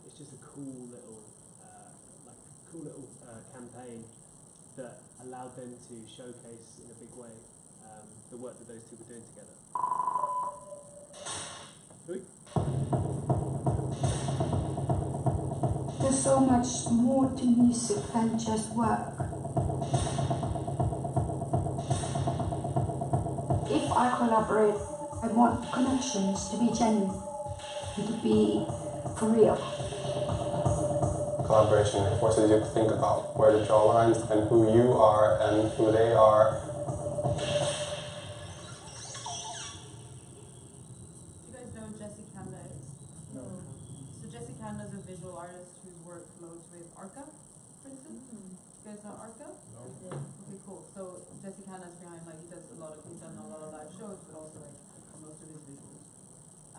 it's just a cool little campaign that allowed them to showcase in a big way the work that those two were doing together. There's so much more to music than just work. If I collaborate, I want connections to be genuine and to be for real. Collaboration forces you to think about where to draw lines and who you are and who they are. Do you guys know who Jesse Kander is? No. So Jesse Kander is a visual artist whose work flows with Arca, for instance. You guys know Arca? No. Okay, cool. So Jesse Kander's behind, like, he's done a lot of live shows, but also like most of his visuals.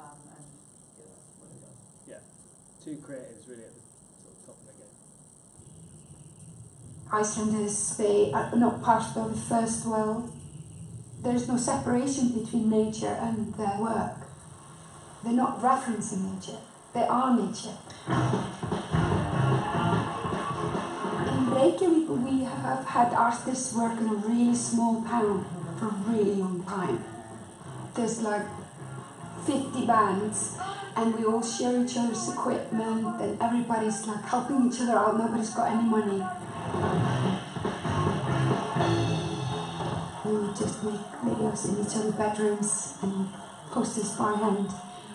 And yeah, that's what he does. Yeah, two creatives really at the sort of top of their game. Icelanders, they are not part of the first world. There's no separation between nature and their work. They're not referencing nature, they are nature. In Reykjavik, we have had artists work in a really small town for a really long time. There's like 50 bands, and we all share each other's equipment, and everybody's like helping each other out, nobody's got any money. We just make videos in each other's bedrooms and posters by hand,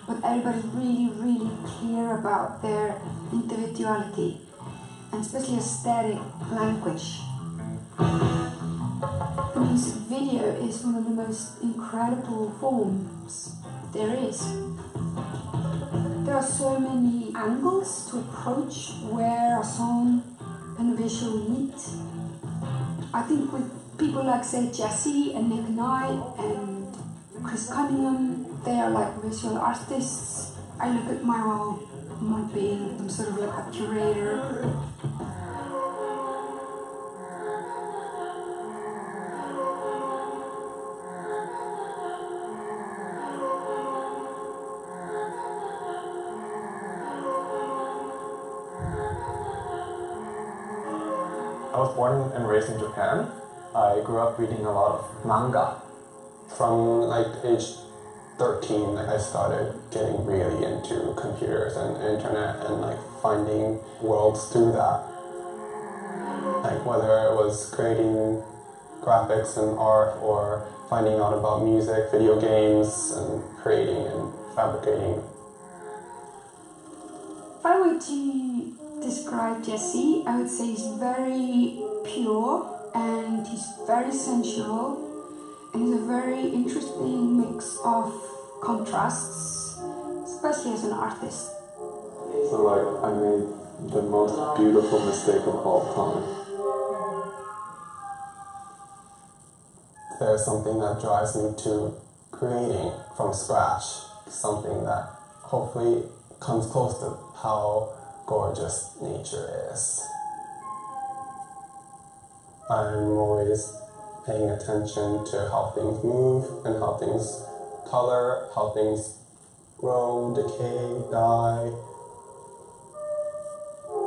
but everybody's really, really clear about their individuality, and especially aesthetic language. The music video is one of the most incredible forms there is. There are so many angles to approach where a song and a visual meet. I think with people like, say, Jesse and Nick Knight and Chris Cunningham, they are like visual artists. I look at my role, my being some sort of like a curator. I was born and raised in Japan. I grew up reading a lot of manga. From like age 13, like I started getting really into computers and internet and like finding worlds through that. Like whether it was creating graphics and art or finding out about music, video games, and creating and fabricating. If I were to describe Jesse, I would say he's very pure and he's very sensual, and he's a very interesting mix of contrasts, especially as an artist. So like I made the most beautiful mistake of all time. There's something that drives me to creating from scratch, something that hopefully comes close to how gorgeous nature is. I'm always paying attention to how things move and how things color, how things grow, decay, die.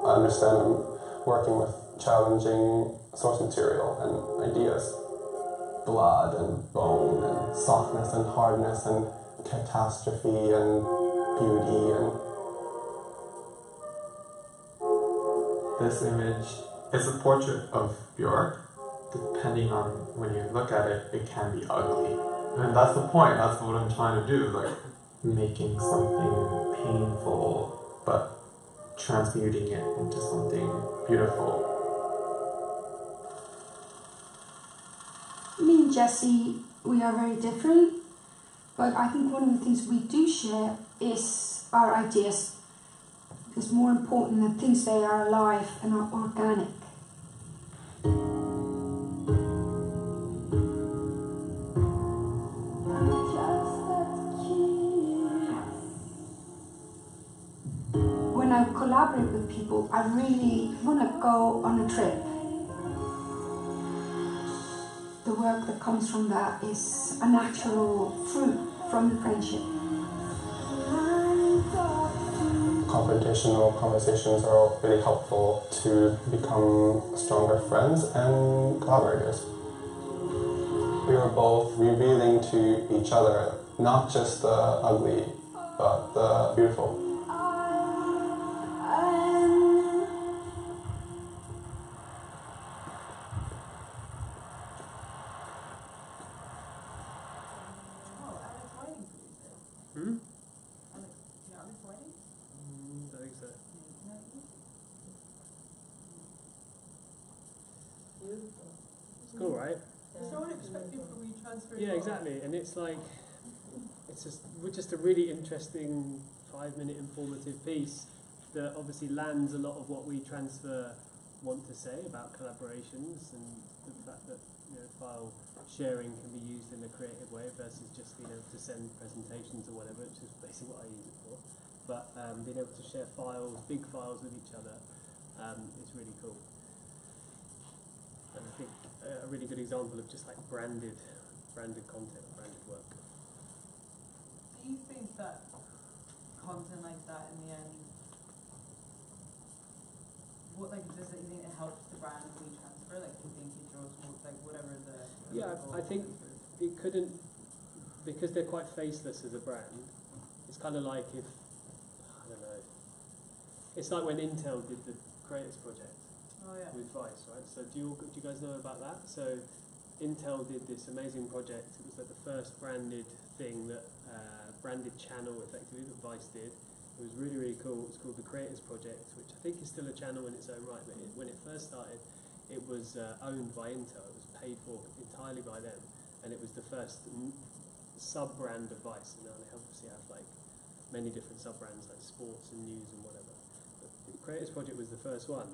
I understand I'm working with challenging source material and ideas. Blood and bone and softness and hardness and catastrophe and beauty. And this image is a portrait of Björk. Depending on when you look at it, it can be ugly. And that's the point, that's what I'm trying to do, like making something painful, but transmuting it into something beautiful. Me and Jesse, we are very different, but I think one of the things we do share is our ideas. Because more important than things, they are alive and are organic. When I collaborate with people, I really want to go on a trip. The work that comes from that is a natural fruit from the friendship. Confrontational conversations are really helpful to become stronger friends and collaborators. We were both revealing to each other not just the ugly, but the beautiful. Cool, right? So unexpected for WeTransfer. Yeah, exactly. And it's like, it's just a really interesting 5-minute informative piece that obviously lands a lot of what WeTransfer want to say about collaborations and the fact that file sharing can be used in a creative way versus just being able to send presentations or whatever, which is basically what I use it for. But being able to share files, big files with each other, is really cool. And I think a really good example of just like branded content, branded work. Do you think that content like that in the end, does it, you think it helps the brand of WeTransfer? Like, do you think it draws more, like whatever the... Yeah, I think it couldn't, because they're quite faceless as a brand, it's kind of like if, I don't know, it's like when Intel did the Creators Project. Oh, yeah. With Vice, right? So do you guys know about that? So Intel did this amazing project. It was like the first branded thing that branded channel effectively that Vice did. It was really, really cool. It was called the Creators Project, which I think is still a channel in its own right. But when it first started, it was owned by Intel. It was paid for entirely by them, and it was the first sub-brand of Vice. And now they obviously have like many different sub-brands like sports and news and whatever. But the Creators Project was the first one.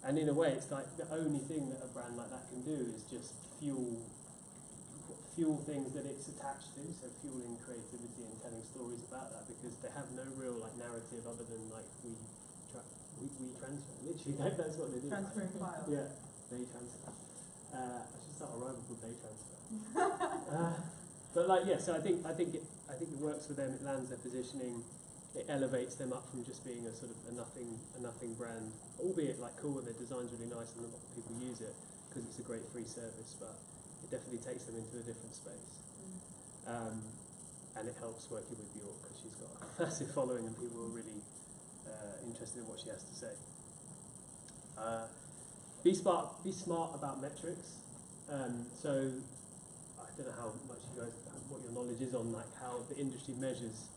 And in a way, it's like the only thing that a brand like that can do is just fuel things that it's attached to, so fueling creativity and telling stories about that, because they have no real like narrative other than like we transfer. Literally, that's what they do. Transferring files. Yeah, they transfer. I should start a rival called They Transfer. But like, yeah, so I think it works for them. It lands their positioning. It elevates them up from just being a sort of a nothing brand, albeit like cool and their design's really nice and a lot of people use it because it's a great free service, but it definitely takes them into a different space. And it helps working with Björk because she's got a massive following and people are really interested in what she has to say. Be smart about metrics. So I don't know how much what your knowledge is on like how the industry measures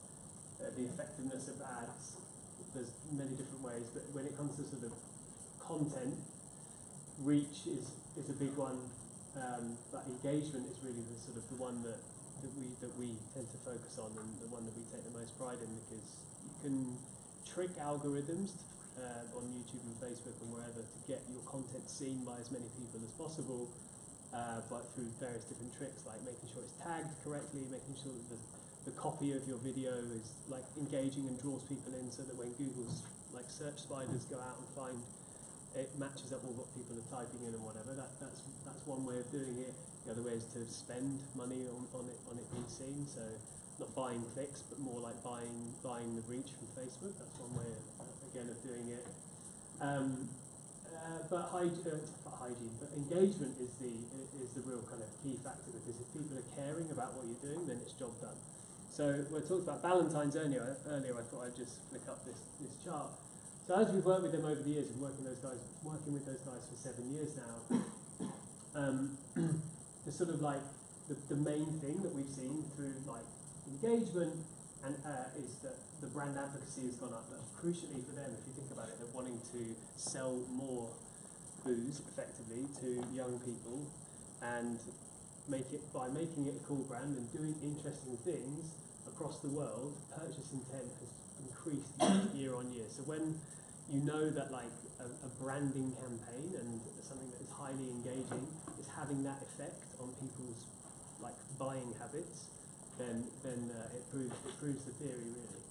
the effectiveness of ads. There's many different ways, but when it comes to sort of content, reach is a big one. But engagement is really the sort of the one that we tend to focus on, and the one that we take the most pride in, because you can trick algorithms on Facebook and wherever to get your content seen by as many people as possible, but through various different tricks like making sure it's tagged correctly, making sure that the copy of your video is like engaging and draws people in, so that when Google's like search spiders go out and find, it matches up with what people are typing in and whatever. That's one way of doing it. The other way is to spend money on it being seen. So not buying clicks, but more like buying the reach from Facebook. That's one way of doing it. But hygiene, but engagement is the real kind of key factor, because if people are caring about what you're doing, then it's job done. So we talked about Valentine's earlier. I thought I'd just flick up this chart. So as we've worked with them over the years, and working with those guys for 7 years now, the sort of like the main thing that we've seen through like engagement and is that the brand advocacy has gone up. But crucially for them, if you think about it, they're wanting to sell more booze effectively to young people, and by making it a cool brand and doing interesting things across the world, purchase intent has increased year on year. So when you know that like a branding campaign and something that is highly engaging is having that effect on people's like buying habits, then it proves the theory really.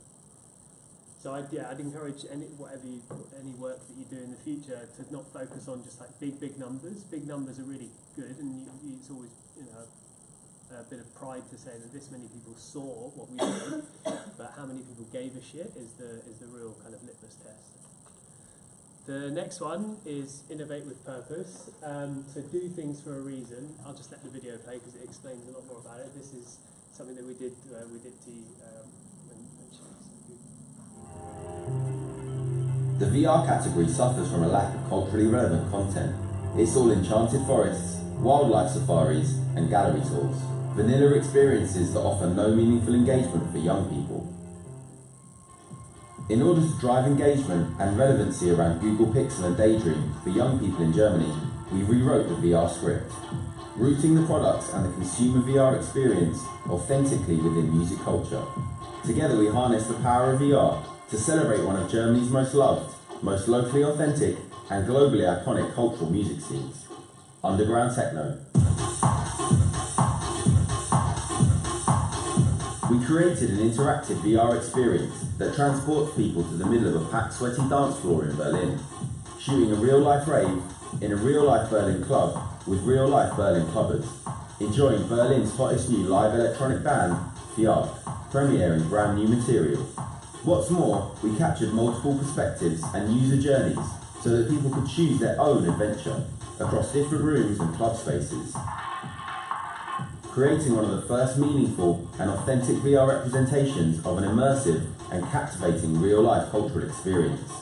So I'd encourage any work that you do in the future to not focus on just like big numbers. Big numbers are really good, and it's always a bit of pride to say that this many people saw what we did, but how many people gave a shit is the real kind of litmus test. The next one is innovate with purpose. So do things for a reason. I'll just let the video play because it explains a lot more about it. This is something that we did when she The VR category suffers from a lack of culturally relevant content. It's all enchanted forests, wildlife safaris, and gallery tours. Vanilla experiences that offer no meaningful engagement for young people. In order to drive engagement and relevancy around Google Pixel and Daydream for young people in Germany, we rewrote the VR script, rooting the products and the consumer VR experience authentically within music culture. Together we harness the power of VR to celebrate one of Germany's most loved, most locally authentic and globally iconic cultural music scenes, underground techno. We created an interactive VR experience that transports people to the middle of a packed, sweaty dance floor in Berlin, shooting a real-life rave in a real-life Berlin club with real-life Berlin clubbers, enjoying Berlin's hottest new live electronic band, Fiark, premiering brand new material. What's more, we captured multiple perspectives and user journeys so that people could choose their own adventure across different rooms and club spaces, creating one of the first meaningful and authentic VR representations of an immersive and captivating real-life cultural experience.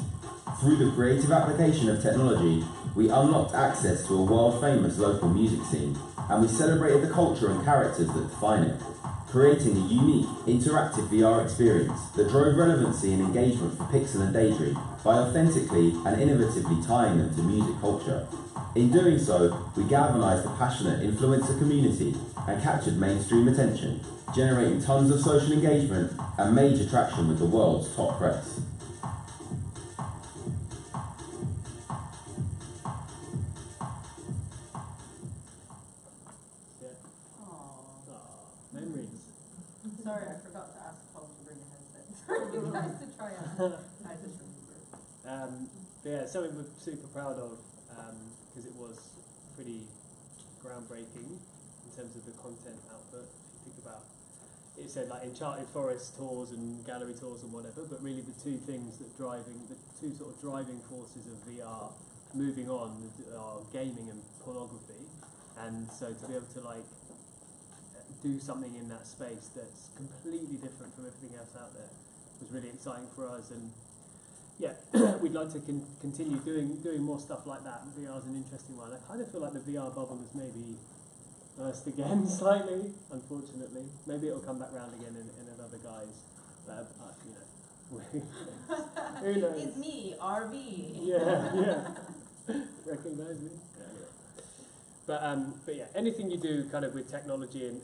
Through the creative application of technology, we unlocked access to a world-famous local music scene, and we celebrated the culture and characters that define it, creating a unique, interactive VR experience that drove relevancy and engagement for Pixel and Daydream by authentically and innovatively tying them to music culture. In doing so, we galvanised the passionate influencer community and captured mainstream attention, generating tons of social engagement and major traction with the world's top press. Sorry, I forgot to ask Paul to bring a headset for you guys to try out. I just remembered. Yeah, something we're super proud of because it was pretty groundbreaking in terms of the content output. If you think about it, said like enchanted forest tours and gallery tours and whatever, but really the two sort of driving forces of VR moving on are gaming and pornography, and so to be able to like do something in that space that's completely different from everything else out there was really exciting for us. And yeah, we'd like to continue doing more stuff like that. VR is an interesting one. I kind of feel like the VR bubble has maybe burst again slightly, unfortunately. Maybe it'll come back round again in another guise. But you know, who knows? It's me, RV. Yeah. Recognise me? But yeah, anything you do kind of with technology and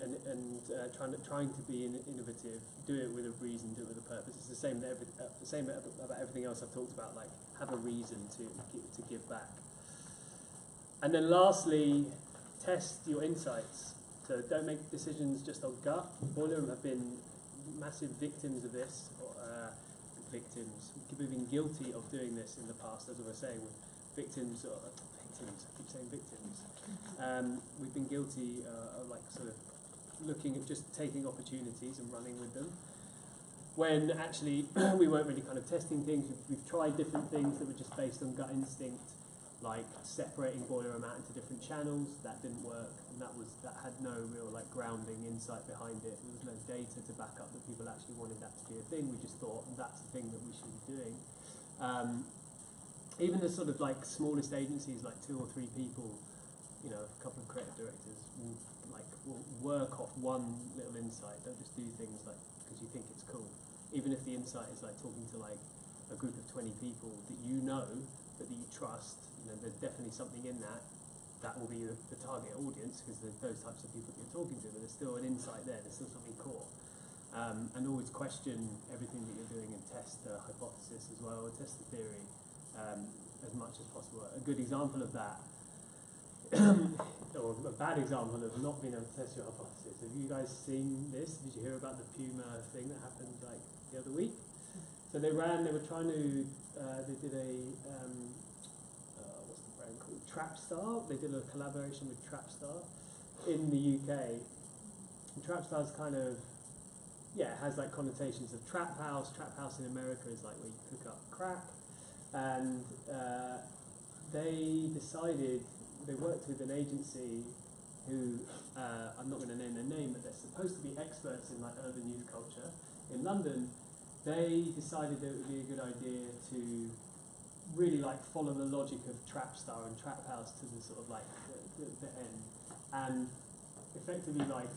trying to be innovative, do it with a reason, do it with a purpose. It's the same about everything else I've talked about. Like, have a reason to give back. And then lastly, test your insights. So don't make decisions just on gut. Boiler Room have been massive victims of this. We've been guilty of doing this in the past, as I was saying, with victims. I keep saying victims. We've been guilty of like sort of looking at just taking opportunities and running with them, when actually we weren't really kind of testing things. We've tried different things that were just based on gut instinct, like separating Boiler Room out into different channels. That didn't work, and that had no real like grounding insight behind it. There was no data to back up that people actually wanted that to be a thing. We just thought that's the thing that we should be doing. Even the sort of like smallest agencies, like 2 or 3 people, you know, a couple of creative directors will work off one little insight. Don't just do things like because you think it's cool. Even if the insight is like talking to like a group of 20 people that you know, but that you trust, you know, there's definitely something in that will be the target audience, because there's those types of people that you're talking to, but there's still an insight there, there's still something core. And always question everything that you're doing and test the hypothesis as well, test the theory as much as possible. A good example of that, or a bad example of not being able to test your hypothesis. Have you guys seen this? Did you hear about the Puma thing that happened like the other week? So they were trying to, they did a, what's the brand called? Trapstar. They did a collaboration with Trapstar in the UK. And Trapstar's kind of, yeah, it has like connotations of trap house. Trap house in America is like where you cook up crack. And they decided, they worked with an agency who, I'm not going to name their name, but they're supposed to be experts in like urban youth culture in London. They decided that it would be a good idea to really like follow the logic of Trapstar and Trap House to the sort of like the end, and effectively like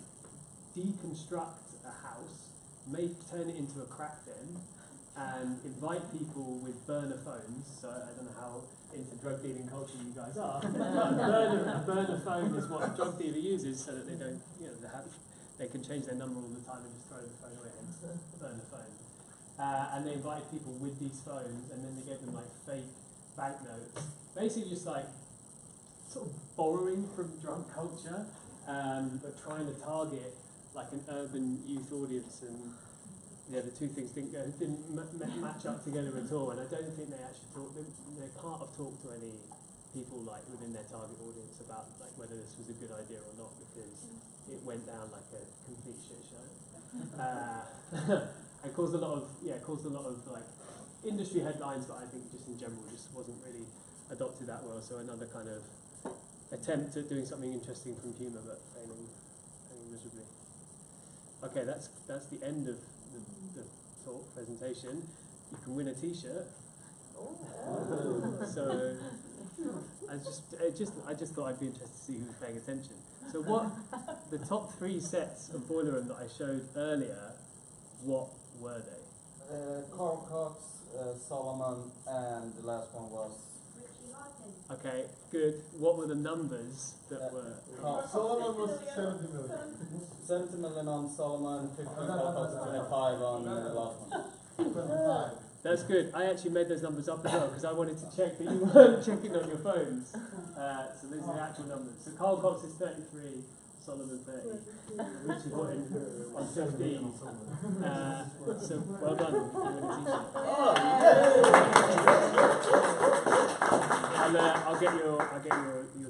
deconstruct a house, turn it into a crack den, and invite people with burner phones. So I don't know how into drug dealing culture you guys are. A burner phone is what a drug dealer uses, so that they don't, you know, they can change their number all the time and just throw the phone away. Hence the burner phone. And they invited people with these phones, and then they gave them like fake banknotes, basically just like sort of borrowing from drug culture, but trying to target like an urban youth audience. And yeah, the two things didn't match up together at all. And I don't think they actually they can't have talked to any people like within their target audience about like whether this was a good idea or not, because it went down like a complete shit show. And caused a lot of like industry headlines, but I think just in general just wasn't really adopted that well. So another kind of attempt at doing something interesting from humour, but failing miserably. Okay, that's the end of the talk presentation. You can win a T-shirt. So I just thought I'd be interested to see who was paying attention. So what the top 3 sets of Boiler Room that I showed earlier, what were they? Carl Cox, Solomon, and the last one was... Okay, good. What were the numbers that were... Solomon was 70 million. 70 million on Solomon, 25 on the last one. That's good. I actually made those numbers up as well, because I wanted to check that you weren't checking on your phones. So these are the actual numbers. So Carl Cox is 33. Solomon 30, which is what on 15. So well done. And I'll get your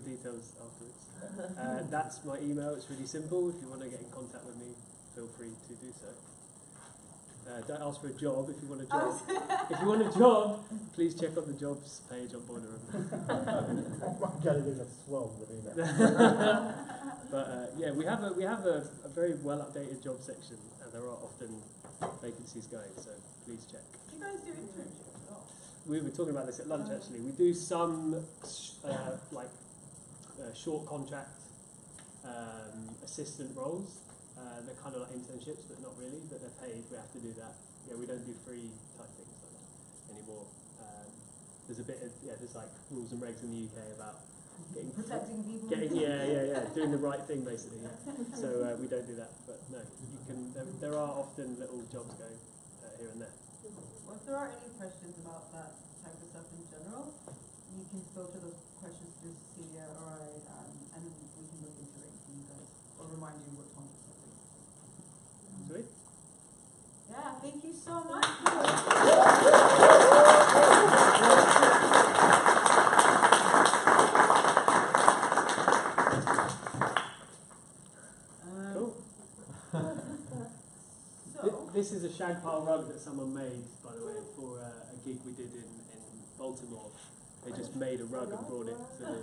details afterwards. That's my email. It's really simple. If you want to get in contact with me, feel free to do so. Don't ask for a job if you want a job. If you want a job, please check out the jobs page on Boiler Room. But yeah, we have a very well updated job section, and there are often vacancies going. So please check. Do you guys do internships at all? We were talking about this at lunch actually. We do some short contract assistant roles. They're kind of like internships, but not really. But they're paid. We have to do that. Yeah, we don't do free type things like that anymore. There's a bit of there's like rules and regs in the UK about Protecting people. Doing the right thing basically. Yeah. So we don't do that, but no, you can. There are often little jobs going here and there. Well, if there are any questions about that type of stuff in general, you can filter those questions to Cecilia or I, and we can look into it for you guys, or remind you what Tom was saying. Sweet. Yeah, thank you so much. Cool. This is a shag pile rug that someone made, by the way, for a gig we did in Baltimore. They just made a rug and brought it to the...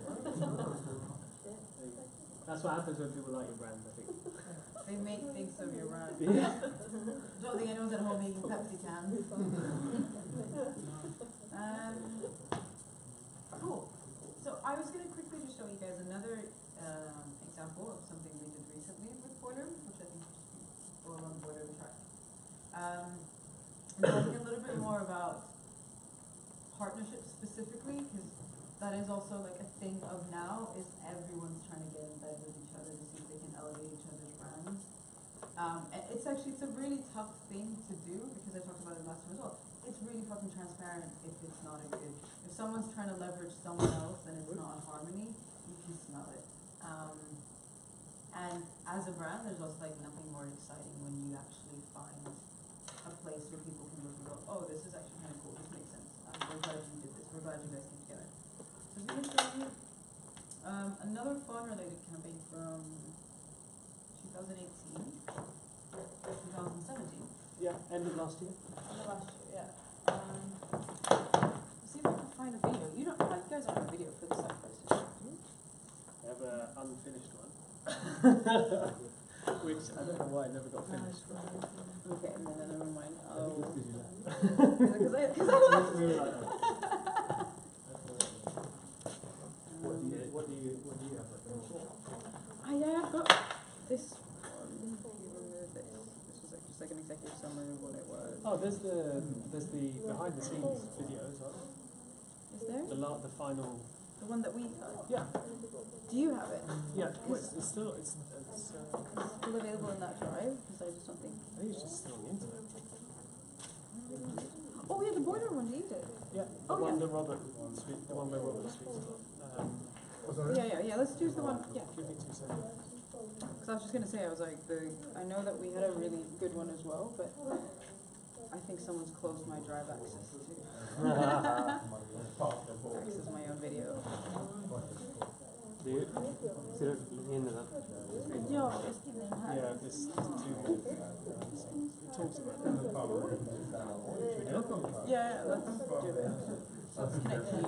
That's what happens when people like your brand, I think. They make things of your brand. Yeah. Don't think anyone's at home making Pepsi cans. Cool. So I was going to quickly just show you guys another example of something we did recently with Boiler, which I think is all on Boiler track. Talking a little bit more about partnerships specifically, because that is also like a thing of now, is everyone's trying to get in bed with each other to see if they can elevate each other's brands. And it's a really tough thing to do, because I talked about it last time as well. It's really fucking transparent if it's not a good, if someone's trying to leverage someone else and it's not in harmony, you can smell it. And as a brand, there's also like nothing more exciting when you actually find a place where people can look and go, oh, this is actually kind of cool, this makes sense. We're glad you did this, we're glad you guys came together. So I'm going to show you another phone-related campaign from 2018, 2017. Yeah, end of last year. End of last year, yeah. See if I can find a video. You guys don't have a video for the side quest, do you? I have an unfinished one. Which I don't know why it never got finished. Okay, and then never mind. Oh. Because I love it. What do you have? I've got this one. You remove this. This was like just like an executive summary of what it was. Oh, there's the behind the scenes video as well. Is there? The final. The one that we got? Yeah. Do you have it? Yeah. Well, it's still still available in that drive? Because I just don't think. I think it's just still on the internet. Oh yeah, the Boiler one you did. Yeah. The one that Robert speaks. The one where Robert speaks about. Yeah. Let's choose the one. Yeah. Give me 2 seconds. Because I was just gonna say, I was like, I know that we had a really good one as well, but I think someone's closed my drive access to access my own video. Do you? Ser du in den? Ja, just in den här. Yeah, this is 2 minutes. It talks about that. Should we do it? Yeah, let's do it. Let's connect to you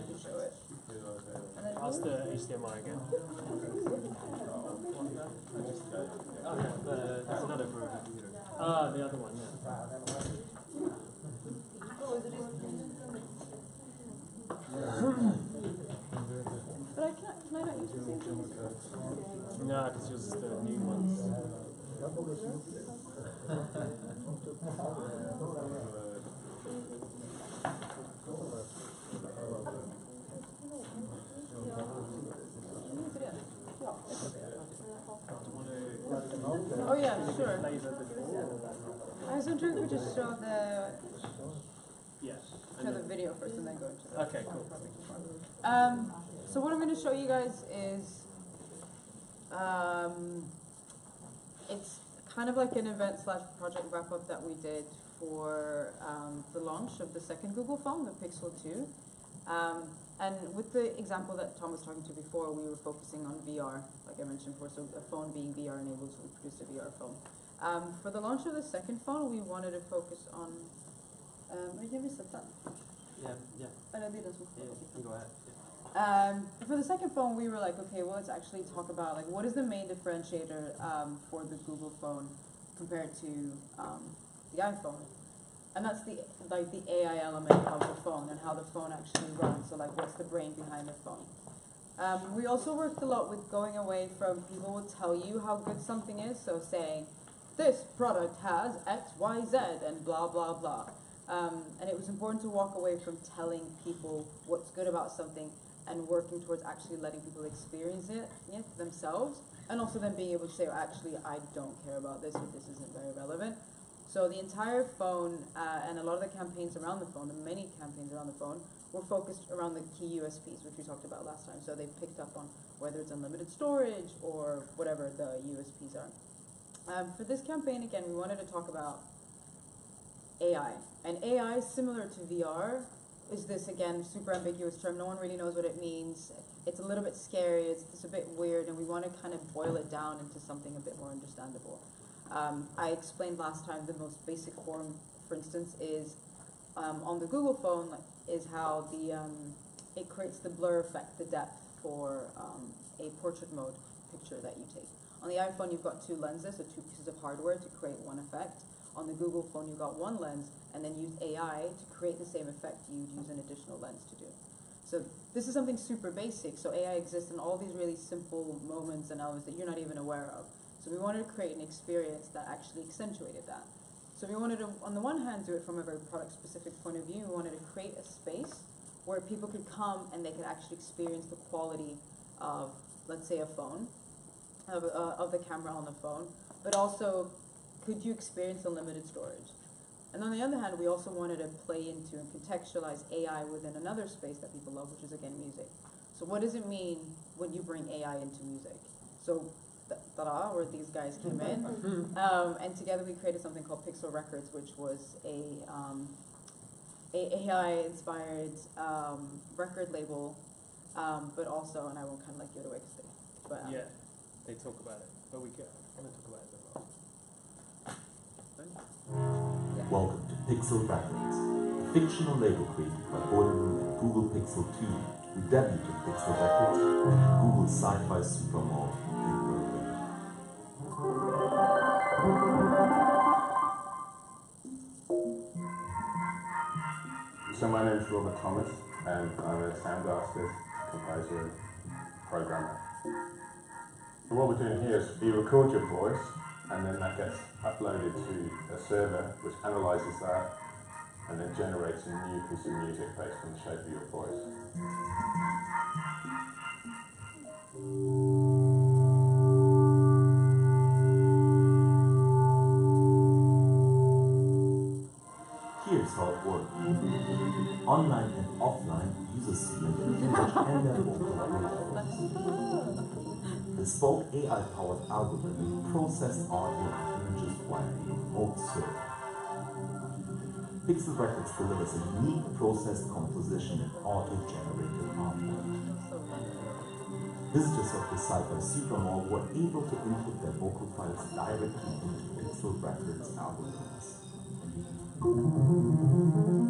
to show it. Ask the HDMI again. There's another version. The other one, yeah. But can I not use the same thing? No, because yours is the new ones. Oh yeah, sure. I was wondering if we just show the the video first and then go into the Okay, cool. So what I'm going to show you guys is it's kind of like an event / project wrap up that we did for the launch of the second Google phone, the Pixel 2. And with the example that Tom was talking to before, we were focusing on VR, like I mentioned before, so a phone being VR enabled, so we produced a VR phone. For the launch of the second phone, we wanted to focus on... Yeah. Go ahead. For the second phone, we were like, okay, well, let's actually talk about like what is the main differentiator for the Google phone compared to the iPhone, and that's the AI element of the phone and how the phone actually runs. So like, what's the brain behind the phone? We also worked a lot with going away from people will tell you how good something is, so saying this product has X, Y, Z, and blah blah blah. And it was important to walk away from telling people what's good about something and working towards actually letting people experience it themselves, and also then being able to say, oh, actually, I don't care about this, or this isn't very relevant. So the entire phone, and a lot of the campaigns around the phone, the many campaigns around the phone, were focused around the key USPs, which we talked about last time. So they picked up on whether it's unlimited storage or whatever the USPs are. For this campaign, again, we wanted to talk about AI. And AI, similar to VR, is this, again, super ambiguous term. No one really knows what it means. It's a little bit scary, it's a bit weird, and we want to kind of boil it down into something a bit more understandable. I explained last time the most basic form, for instance, is on the Google phone, is how the it creates the blur effect, the depth for a portrait mode picture that you take. On the iPhone, you've got two lenses, so two pieces of hardware to create one effect. On the Google phone, you've got one lens, and then use AI to create the same effect you'd use an additional lens to do. So this is something super basic, so AI exists in all these really simple moments and elements that you're not even aware of. So we wanted to create an experience that actually accentuated that. So we wanted to, on the one hand, do it from a very product-specific point of view. We wanted to create a space where people could come and they could actually experience the quality of, let's say, a phone, of the camera on the phone, but also, could you experience unlimited storage? And on the other hand, we also wanted to play into and contextualize AI within another space that people love, which is, again, music. So what does it mean when you bring AI into music? So, ta-da, where these guys came in. And together we created something called Pixel Records, which was a AI-inspired record label, but also, and I won't kind of like give it away because yeah, they talk about it, but we want to talk about it a bit more. Welcome to Pixel Records, a fictional label created by Boilerroom and Google Pixel 2, who debuted in Pixel Records, Google's sci-fi supermall in Berlin. So my name is Robert Thomas, and I'm a sound artist, composer, and programmer. So what we're doing here is you record your voice, and then that gets uploaded to a server which analyzes that and then generates a new piece of music based on the shape of your voice. Here's how it works. Online and offline, users select an image and their vocal output. The Spoke AI-powered algorithm will process audio and images while being observed. Pixel Records delivers a unique processed composition and auto-generated artwork. Visitors of the Sci-Fi Supermall were able to input their vocal files directly into Pixel Records algorithms,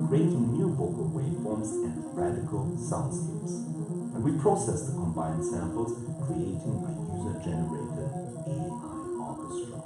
creating new vocal waveforms and radical soundscapes. And we process the combined samples, creating a user-generated AI orchestra.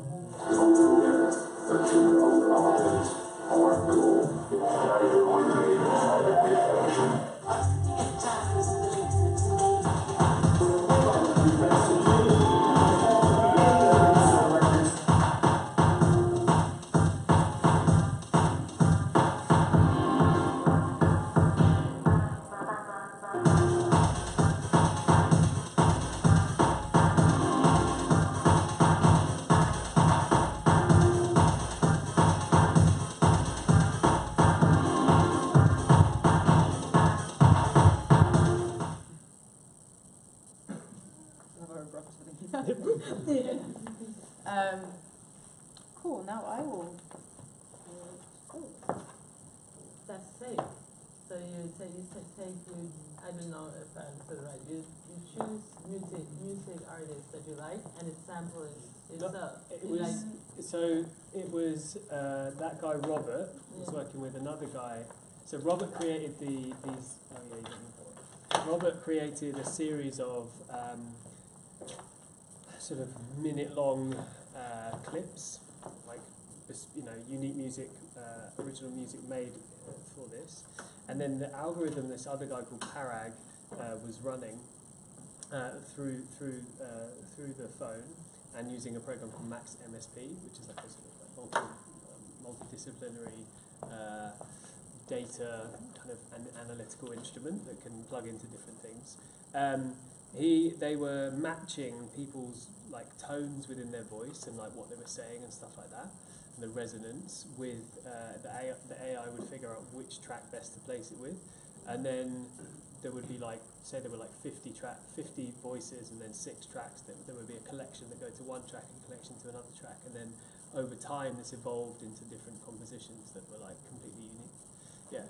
Cool, now I will. That's safe. So you I don't know if I understood right. You choose music artists that you like, and it's sampling itself. It was that guy Robert was working with another guy. So Robert created these. Oh yeah, you got me. Robert created a series of sort of minute-long clips, like unique music, original music made for this, and then the algorithm this other guy called Parag was running through the phone and using a program called Max MSP, which is like a sort of multidisciplinary data kind of an analytical instrument that can plug into different things. They were matching people's like tones within their voice and like what they were saying and stuff like that, and the resonance with the AI would figure out which track best to place it with, and then there would be like, say there were like 50 voices and then 6 tracks. There would be a collection that go to one track and a collection to another track, and then over time this evolved into different compositions that were like completely unique. Yeah,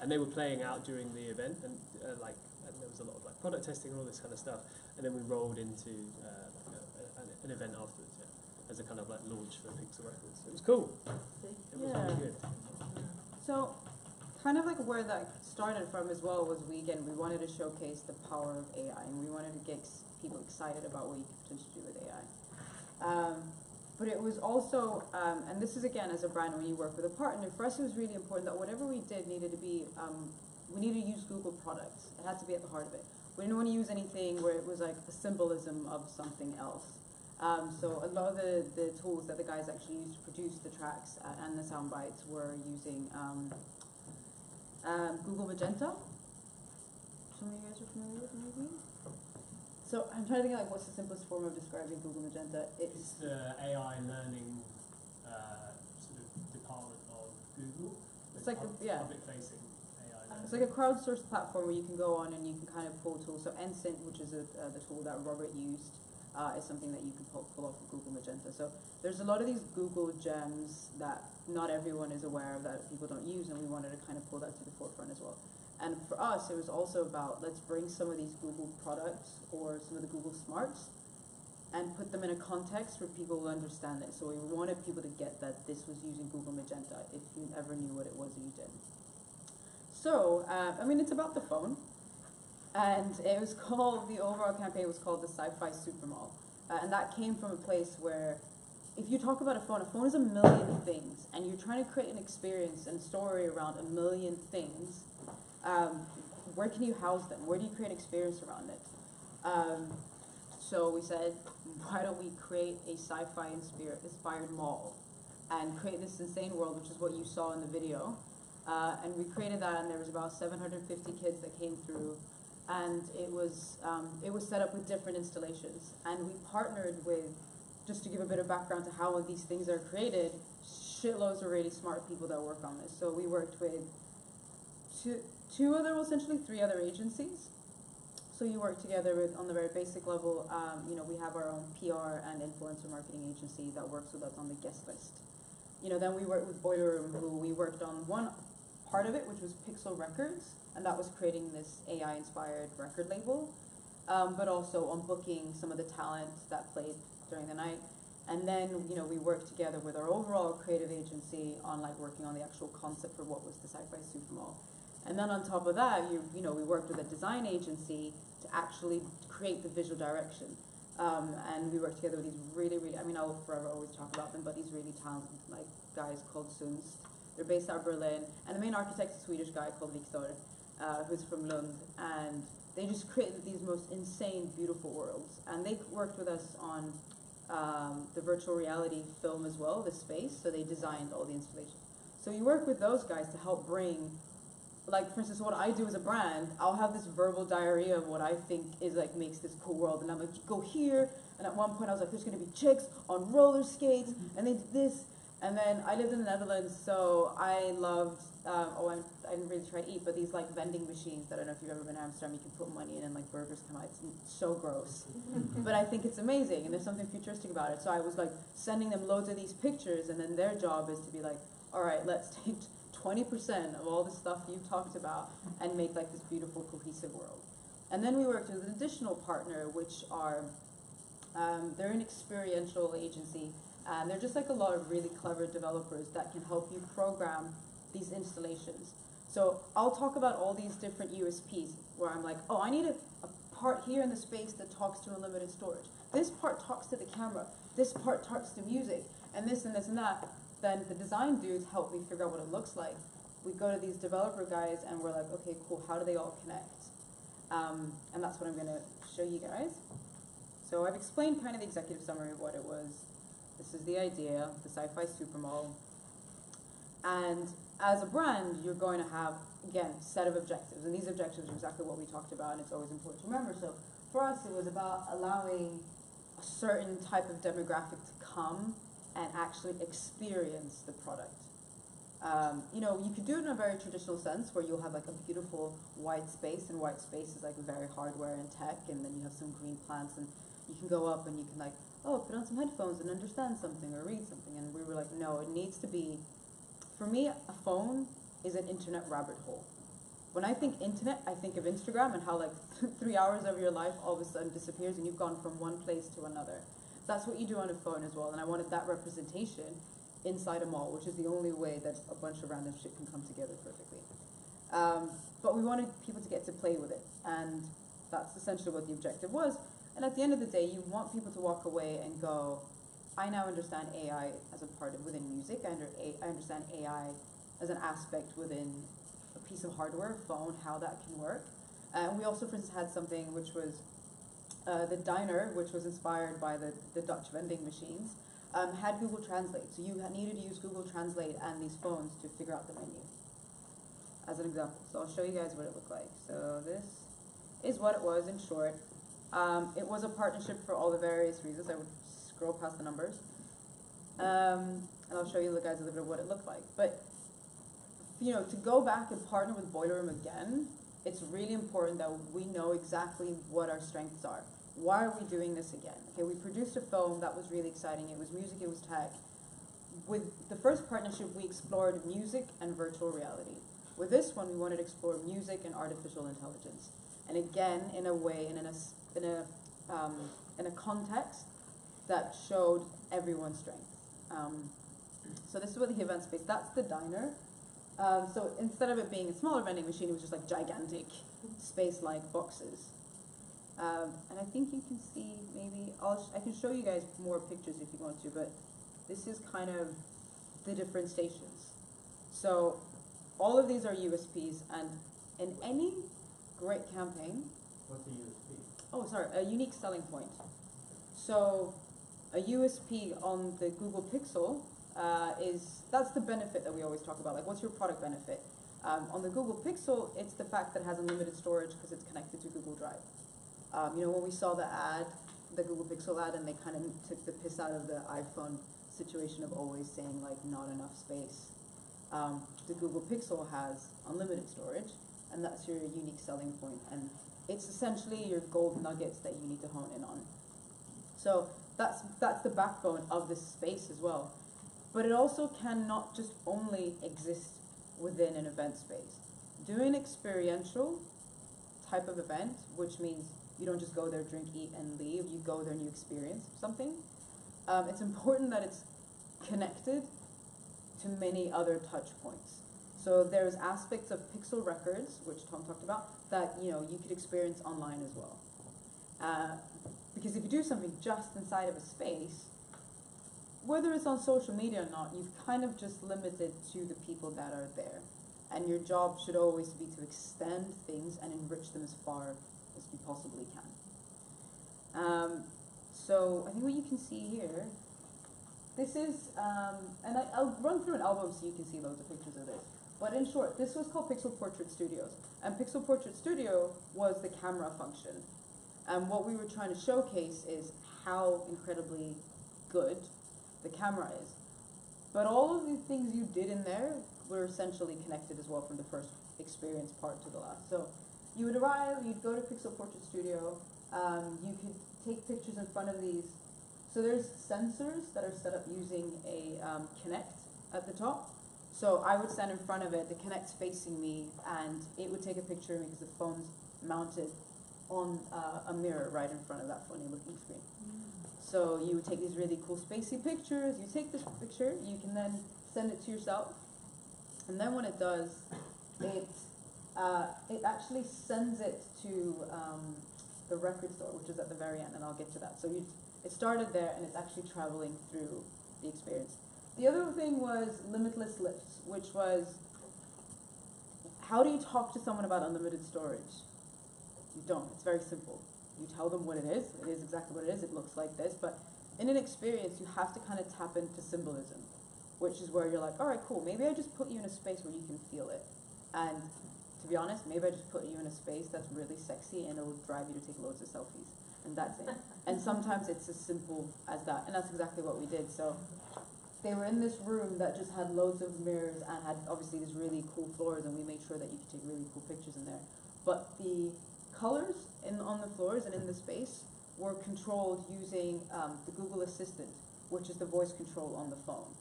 and they were playing out during the event, and and there was a lot of like product testing and all this kind of stuff, and then we rolled into an event afterwards, as a kind of like launch for Pixel Records. It was cool. It was really good. So, kind of like where that started from as well was we wanted to showcase the power of AI, and we wanted to get people excited about what you could potentially do with AI. But it was also, and this is again as a brand when you work with a partner, for us it was really important that whatever we did needed to be, we needed to use Google products. It had to be at the heart of it. We didn't want to use anything where it was like a symbolism of something else. So a lot of the tools that the guys actually used to produce the tracks and the sound bites were using Google Magenta. Some of you guys are familiar with maybe? So I'm trying to think like what's the simplest form of describing Google Magenta? It's the AI learning sort of department of Google. It's like public-facing AI learning. It's like a crowdsourced platform where you can go on and you can kind of pull tools. So NSYNC, which is the tool that Robert used, is something that you can pull off of Google Magenta. So there's a lot of these Google gems that not everyone is aware of, that people don't use, and we wanted to kind of pull that to the forefront as well. And for us, it was also about, let's bring some of these Google products or some of the Google Smarts and put them in a context where people will understand it. So we wanted people to get that this was using Google Magenta if you ever knew what it was that you did. So, I mean, it's about the phone. And it was called, the overall campaign was called the Sci-Fi Supermall. And that came from a place where if you talk about a phone is a million things, and you're trying to create an experience and story around a million things. Where can you house them? Where do you create experience around it? So we said, why don't we create a sci-fi inspired mall and create this insane world, which is what you saw in the video. And we created that, and there was about 750 kids that came through, and it was set up with different installations. And we partnered with, just to give a bit of background to how these things are created, shitloads of really smart people that work on this. So we worked with three other agencies. So you work together with, on the very basic level, we have our own PR and influencer marketing agency that works with us on the guest list. Then we worked with Boiler Room, who we worked on one part of it, which was Pixel Records, and that was creating this AI-inspired record label, but also on booking some of the talent that played during the night. And then, we worked together with our overall creative agency on working on the actual concept for what was the Sci-Fi Supermall. And then on top of that, we worked with a design agency to actually create the visual direction. And we worked together with these really, I will forever always talk about them, but these really talented guys called Sunst. They're based out of Berlin, and the main architect is a Swedish guy called Viktor, who's from Lund. And they just created these most insane, beautiful worlds. And they worked with us on the virtual reality film as well, the space, so they designed all the installations. So you work with those guys to help bring, for instance, what I do as a brand, I'll have this verbal diarrhea of what I think is makes this cool world, and I'm like, go here, and at one point I was like, there's gonna be chicks on roller skates, and they did this, and then I lived in the Netherlands, so I loved, I didn't really try to eat, but these vending machines that I don't know if you've ever been to Amsterdam, you can put money in and burgers come out, it's so gross. But I think it's amazing, and there's something futuristic about it, so I was sending them loads of these pictures, and then their job is to be all right, let's take 20% of all the stuff you've talked about and make this beautiful cohesive world. And then we worked with an additional partner, which are, they're an experiential agency, and they're just a lot of really clever developers that can help you program these installations. So I'll talk about all these different USPs where I'm oh, I need a part here in the space that talks to unlimited storage. This part talks to the camera. This part talks to music, and this and this and that. Then the design dudes help me figure out what it looks like. We go to these developer guys and we're okay, cool, how do they all connect? And that's what I'm gonna show you guys. So I've explained kind of the executive summary of what it was. This is the idea, the Sci-Fi Supermall. And as a brand, you're going to have, again, a set of objectives. And these objectives are exactly what we talked about, and it's always important to remember. So for us, it was about allowing a certain type of demographic to come and actually experience the product. You know, you could do it in a very traditional sense where you'll have like a beautiful white space, and white space is like very hardware and tech, and then you have some green plants, and you can go up and you can like, oh, put on some headphones and understand something or read something. And we were like, no, it needs to be, for me, a phone is an internet rabbit hole. When I think internet, I think of Instagram and how like 3 hours of your life all of a sudden disappears and you've gone from one place to another. That's what you do on a phone as well, and I wanted that representation inside a mall, which is the only way that a bunch of random shit can come together perfectly. But we wanted people to get to play with it, and that's essentially what the objective was. And at the end of the day, you want people to walk away and go, I now understand AI as a part of within music. I understand AI as an aspect within a piece of hardware, phone, how that can work. And we also, for instance, had something which was the diner, which was inspired by the Dutch vending machines, had Google Translate. So you needed to use Google Translate and these phones to figure out the menu, as an example. So I'll show you guys what it looked like. So this is what it was in short. It was a partnership for all the various reasons. I would scroll past the numbers. And I'll show you guys a little bit of what it looked like. But, you know, to go back and partner with Boiler Room again, it's really important that we know exactly what our strengths are. Why are we doing this again? Okay, we produced a film that was really exciting. It was music, it was tech. With the first partnership, we explored music and virtual reality. With this one, we wanted to explore music and artificial intelligence. And again, in a way, and in a context that showed everyone's strengths. So this is what the event space, that's the diner. So instead of it being a smaller vending machine, it was just like gigantic space-like boxes. And I think you can see, maybe, I can show you guys more pictures if you want to, but this is kind of the different stations. So all of these are USPs, and in any great campaign. What's a USP? Oh, sorry, a unique selling point. So a USP on the Google Pixel that's the benefit that we always talk about. Like, what's your product benefit? On the Google Pixel, it's the fact that it has unlimited storage because it's connected to Google Drive. You know, when we saw the ad, the Google Pixel ad, and they kind of took the piss out of the iPhone situation of always saying like not enough space. The Google Pixel has unlimited storage, and that's your unique selling point. And it's essentially your gold nuggets that you need to hone in on. So that's the backbone of this space as well. But it also cannot just only exist within an event space. Doing experiential type of event, which means you don't just go there, drink, eat, and leave. You go there and you experience something. It's important that it's connected to many other touch points. So there's aspects of Pixel Records, which Tom talked about, that you could experience online as well. Because if you do something just inside of a space, whether it's on social media or not, you've kind of just limited to the people that are there. And your job should always be to extend things and enrich them as far as you possibly can. So I think what you can see here, this is, and I'll run through an album so you can see loads of pictures of this. But in short, this was called Pixel Portrait Studios. And Pixel Portrait Studio was the camera function. And what we were trying to showcase is how incredibly good the camera is. But all of the things you did in there were essentially connected as well from the first experience part to the last. So you would arrive, you'd go to Pixel Portrait Studio, you could take pictures in front of these. So there's sensors that are set up using a Kinect at the top. So I would stand in front of it, the Kinect's facing me, and it would take a picture of me because the phone's mounted on a mirror right in front of that funny looking screen. So you would take these really cool spacey pictures, you take this picture, you can then send it to yourself, and then when it does, it actually sends it to the record store, which is at the very end, and I'll get to that. So it started there, and it's actually traveling through the experience. The other thing was limitless lifts, which was, how do you talk to someone about unlimited storage? You don't. It's very simple. You tell them what it is exactly what it is, it looks like this, but in an experience, you have to kind of tap into symbolism. which is where you're like, all right, cool, maybe I just put you in a space where you can feel it. And to be honest, maybe I just put you in a space that's really sexy and it'll drive you to take loads of selfies. And that's it. And sometimes it's as simple as that. And that's exactly what we did. So they were in this room that just had loads of mirrors and had obviously these really cool floors, and we made sure that you could take really cool pictures in there. But the colors on the floors and in the space were controlled using the Google Assistant, which is the voice control on the phone.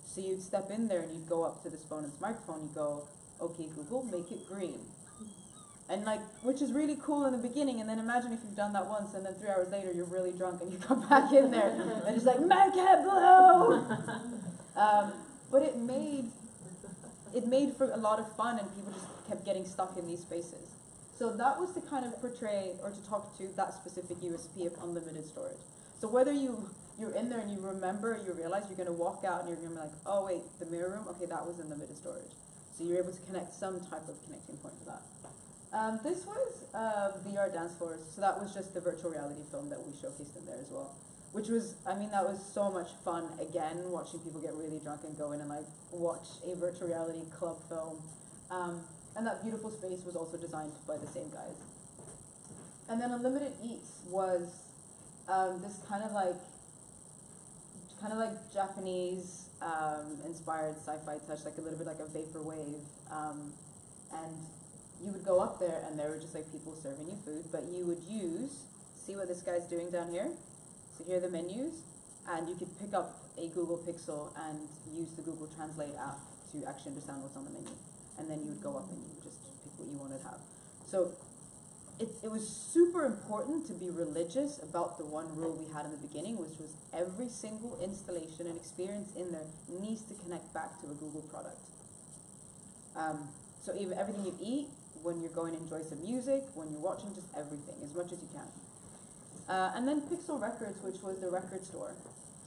So you'd step in there and you'd go up to this phone and this microphone, you'd go, okay, Google, make it green. And like, which is really cool in the beginning, and then imagine if you've done that once and then 3 hours later you're really drunk and you come back in there and it's like, make it blue! But it made for a lot of fun, and people just kept getting stuck in these spaces. So that was to kind of portray or to talk to that specific USP of unlimited storage. So whether you're in there and you remember, you realize you're going to walk out and you're going to be like, oh wait, the mirror room, okay, that was unlimited storage. So you're able to connect some type of connecting point to that. This was VR dance floors, so that was just the virtual reality film that we showcased in there as well. Which was, I mean, that was so much fun, again, watching people get really drunk and go in and like watch a virtual reality club film. And that beautiful space was also designed by the same guys. And then Unlimited Eats was this kind of like Japanese inspired sci-fi touch, like a little bit like a vaporwave. And you would go up there and there were just like people serving you food, but you would see what this guy's doing down here? So here are the menus, and you could pick up a Google Pixel and use the Google Translate app to actually understand what's on the menu. And then you would go up and you would just pick what you wanted to have. So it was super important to be religious about the one rule we had in the beginning, which was every single installation and experience in there needs to connect back to a Google product. So even everything you eat, when you're going to enjoy some music, when you're watching, just everything, as much as you can. And then Pixel Records, which was the record store.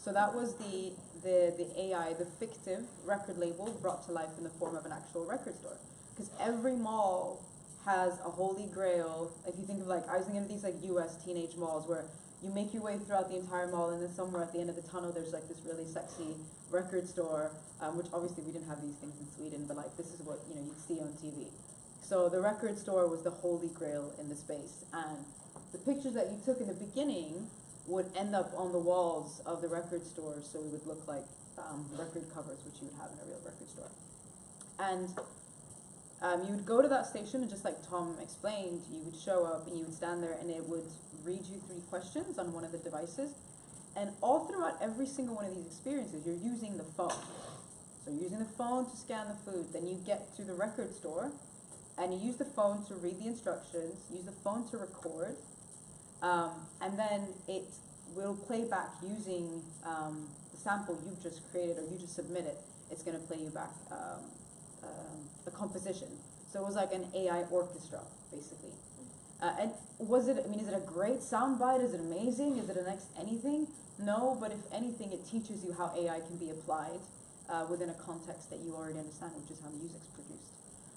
So that was the AI, the fictive record label brought to life in the form of an actual record store. Because every mall has a holy grail. If you think of like, I was thinking of these like US teenage malls where you make your way throughout the entire mall, and then somewhere at the end of the tunnel there's like this really sexy record store, which obviously we didn't have these things in Sweden, but like this is what you'd see on TV. So the record store was the holy grail in the space, and the pictures that you took in the beginning would end up on the walls of the record store, so it would look like record covers, which you would have in a real record store. And you would go to that station, and just like Tom explained, you would show up and you would stand there, and it would read you 3 questions on one of the devices. And all throughout every single one of these experiences, you're using the phone. So you're using the phone to scan the food. Then you get to the record store, and you use the phone to read the instructions, use the phone to record, and then it will play back using the sample you've just created or you just submitted. It's going to play you back a composition. So it was like an AI orchestra, basically. And is it a great soundbite? Is it amazing? Is it the next anything? No, but if anything, it teaches you how AI can be applied within a context that you already understand, which is how music's produced.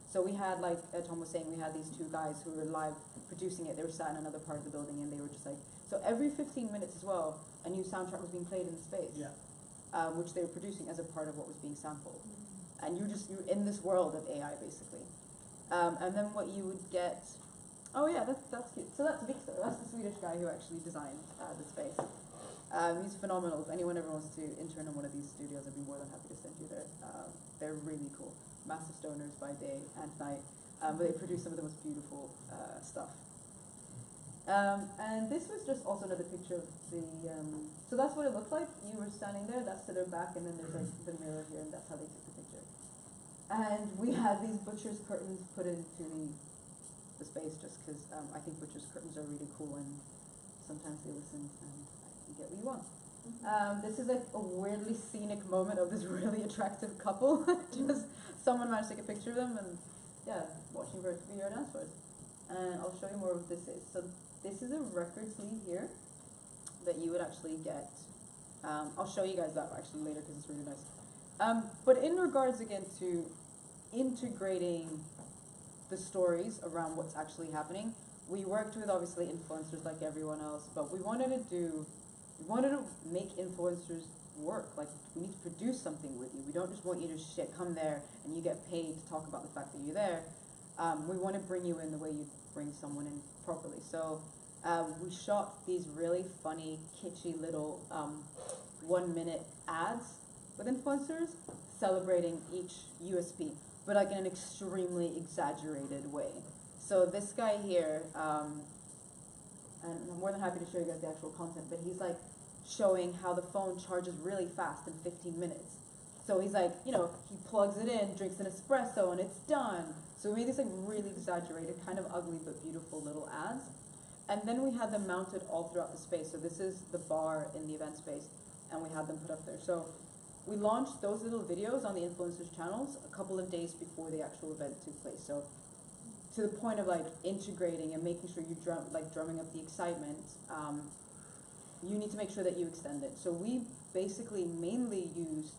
So we had, like Tom was saying, we had these 2 guys who were live producing it. They were sat in another part of the building, and they were just like, so every 15 minutes as well, a new soundtrack was being played in the space, which they were producing as a part of what was being sampled. And you're in this world of AI, basically. And then what you would get, oh yeah, that's cute. So that's Victor, that's the Swedish guy who actually designed the space. He's phenomenal. If anyone ever wants to intern in one of these studios, I'd be more than happy to send you there. They're really cool. Massive stoners by day and night, but they produce some of the most beautiful stuff. And this was just also another picture of the, so that's what it looked like. You were standing there, that's to their back, and then there's like the mirror here, and that's how they took the picture. And we had these butcher's curtains put into the space just because I think butcher's curtains are really cool, and sometimes they listen and you get what you want. This is like a weirdly scenic moment of this really attractive couple. Just someone managed to take a picture of them, and yeah, watching VR dance floors. And I'll show you more of what this is. So this is a record sleeve here that you would actually get. I'll show you guys that actually later because it's really nice. But in regards again to integrating the stories around what's actually happening, we worked with obviously influencers like everyone else, but we wanted to make influencers work. Like, we need to produce something with you. We don't just want you to come there and you get paid to talk about the fact that you're there. We want to bring you in the way you bring someone in properly. So we shot these really funny, kitschy little 1-minute ads with influencers celebrating each USP, but like in an extremely exaggerated way. So this guy here, and I'm more than happy to show you guys the actual content, but he's like showing how the phone charges really fast in 15 minutes. So he's like, you know, he plugs it in, drinks an espresso, and it's done. So we made these like really exaggerated, kind of ugly but beautiful little ads. And then we had them mounted all throughout the space. So this is the bar in the event space, and we had them put up there. So we launched those little videos on the influencers' channels a couple of days before the actual event took place. So to the point of like integrating and making sure you drumming up the excitement, you need to make sure that you extend it. So we basically mainly used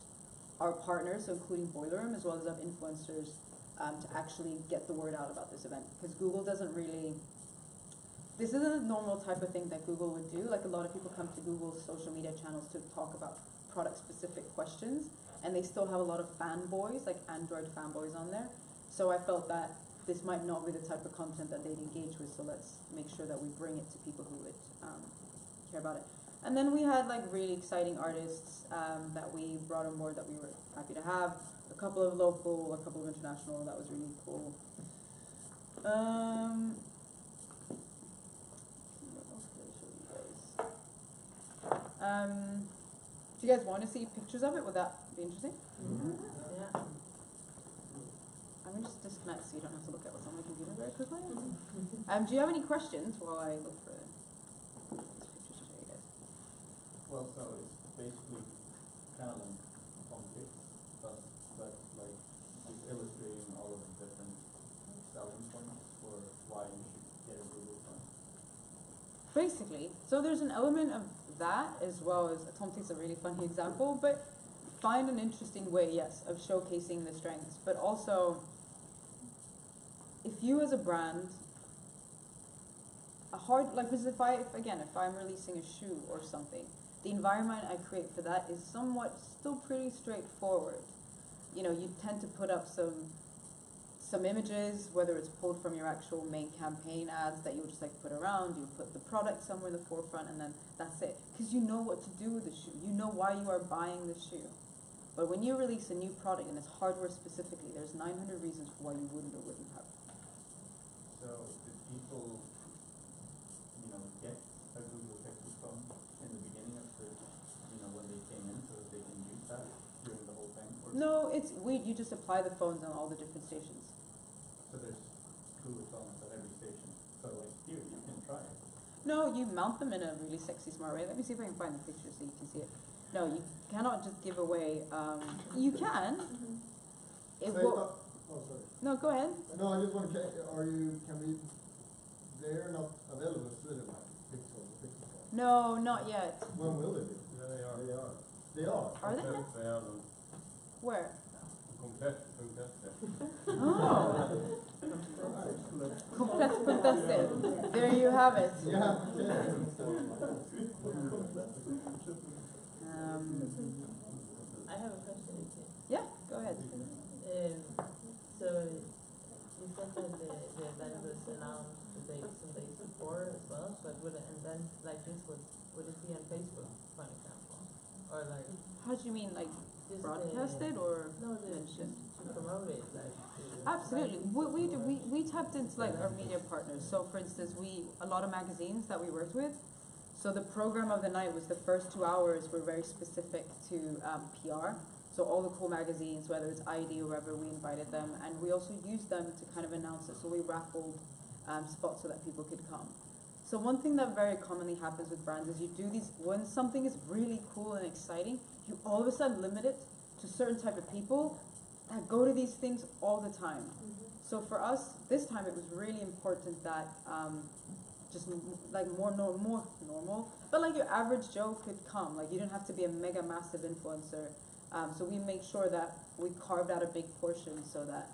our partners, so including Boiler Room, as well as our influencers, to actually get the word out about this event. Because Google doesn't really, this isn't a normal type of thing that Google would do. Like, a lot of people come to Google's social media channels to talk about product-specific questions, and they still have a lot of fanboys, like Android fanboys on there. So I felt that this might not be the type of content that they'd engage with, so let's make sure that we bring it to people who would care about it. And then we had like really exciting artists that we brought on board that we were happy to have. A couple of local, a couple of international, that was really cool. What else can I show you guys? Do you guys want to see pictures of it? Would that be interesting? Yeah. I'm going to just disconnect so you don't have to look at what's on my computer very quickly. Do you have any questions while I look for these pictures to show you guys? Well, so it's basically kind of like conflict stuff, but like just illustrating all of the different selling points for why you should get a Google phone. Basically, so there's an element of that, as well as Tom takes a really funny example, but find an interesting way, yes, of showcasing the strengths, but also if you as a brand, because if I'm releasing a shoe or something, the environment I create for that is somewhat still pretty straightforward. You know, you tend to put up some images, whether it's pulled from your actual main campaign ads that you would just like put around, you put the product somewhere in the forefront, and then that's it. Because you know what to do with the shoe. You know why you are buying the shoe. But when you release a new product, and it's hardware specifically, there's 900 reasons why you wouldn't or wouldn't have it. So did people, get a Google Pixel phone in the beginning of the, when they came in, so that they can use that during the whole thing? Or No, you just apply the phones on all the different stations. So there's Google phones at every station. So like here, you can try it. No, you mount them in a really sexy, smart way. Let me see if I can find the picture so you can see it. No, you cannot just give away. You can. It will. sorry. No, go ahead. No, I just want to check. They're not available still, Pixel. No, not yet. When will they be? Yeah, they are. They are. They are. Are they? They are. Where? Komplett. Oh. Komplett.se. There you have it. Yeah. I have a question. Yeah, go ahead. So you said that the event was announced some days before as well, but would an event like this would it be on Facebook, for example, or like? How do you mean, like just broadcasted or no, mentioned? To promote it, like. Absolutely. We tapped into like our media partners. So for instance, a lot of magazines that we worked with. So the program of the night was the first 2 hours were very specific to PR. So all the cool magazines, whether it's ID or wherever, we invited them, and we also used them to kind of announce it. So we raffled spots so that people could come. So one thing that very commonly happens with brands is you do these, when something is really cool and exciting, you all of a sudden limit it to certain type of people that go to these things all the time. So for us, this time it was really important that just like more normal, but like your average Joe could come. Like you didn't have to be a mega massive influencer. So we make sure that we carved out a big portion so that,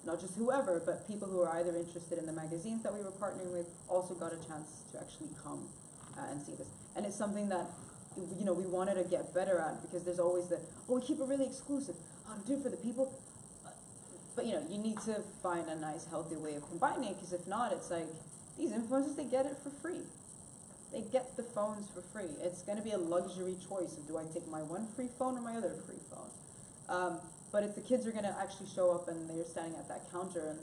not just whoever, but people who are either interested in the magazines that we were partnering with also got a chance to actually come and see this. And it's something that you know, we wanted to get better at, because there's always the, oh, we keep it really exclusive. How to do it for the people. But you know, you need to find a nice, healthy way of combining it, because if not, it's like, these influencers, they get it for free. They get the phones for free. It's going to be a luxury choice of, do I take my one free phone or my other free phone? But if the kids are going to actually show up and they're standing at that counter and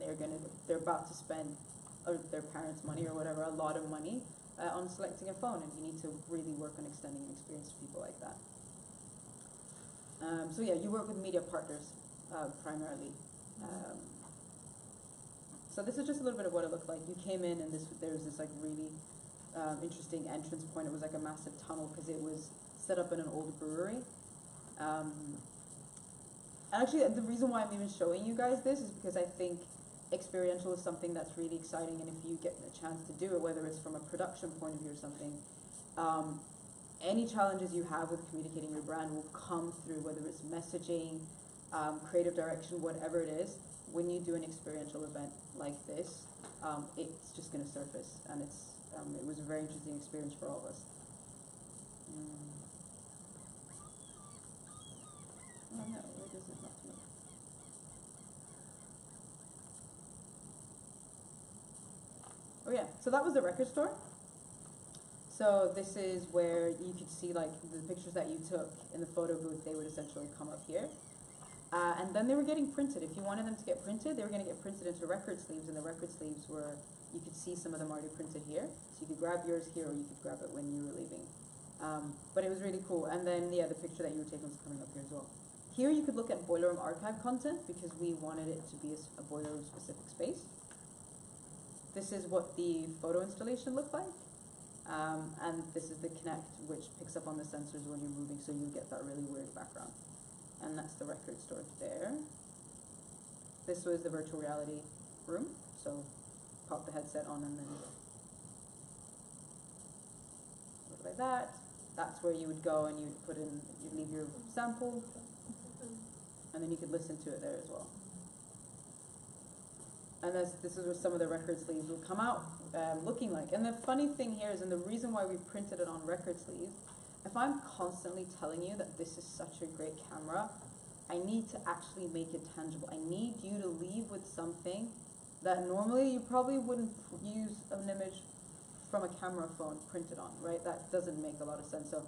they're about to spend, or their parents' money or whatever, a lot of money on selecting a phone, and you need to really work on extending an experience to people like that. So yeah, you work with media partners primarily. So this is just a little bit of what it looked like. You came in and there was this like really interesting entrance point. It was like a massive tunnel because it was set up in an old brewery. And actually, the reason why I'm even showing you guys this is because I think experiential is something that's really exciting, and if you get a chance to do it, whether it's from a production point of view or something, any challenges you have with communicating your brand will come through, whether it's messaging, creative direction, whatever it is. When you do an experiential event like this, it's just going to surface, and it was a very interesting experience for all of us. Oh no, where does it not move? Oh yeah, so that was the record store. So this is where you could see like the pictures that you took in the photo booth, they would essentially come up here. And then they were getting printed. If you wanted them to get printed, they were going to get printed into record sleeves, and the record sleeves were, you could see some of them already printed here. So you could grab yours here, or you could grab it when you were leaving. But it was really cool. And then, yeah, the picture that you were taking was coming up here as well. Here you could look at Boiler Room archive content, because we wanted it to be a Boiler Room specific space. This is what the photo installation looked like. And this is the Kinect, which picks up on the sensors when you're moving, so you get that really weird background. And that's the record store there. This was the virtual reality room, so pop the headset on and then look like that. That's where you would go and you'd put in, you'd leave your sample, and then you could listen to it there as well. And this is where some of the record sleeves will come out looking like. And the funny thing here is, and the reason why we printed it on record sleeves, if I'm constantly telling you that this is such a great camera, I need to actually make it tangible. I need you to leave with something that normally you probably wouldn't use an image from a camera phone printed on, right? That doesn't make a lot of sense. So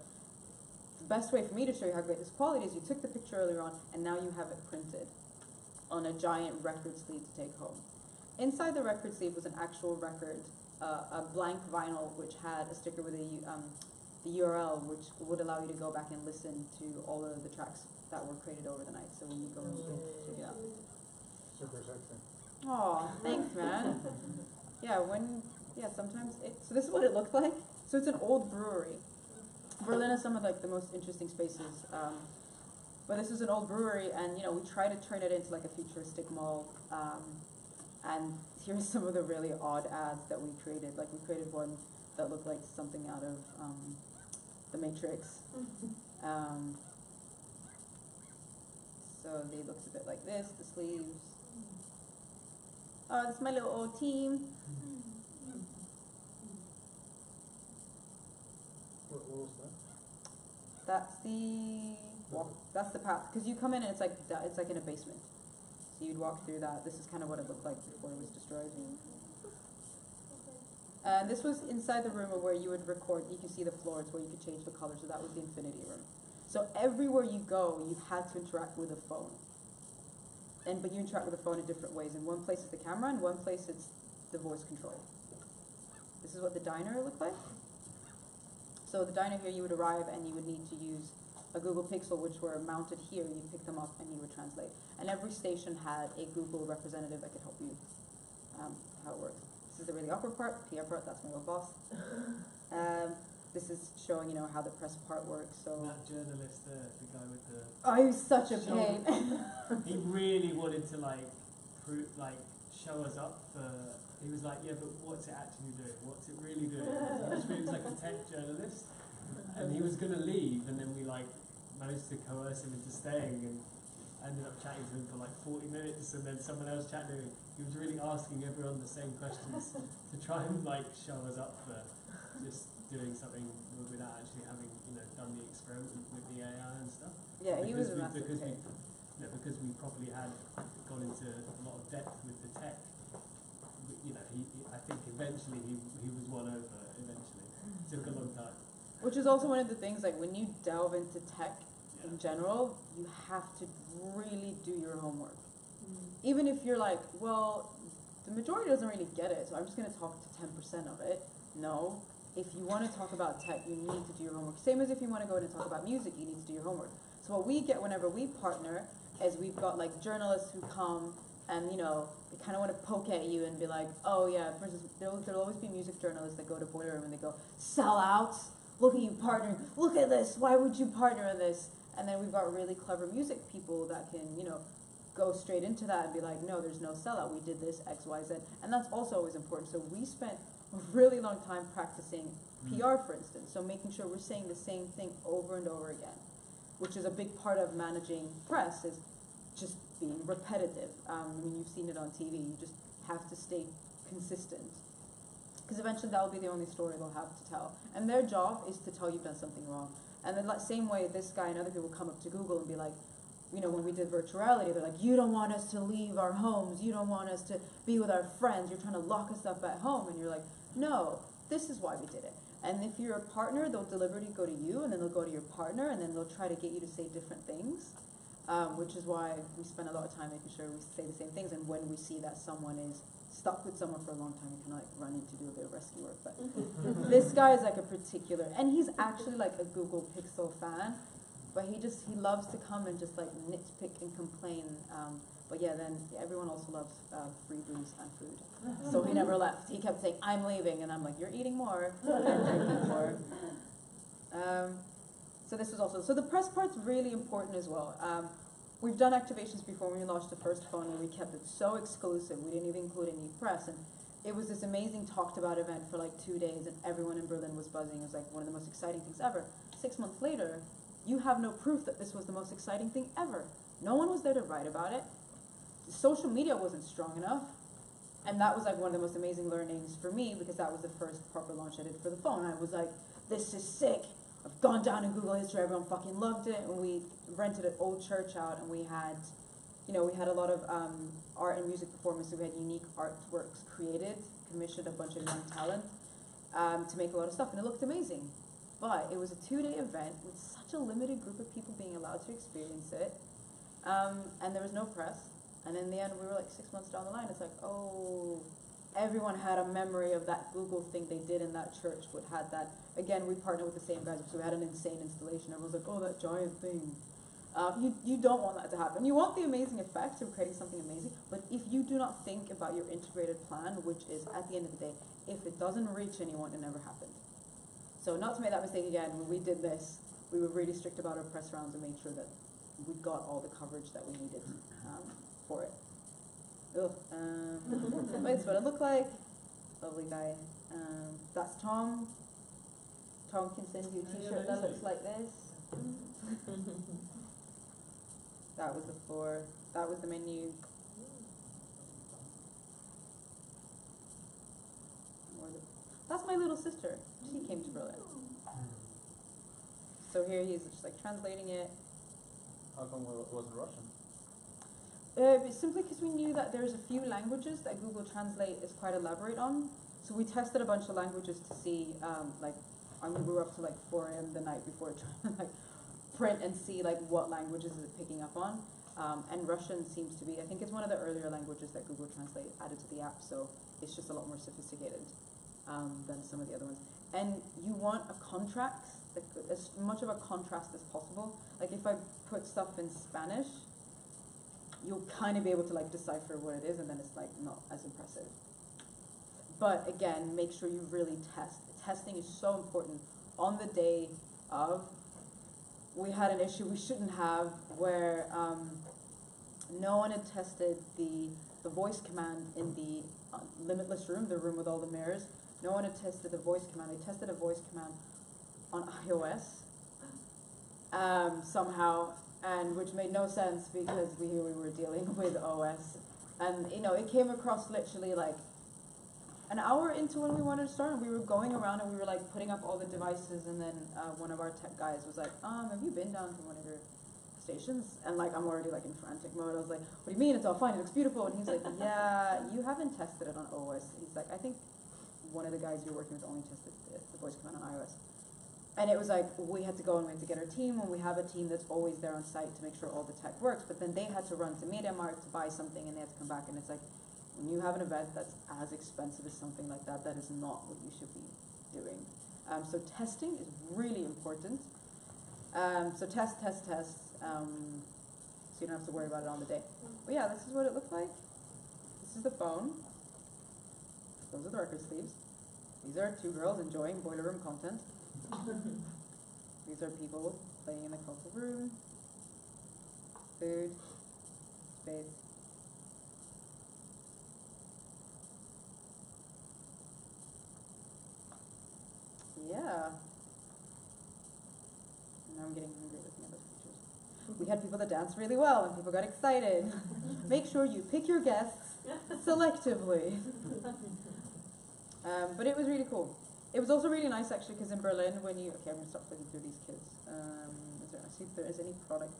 the best way for me to show you how great this quality is, you took the picture earlier on and now you have it printed on a giant record sleeve to take home. Inside the record sleeve was an actual record, a blank vinyl which had a sticker with the URL, which would allow you to go back and listen to all of the tracks that were created over the night. So when you go and check it out. Super sexy. Aw, thanks, man. Sometimes so this is what it looked like. So it's an old brewery. Berlin has some of like the most interesting spaces. But this is an old brewery, and you know, we try to turn it into like a futuristic mall. And here's some of the really odd ads that we created. Like we created one that looked like something out of The Matrix. So they looked a bit like this, the sleeves. Oh, that's my little old team. What was that? That's the path. Because you come in and it's like in a basement. So you'd walk through that. This is kind of what it looked like before it was destroyed. And this was inside the room where you would record. You can see the floors where you could change the color. So that was the infinity room. So everywhere you go, you had to interact with a phone. But you interact with the phone in different ways. In one place it's the camera, and one place it's the voice control. This is what the diner looked like. So the diner here, you would arrive and you would need to use a Google Pixel, which were mounted here. You'd pick them up and you would translate. And every station had a Google representative that could help you how it works. This is the really awkward part, PR part, that's my old boss. This is showing, you know, how the press part works. So that journalist, the guy with the he was such a pain. He really wanted to show us up for. He was like, yeah, but what's it actually doing? What's it really doing? He was like a tech journalist, and he was gonna leave, and then we managed to coerce him into staying, and ended up chatting to him for 40 minutes, and then someone else chatted to him. He was really asking everyone the same questions to try and show us up for just doing something without actually having, done the experiment with the AI and stuff. Yeah, he was a massive because take. because we probably had gone into a lot of depth with the tech. I think eventually he was won over. Eventually, it took a long time. Which is also one of the things, like when you delve into tech in general, you have to really do your homework. Even if you're like, well, the majority doesn't really get it, so I'm just going to talk to 10% of it. No. If you want to talk about tech, you need to do your homework. Same as if you want to go in and talk about music, you need to do your homework. So what we get whenever we partner is we've got like journalists who come and, they kind of want to poke at you and be like, oh yeah, for instance, there'll always be music journalists that go to Boiler Room and they go, sell out, look at you partnering, look at this, why would you partner in this? And then we've got really clever music people that can, go straight into that and be like, no, there's no sellout, we did this, X, Y, Z. And that's also always important. So we spent a really long time practicing PR, for instance. So making sure we're saying the same thing over and over again, which is a big part of managing press, is just being repetitive. You've seen it on TV. You just have to stay consistent. Because eventually that will be the only story they'll have to tell. And their job is to tell you've done something wrong. And then same way, this guy and other people come up to Google and be like, when we did virtual reality, they're like, you don't want us to leave our homes. You don't want us to be with our friends. You're trying to lock us up at home. And you're like, no, this is why we did it. And if you're a partner, they'll deliberately go to you, and then they'll go to your partner, and then they'll try to get you to say different things, which is why we spend a lot of time making sure we say the same things. And when we see that someone is stuck with someone for a long time, you can run in to do a bit of rescue work. But this guy is like a particular, and he's actually like a Google Pixel fan, but he loves to come and just like nitpick and complain. But yeah, then everyone also loves free booze and food. So he never left. He kept saying, I'm leaving. And I'm like, you're eating more and drinking more. So this was also, so the press part's really important as well. We've done activations before when we launched the first phone, and we kept it so exclusive. We didn't even include any press. And it was this amazing talked about event for like 2 days, and everyone in Berlin was buzzing. It was like one of the most exciting things ever. 6 months later, you have no proof that this was the most exciting thing ever. No one was there to write about it. Social media wasn't strong enough. And that was like one of the most amazing learnings for me, because that was the first proper launch I did for the phone. I was like, this is sick. I've gone down in Google history, everyone fucking loved it. And we rented an old church out, and we had, we had a lot of art and music performances. We had unique artworks created, commissioned a bunch of young talent to make a lot of stuff, and it looked amazing. But it was a 2-day event with such a limited group of people being allowed to experience it, and there was no press. And in the end, we were like 6 months down the line, it's like, oh, everyone had a memory of that Google thing they did in that church, but had that, again, we partnered with the same guys, so we had an insane installation. Everyone's like, oh, that giant thing. You don't want that to happen. You want the amazing effect of creating something amazing, but if you do not think about your integrated plan, which is, at the end of the day, if it doesn't reach anyone, it never happened. So not to make that mistake again, when we did this, we were really strict about our press rounds and made sure that we got all the coverage that we needed for it. That's what it looked like. Lovely guy. That's Tom. Tom can send you a t-shirt that looks like this. That was the floor. That was the menu. That's my little sister. She came to Berlin. So here he is, just like translating it. How come it wasn't Russian? Simply because we knew that there's a few languages that Google Translate is quite elaborate on. So we tested a bunch of languages to see, we were up to like 4 a.m. the night before trying to like print and see like what languages is it picking up on. And Russian seems to be, I think it's one of the earlier languages that Google Translate added to the app, so it's just a lot more sophisticated than some of the other ones. And you want a contrast, like as much of a contrast as possible. Like if I put stuff in Spanish, you'll kind of be able to like decipher what it is, and then it's like not as impressive. But again, make sure you really test. Testing is so important. On the day of, we had an issue we shouldn't have where no one had tested the voice command in the limitless room, the room with all the mirrors. No one had tested the voice command. They tested a voice command on iOS somehow, and which made no sense because we were dealing with OS. And it came across literally like an hour into when we wanted to start, and we were going around and we were like putting up all the devices, and then one of our tech guys was like, have you been down to one of your stations? And like, I'm already like in frantic mode. I was like, what do you mean? It's all fine, it looks beautiful. And he's like, yeah, you haven't tested it on OS. He's like, I think one of the guys you're working with only tested the voice command on iOS. And it was like, we had to go and we had to get our team, and we have a team that's always there on site to make sure all the tech works, but then they had to run to MediaMarkt to buy something, and they had to come back, and it's like, when you have an event that's as expensive as something like that, that is not what you should be doing. So testing is really important. So test, so you don't have to worry about it on the day. But yeah, this is what it looked like. This is the phone. Those are the record sleeves. These are two girls enjoying boiler room content. These are people playing in the console room. Food, space. Yeah. Now I'm getting hungry looking at those pictures. We had people that danced really well and people got excited. Make sure you pick your guests selectively. But it was really cool. It was also really nice actually because in Berlin when you, okay, I'm going to stop looking through these kids. See if there is any product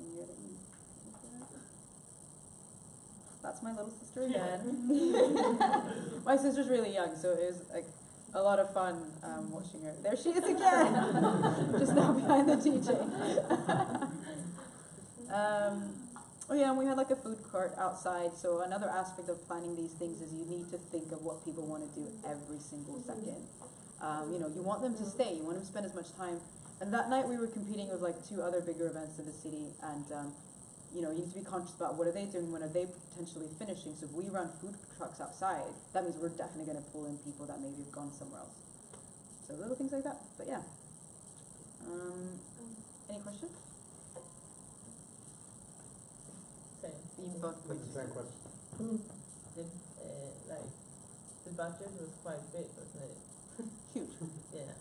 in here that you, that's my little sister again. My sister's really young, so it was like a lot of fun watching her. There she is again, just now behind the DJ. Oh yeah, and we had like a food cart outside, so another aspect of planning these things is you need to think of what people want to do every single second. You know, you want them to stay, you want them to spend as much time. And that night we were competing with like 2 other bigger events in the city, and you know, you need to be conscious about what are they doing, when are they potentially finishing. So if we run food trucks outside, that means we're definitely going to pull in people that maybe have gone somewhere else. So little things like that, but yeah. Any questions? Same question. Like, the budget was quite big, wasn't it? Huge. Yeah.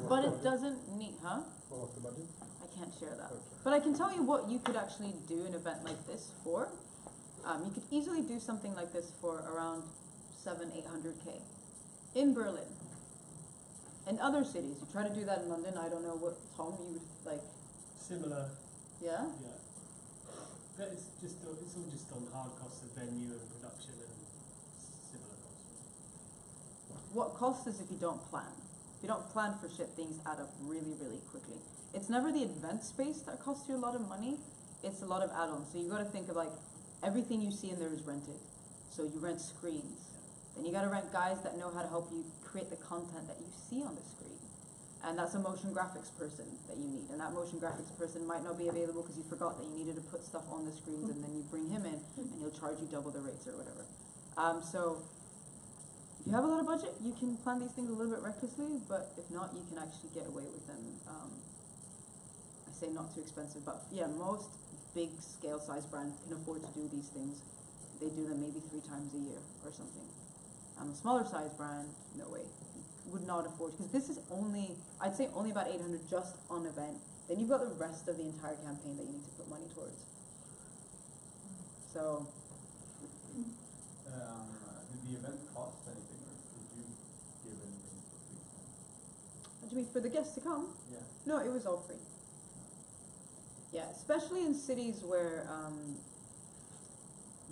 But it doesn't need, huh? What was the budget? I can't share that. Okay. But I can tell you what you could actually do an event like this for. You could easily do something like this for around 700-800K in Berlin. In other cities, you try to do that in London. I don't know what, Tom, you would like. Similar. Yeah? Yeah. But it's all just on hard costs of venue and production and similar costs. What costs is if you don't plan. If you don't plan for shit, things add up really, really quickly. It's never the event space that costs you a lot of money. It's a lot of add-ons. So you got to think of like everything you see in there is rented. So you rent screens. Then you got to rent guys that know how to help you create the content that you see on the screen. And that's a motion graphics person that you need. And that motion graphics person might not be available because you forgot that you needed to put stuff on the screens, and then you bring him in and he'll charge you double the rates or whatever. So if you have a lot of budget, you can plan these things a little bit recklessly, but if not, you can actually get away with them. I say not too expensive, but yeah, most big scale size brands can afford to do these things. They do them maybe 3 times a year or something. A smaller size brand, no way, would not afford, because this is only, I'd say only about 800 just on event. Then you've got the rest of the entire campaign that you need to put money towards. So. Did the event cost anything, or did you give anything for free? What do you mean, for the guests to come? Yeah. No, it was all free. Yeah, especially in cities where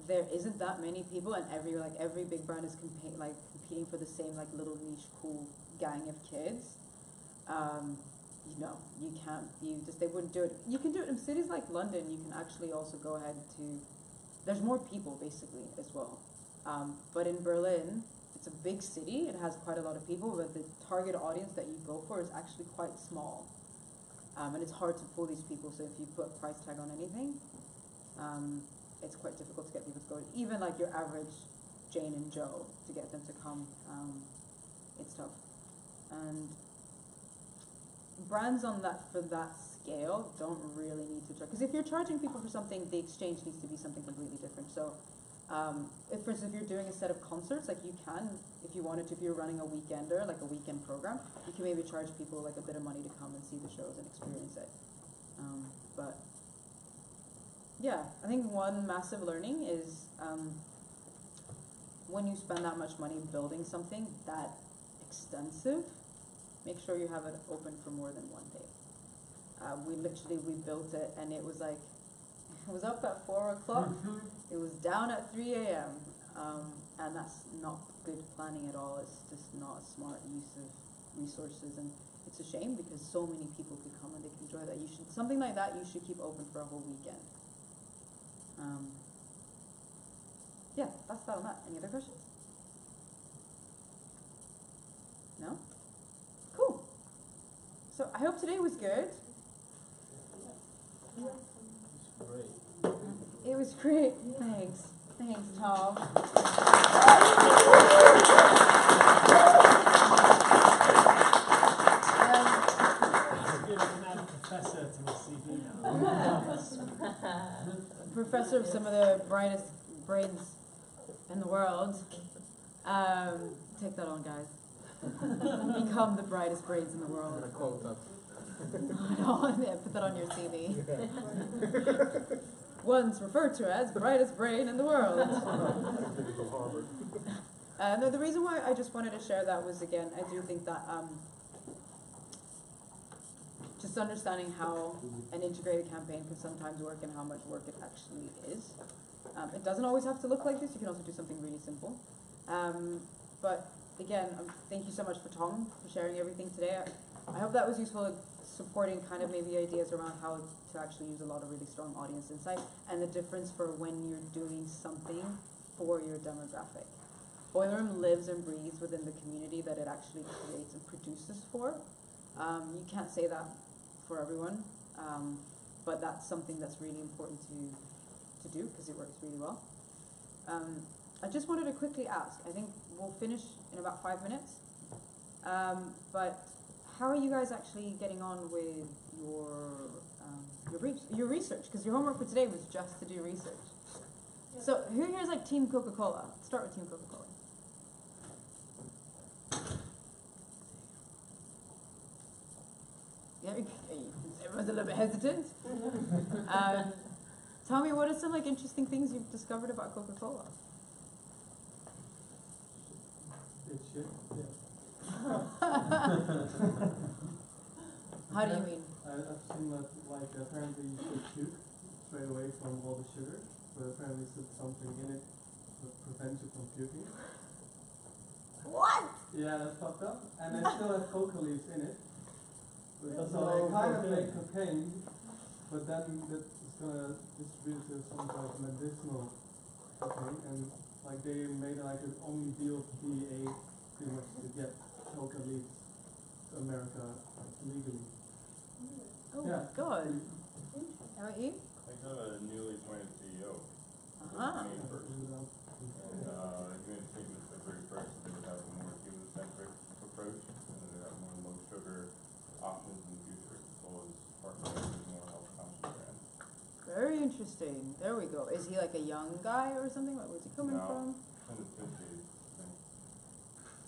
there isn't that many people, and every big brand is competing for the same like little niche cool gang of kids. You know, you can't. They wouldn't do it. You can do it in cities like London. You can actually also go ahead to. There's more people basically as well. But in Berlin, it's a big city. It has quite a lot of people, but the target audience that you go for is actually quite small. And it's hard to pull these people. So if you put a price tag on anything, it's quite difficult to get people to go. Even like your average Jane and Joe, to get them to come, it's tough. And brands on that for that scale don't really need to charge, because if you're charging people for something, the exchange needs to be something completely different. So if, for instance, if you're doing a set of concerts, like you can, if you wanted to, if you're running a weekender, like a weekend program, you can maybe charge people like a bit of money to come and see the shows and experience it. But yeah, I think one massive learning is when you spend that much money building something that extensive, make sure you have it open for more than one day. We built it and it was like, it was up at 4 o'clock, it was down at 3 a.m. And that's not good planning at all. It's just not a smart use of resources, and it's a shame because so many people could come and they could enjoy that. Something like that you should keep open for a whole weekend. Yeah, that's that on that. Any other questions? No? Cool. So I hope today was good. It was great. Thanks. Thanks, Tom. Professor to my CV now. Professor of some of the brightest brains in the world. Take that on, guys. Become the brightest brains in the world. Put that on your CV. Once referred to as brightest brain in the world. No, the reason why I just wanted to share that was, again, I do think that just understanding how an integrated campaign can sometimes work and how much work it actually is. It doesn't always have to look like this. You can also do something really simple. But again, thank you so much for Tom for sharing everything today. I hope that was useful, supporting kind of maybe ideas around how to actually use a lot of really strong audience insight and the difference for when you're doing something for your demographic. Boiler Room lives and breathes within the community that it actually creates and produces for. You can't say that for everyone, but that's something that's really important to do because it works really well. I just wanted to quickly ask, I think we'll finish in about 5 minutes, but how are you guys actually getting on with your research? Because your homework for today was just to do research. Yeah. So who here is like Team Coca-Cola? Let's start with Team Coca-Cola. Yeah, everyone's a little bit hesitant. Tell me, what are some like interesting things you've discovered about Coca-Cola? It's shit, yeah. How do you mean? I've seen that, like, apparently you should puke straight away from all the sugar, but apparently there's something in it that prevents you from puking. What? Yeah, that's fucked up. And they still have coca leaves in it. So they kind of make cocaine, but then it's gonna distribute to some kind of medicinal thing, and like they made like an only deal with DEA pretty much to get coca leaves to America legally. Oh yeah. My god. How about you? I got a newly appointed CEO. Uh-huh. Me first. And doing statements that very first they would have a more human-centric approach, and they would have more low sugar options in the future, as well as partnering with more health conscious brands. Very interesting. There we go. Is he like a young guy or something? Where's he coming from? In his 50s, I think.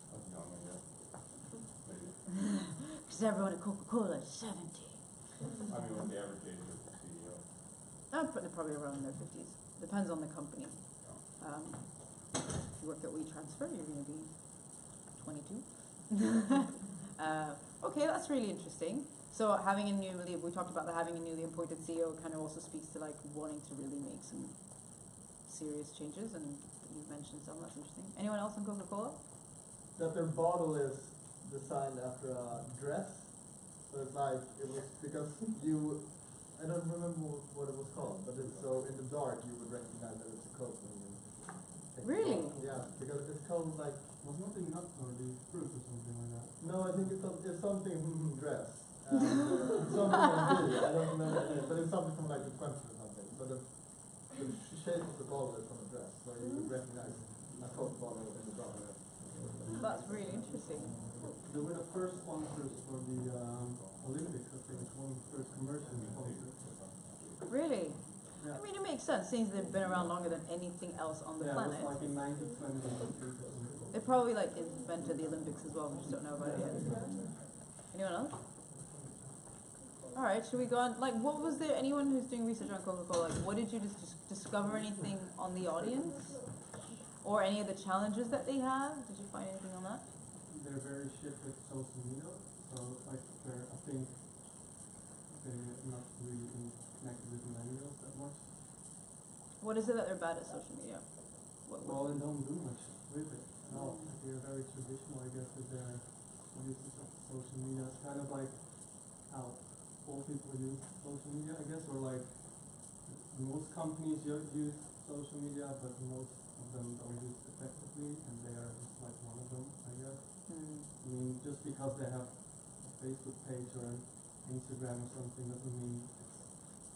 That's young, I guess. Maybe. Because everyone at Coca-Cola is 70. I mean, what's the average age of the CEO? Probably around their 50s. Depends on the company. If you work at WeTransfer, you're going to be 22. Okay, that's really interesting. So we talked about having a newly appointed CEO kind of also speaks to like wanting to really make some serious changes, and you've mentioned some. That's interesting. Anyone else on Coca-Cola? That their bottle is designed after a dress. So it's like, it was because I don't remember what it was called, but it's so in the dark you would recognize that it's a Coke when you take Really? it off. Yeah, because it's called like, Was nothing nut or the fruit or something like that? no, I think it's something dress. Something like this, I don't remember the name, but it's something from like the 20s or something. So the shape of the bottle is from a dress, so you would recognize a Coke bottle in the dark. That's really interesting. They were the first sponsors for the Olympics. I think it's one of the first commercial sponsors. Really? Yeah. I mean, it makes sense, since they've been around longer than anything else on the planet. Yeah, it was like in 1920. They probably like invented the Olympics as well, we just don't know about it yet. Anyone else? Alright, should we go on? Like, what was there, anyone who's doing research on Coca-Cola, like, what did you just discover anything on the audience? Or any of the challenges that they have? Did you find anything on that? They're very shit with social media, so like I think they're not really connected with millennials that much. What is it that they're bad at social media? Well, they don't do much with it at all. They're very traditional, I guess, with their uses of social media. It's kind of like how old people use social media, I guess, or like most companies use social media, but most of them don't use it effectively, and they are just like one of them, I guess. I mean, just because they have a Facebook page or an Instagram or something doesn't mean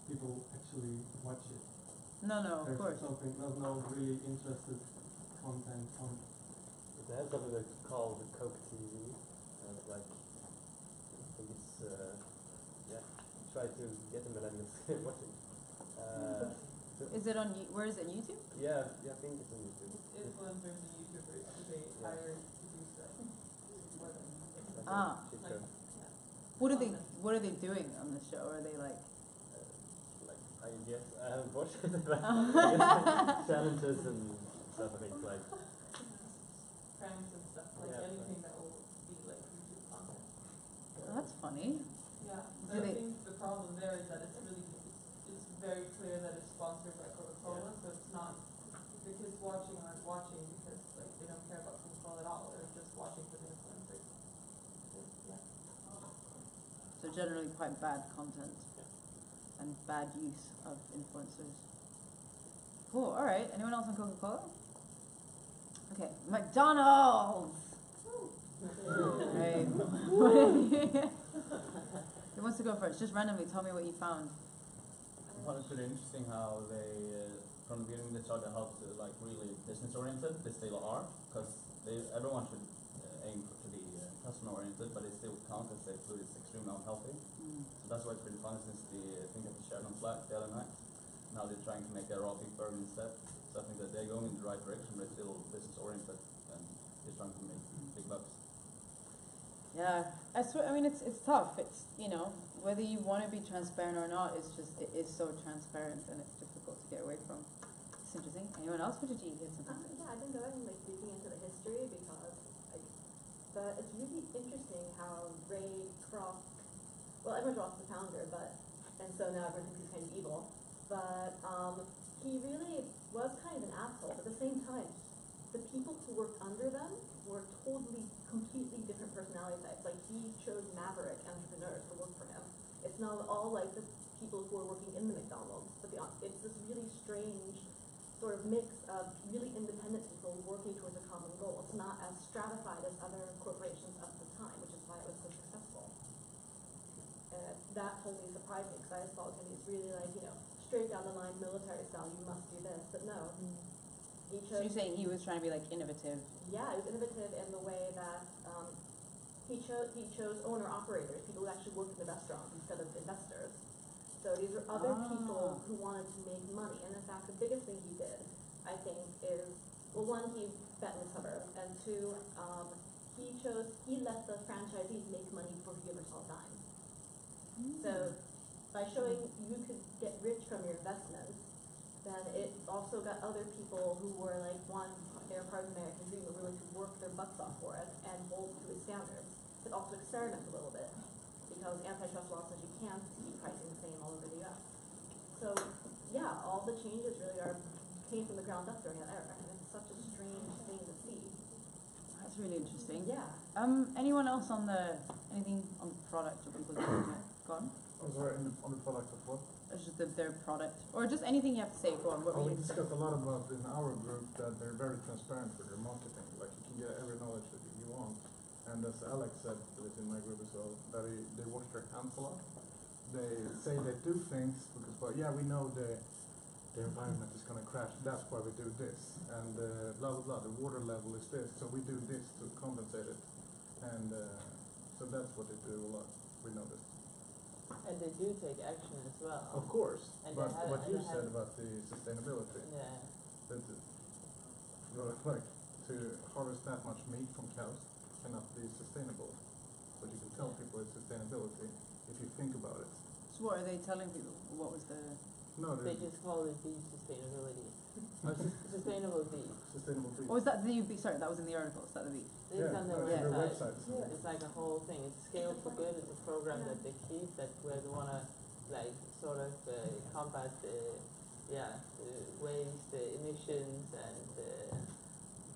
people actually watch it. No, of There's course. there's no really interested content on it. They have something that's called Coke TV, and like, I think it's, try to get the millennials watching. Is it on, where is it, YouTube? Yeah, I think it's on YouTube. Influencers and YouTubers, they hire to do stuff. Ah. What are they doing on the show? Are they like? I guess I haven't watched it, but I guess challenges and stuff. I think like Pranks and stuff, like anything that will be like YouTube content. That's funny. Yeah, Do I they? think the problem there is that it's very clear that it's sponsored by Coca-Cola, so it's not, the kids watching aren't watching because like they don't care about Coca-Cola at all, they're just watching for the influencers. So generally quite bad content and bad use of influencers. Cool. All right. Anyone else on Coca-Cola? Okay. McDonald's. Right. Who wants to go first? Just randomly tell me what you found. I thought it's really interesting how they, from the beginning, they started how to like really business oriented. They still are, because everyone should aim to be customer oriented, but it still counts as their food is extremely unhealthy. So that's why it's been fun since I think that the shared on Slack the other night. Now they're trying to make their raw beef burger instead. So I think that they're going in the right direction, but it's still business oriented and they're trying to make big bucks. Yeah, I swear. I mean, it's tough. It's, you know, whether you want to be transparent or not, it's just, it is so transparent and it's difficult to get away from. It's interesting. Anyone else? What did you get something? Yeah, I've been going like digging into the history because it's really interesting how Ray Kroc, well, everyone Kroc is the founder, and so now everyone thinks he's kind of evil, but he really was kind of an asshole. But at the same time, the people who worked under them were totally, completely different personality types. Like, he chose maverick entrepreneurs to work for him. It's not all like the people who are working in the McDonald's, but it's this really strange sort of mix of really independent people working towards a common goal. It's not as stratified as other corporations of the time, which is why it was so successful. That totally surprised me, because I just thought it was really like, you know, straight down the line military style, you must do this, but no. He chose, So you're saying he was trying to be like innovative? Yeah, he was innovative in the way that he chose owner-operators, people who actually worked in the restaurant instead of investors. So these are other people who wanted to make money, and in fact, the biggest thing he did, I think, is, well, one, he bet in the suburbs, and two, he let the franchisees make money before he ever saw a dime. So by showing you could get rich from your investments, then it also got other people who were like, they're part of the American dream, were willing to work their butts off for it and hold to his standards, but also experiment a little bit, because antitrust law says you can't keep pricing the same all over the US. So yeah, all the changes really came from the ground up during that era, and it's such a strange thing to see. That's really interesting. Yeah. Anyone else on anything on the product or people doing it? Go on. I'm sorry, on the product of what? Or just their product, or just anything you have to say. Go on. What were We you discussed a lot about in our group that they're very transparent with their marketing. Like, you can get every knowledge that you want. And as Alex said, within my group as well, that they wash their hands a lot. They say they do things because, well, yeah, we know the environment is going to crash. That's why we do this. And blah, blah, blah. The water level is this. So we do this to compensate it. And so that's what they do a lot. We know this. And they do take action as well. Of course. And But what you they said have- about the sustainability. Yeah. That like, to harvest that much meat from cows cannot be sustainable. But you can tell people it's sustainability if you think about it. So what are they telling people? What was the? No, they just call it beef sustainability. Sustainable beef. Sustainable beef. Or was that the sorry, that was in the article. Is that the beef? It's Yeah, on no, their it's on their website. website. It's like a whole thing. It's Scale for Good. It's a program that they keep that where they wanna like sort of combat the waste, the emissions, and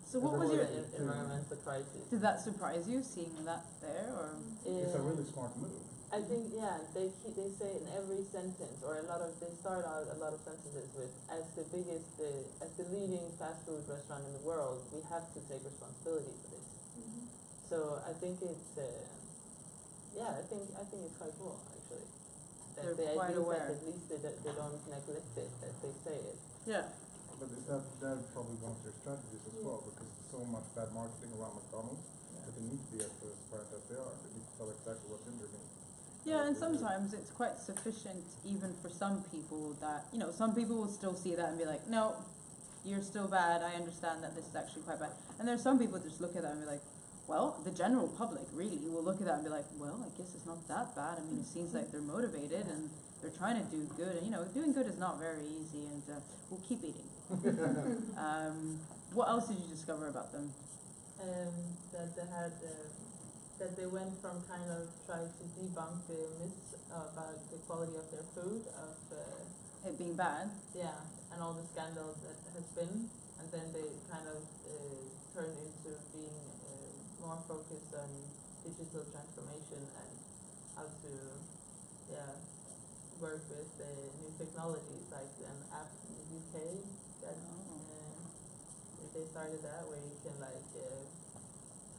So what was your environmental crisis. Did that surprise you seeing that there, or? It's a really smart move. I think they say in every sentence, or they start out a lot of sentences with as the leading fast food restaurant in the world, we have to take responsibility for this. So I think it's I think it's quite cool actually. That They're quite aware. At least they don't neglect it, that they say it. Yeah. But is that probably one of their strategies as well? Because there's so much bad marketing around McDonald's that they need to be as transparent as they are. They need to tell exactly what's in their meat. Yeah, and sometimes it's quite sufficient even for some people that, some people will still see that and be like, no, you're still bad, I understand that this is actually quite bad. And there's some people that just look at that and be like, well, the general public really will look at that and be like, well, I guess it's not that bad. I mean, it seems like they're motivated and they're trying to do good. And, doing good is not very easy, and we'll keep eating. What else did you discover about them? That they had... that they went from kind of trying to debunk the myths about the quality of their food, of it being bad. Yeah, and all the scandals that has been, and then they kind of turned into being more focused on digital transformation and how to work with new technologies, like an app in the UK that they started that where you can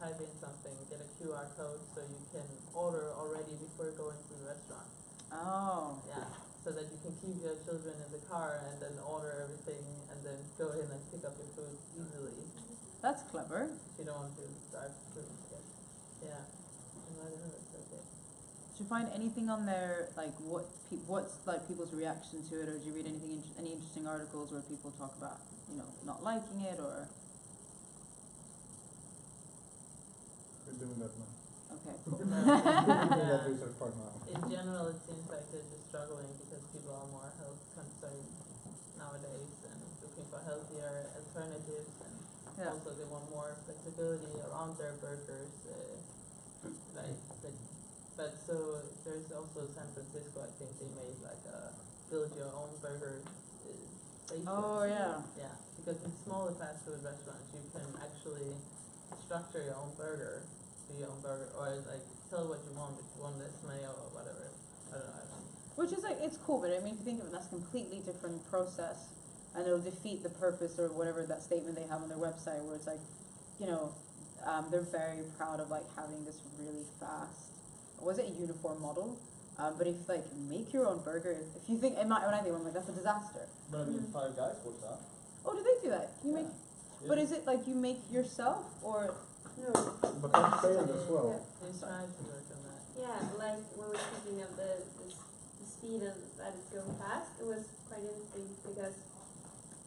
type in something, get a QR code so you can order already before going to the restaurant. Oh. Yeah, so that you can keep your children in the car and then order everything and then go in and pick up your food easily. That's clever. If you don't want to drive food. Yeah. And I don't know, it's okay. Did you find anything on there, like what's like people's reaction to it, or did you read any interesting articles where people talk about, not liking it, or? We're doing that now. Okay, cool. That research part now. In general, it seems like they're just struggling because people are more health concerned nowadays and looking for healthier alternatives, and also they want more flexibility around their burgers. But so there's also San Francisco. I think they made like a build your own burger station. Oh yeah. Yeah, because in smaller fast food restaurants you can actually structure your own burger, do your own burger, or tell what you want, if you want this mayo or whatever. I don't know. Which is it's cool, but I mean, if you think of it, that's a completely different process, and it'll defeat the purpose or whatever that statement they have on their website, where it's they're very proud of having this really fast, was it a uniform model? But if make your own burger, if you think, when I think, I'm like, that's a disaster. But I mean, Five Guys was that. Oh, did they do that? Can you make? But is it you make yourself, or? No. But that's failed as well. They tried to work on that. Yeah, when we're speaking of the speed and that it's going fast, it was quite interesting because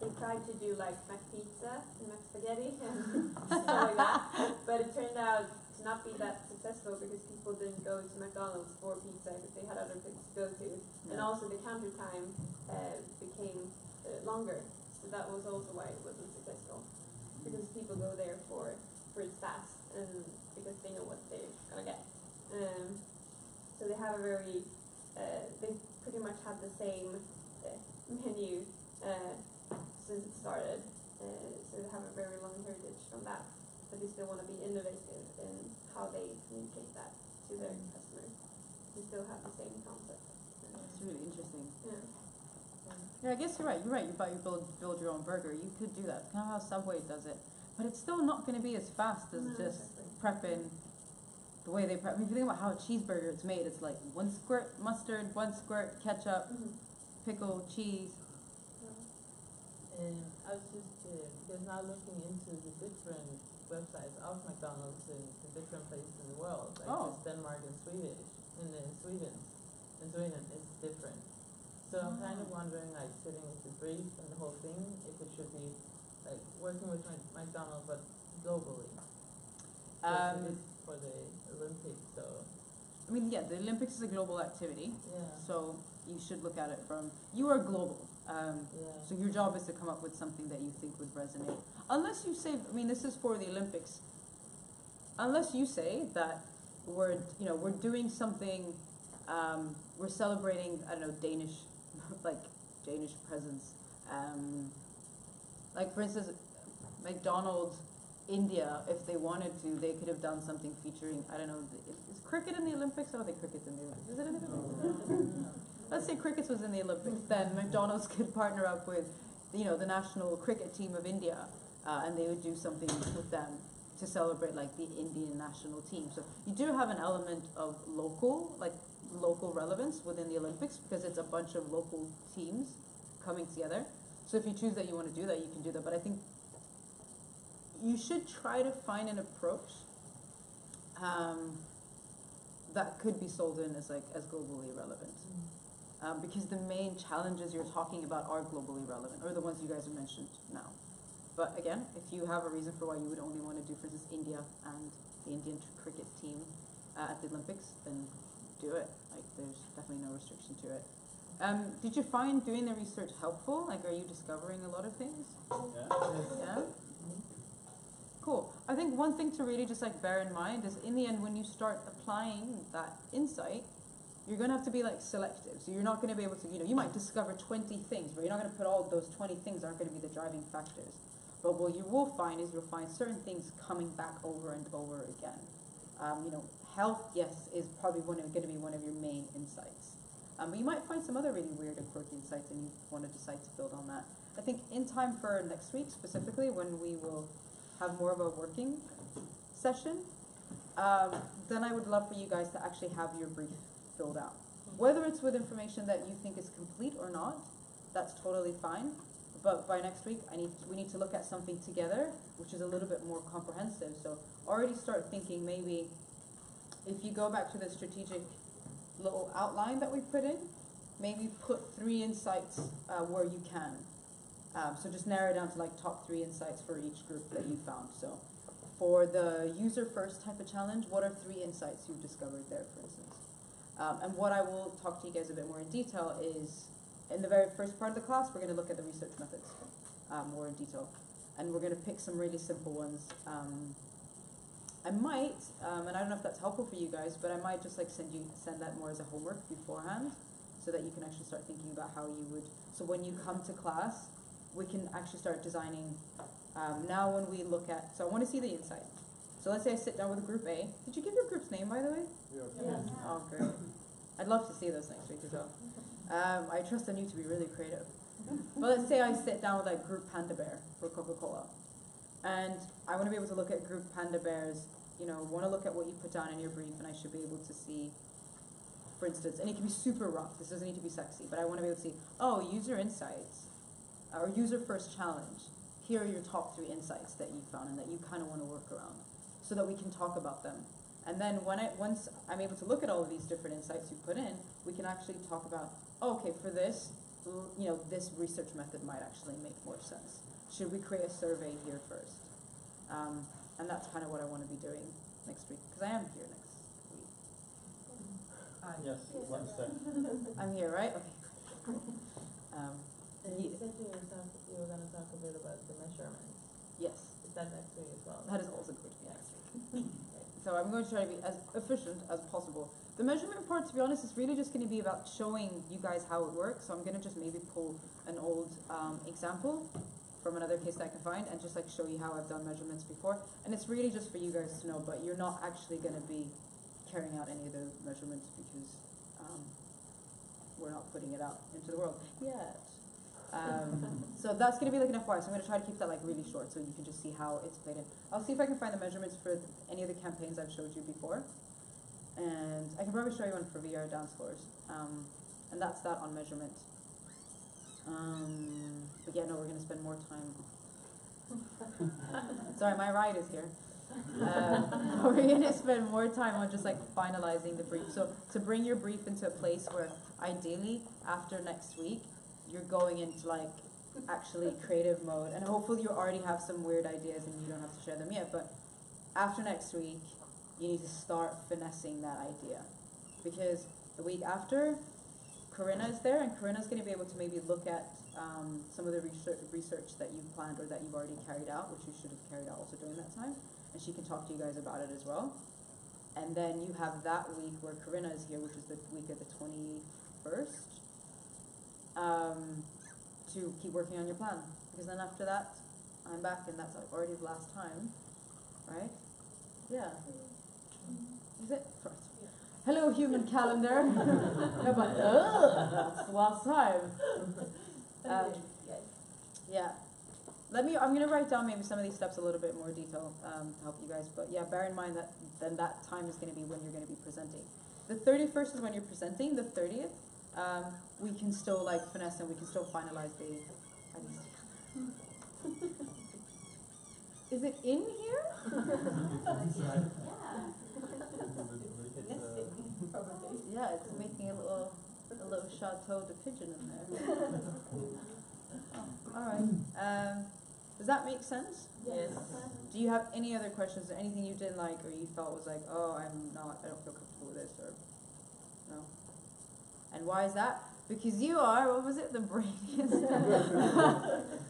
they tried to do McPizza and McSpaghetti and stuff like that, but it turned out to not be that successful because people didn't go to McDonald's for pizza because they had other places to go to, and also the counter time became longer, so that was also why it wasn't successful, because people go there for it's fast and because they know what they're gonna get. So they have a very they pretty much have the same menu since it started, so they have a very long heritage from that, but they still want to be innovative in how they communicate that to their customers. They still have the same concept. It's really interesting. Yeah. Yeah, I guess you're right. You're right. You build your own burger. You could do that. Kind of how Subway does it, but it's still not going to be as fast as just prepping. The way they prep. I mean, if you think about how a cheeseburger is made, it's like 1 squirt mustard, 1 squirt ketchup, pickle, cheese. I was just because now looking into the different websites of McDonald's in the different places in the world, just Denmark and Sweden. In Sweden it's different. So I'm kind of wondering, sitting with the brief and the whole thing, if it should be working with McDonald's but globally. For the Olympics, so. I mean, yeah, the Olympics is a global activity. Yeah. So you should look at it from, you are global. So your job is to come up with something that you think would resonate. Unless you say, I mean, this is for the Olympics. Unless you say that we're doing something, we're celebrating, I don't know, Danish, like Danish presence. Like for instance, McDonald's India, if they wanted to, they could have done something featuring, I don't know, is cricket in the Olympics? I don't think cricket's in the Olympics. Is it in the Olympics? Let's say cricket was in the Olympics, then McDonald's could partner up with, the national cricket team of India, and they would do something with them to celebrate like the Indian national team. So you do have an element of local relevance within the Olympics because it's a bunch of local teams coming together. So if you choose that you want to do that, you can do that. But I think you should try to find an approach that could be sold in as globally relevant. Because the main challenges you're talking about are globally relevant, or the ones you guys have mentioned now. But again, if you have a reason for why you would only want to do, for instance, India and the Indian cricket team at the Olympics, then do it. Like, there's definitely no restriction to it. Did you find doing the research helpful? Like, are you discovering a lot of things? Yeah? Cool. I think one thing to really just bear in mind is in the end, when you start applying that insight, you're going to have to be selective. So you're not going to be able to, you might discover 20 things, but you're not going to put all those 20 things aren't going to be the driving factors. But what you will find is you'll find certain things coming back over and over again. Health, yes, is probably going to be one of your main insights. But you might find some other really weird and quirky insights and you want to decide to build on that. I think in time for next week, specifically, when we will have more of a working session, then I would love for you guys to actually have your brief filled out. Whether it's with information that you think is complete or not, that's totally fine. But by next week, we need to look at something together, which is a little bit more comprehensive. So already start thinking maybe if you go back to the strategic little outline that we put in, maybe put 3 insights where you can. So just narrow down to top 3 insights for each group that you found. So for the user first type of challenge, what are 3 insights you've discovered there, for instance? And what I will talk to you guys a bit more in detail is, in the very first part of the class, we're going to look at the research methods more in detail. And we're going to pick some really simple ones. I might, and I don't know if that's helpful for you guys, but I might just send that more as a homework beforehand so that you can actually start thinking about how you would, so when you come to class, we can actually start designing. Now when we look at, so I want to see the insight. So let's say I sit down with a group A. Did you give your group's name, by the way? Yeah. Oh, great. I'd love to see those next week as well. I trust on you to be really creative. But let's say I sit down with Group Panda Bear for Coca-Cola. And I want to be able to look at Group Panda Bears, want to look at what you put down in your brief, and I should be able to see, for instance, and it can be super rough. This doesn't need to be sexy, but I want to be able to see, user insights, or user first challenge. Here are your top 3 insights that you found and that you kind of want to work around, so that we can talk about them. And then once I'm able to look at all of these different insights you put in, we can actually talk about, okay, for this, this research method might actually make more sense. Should we create a survey here first? And that's kind of what I want to be doing next week, because I am here next week. Yes, Wednesday. I'm here, right? Okay. You said you were going to talk a bit about the measurements. Yes. Is that next week as well? That is also going to be next week. So I'm going to try to be as efficient as possible. The measurement part, to be honest, is really just going to be about showing you guys how it works. So I'm going to just maybe pull an old example from another case that I can find and just show you how I've done measurements before. And it's really just for you guys to know, but you're not actually going to be carrying out any of the measurements because we're not putting it out into the world yet. So that's going to be an FYI, so I'm going to try to keep that really short so you can just see how it's played in. I'll see if I can find the measurements for any of the campaigns I've showed you before. And I can probably show you one for VR dance floors. And that's that on measurement. But yeah, no, we're going to spend more time. Sorry, my ride is here. We're going to spend more time on just finalizing the brief. So to bring your brief into a place where ideally after next week, you're going into actually creative mode, and hopefully you already have some weird ideas and you don't have to share them yet, but after next week you need to start finessing that idea, because the week after Corinna is there, and Corinna's going to be able to maybe look at some of the research that you've planned or that you've already carried out, which you should have carried out also during that time, and she can talk to you guys about it as well. And then you have that week where Corinna is here, which is the week of the 21st, to keep working on your plan. Because then after that, I'm back, and that's like already the last time, right? Yeah. Is it? Right. Hello, human calendar. No, but it's the last time. Yeah. I'm gonna write down maybe some of these steps a little bit more detail to help you guys. But yeah, bear in mind that then that time is gonna be when you're gonna be presenting. The 31st is when you're presenting. The 30th, we can still like finesse and we can still finalize the. Is it in here? Yeah, it's making a little chateau de pigeon in there. Oh, all right. Does that make sense? Yes. Do you have any other questions or anything you didn't like or you felt was like, oh, I don't feel comfortable with this, or no? And why is that? Because you are, what was it, the brainiest?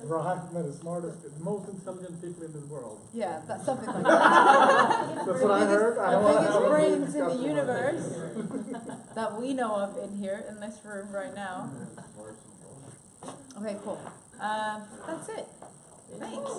Right, the smartest, the most intelligent people in the world. Yeah, that's something like that. That's what I heard. The biggest brains in the universe that we know of in here, in this room right now. Okay, cool. That's it. Thanks.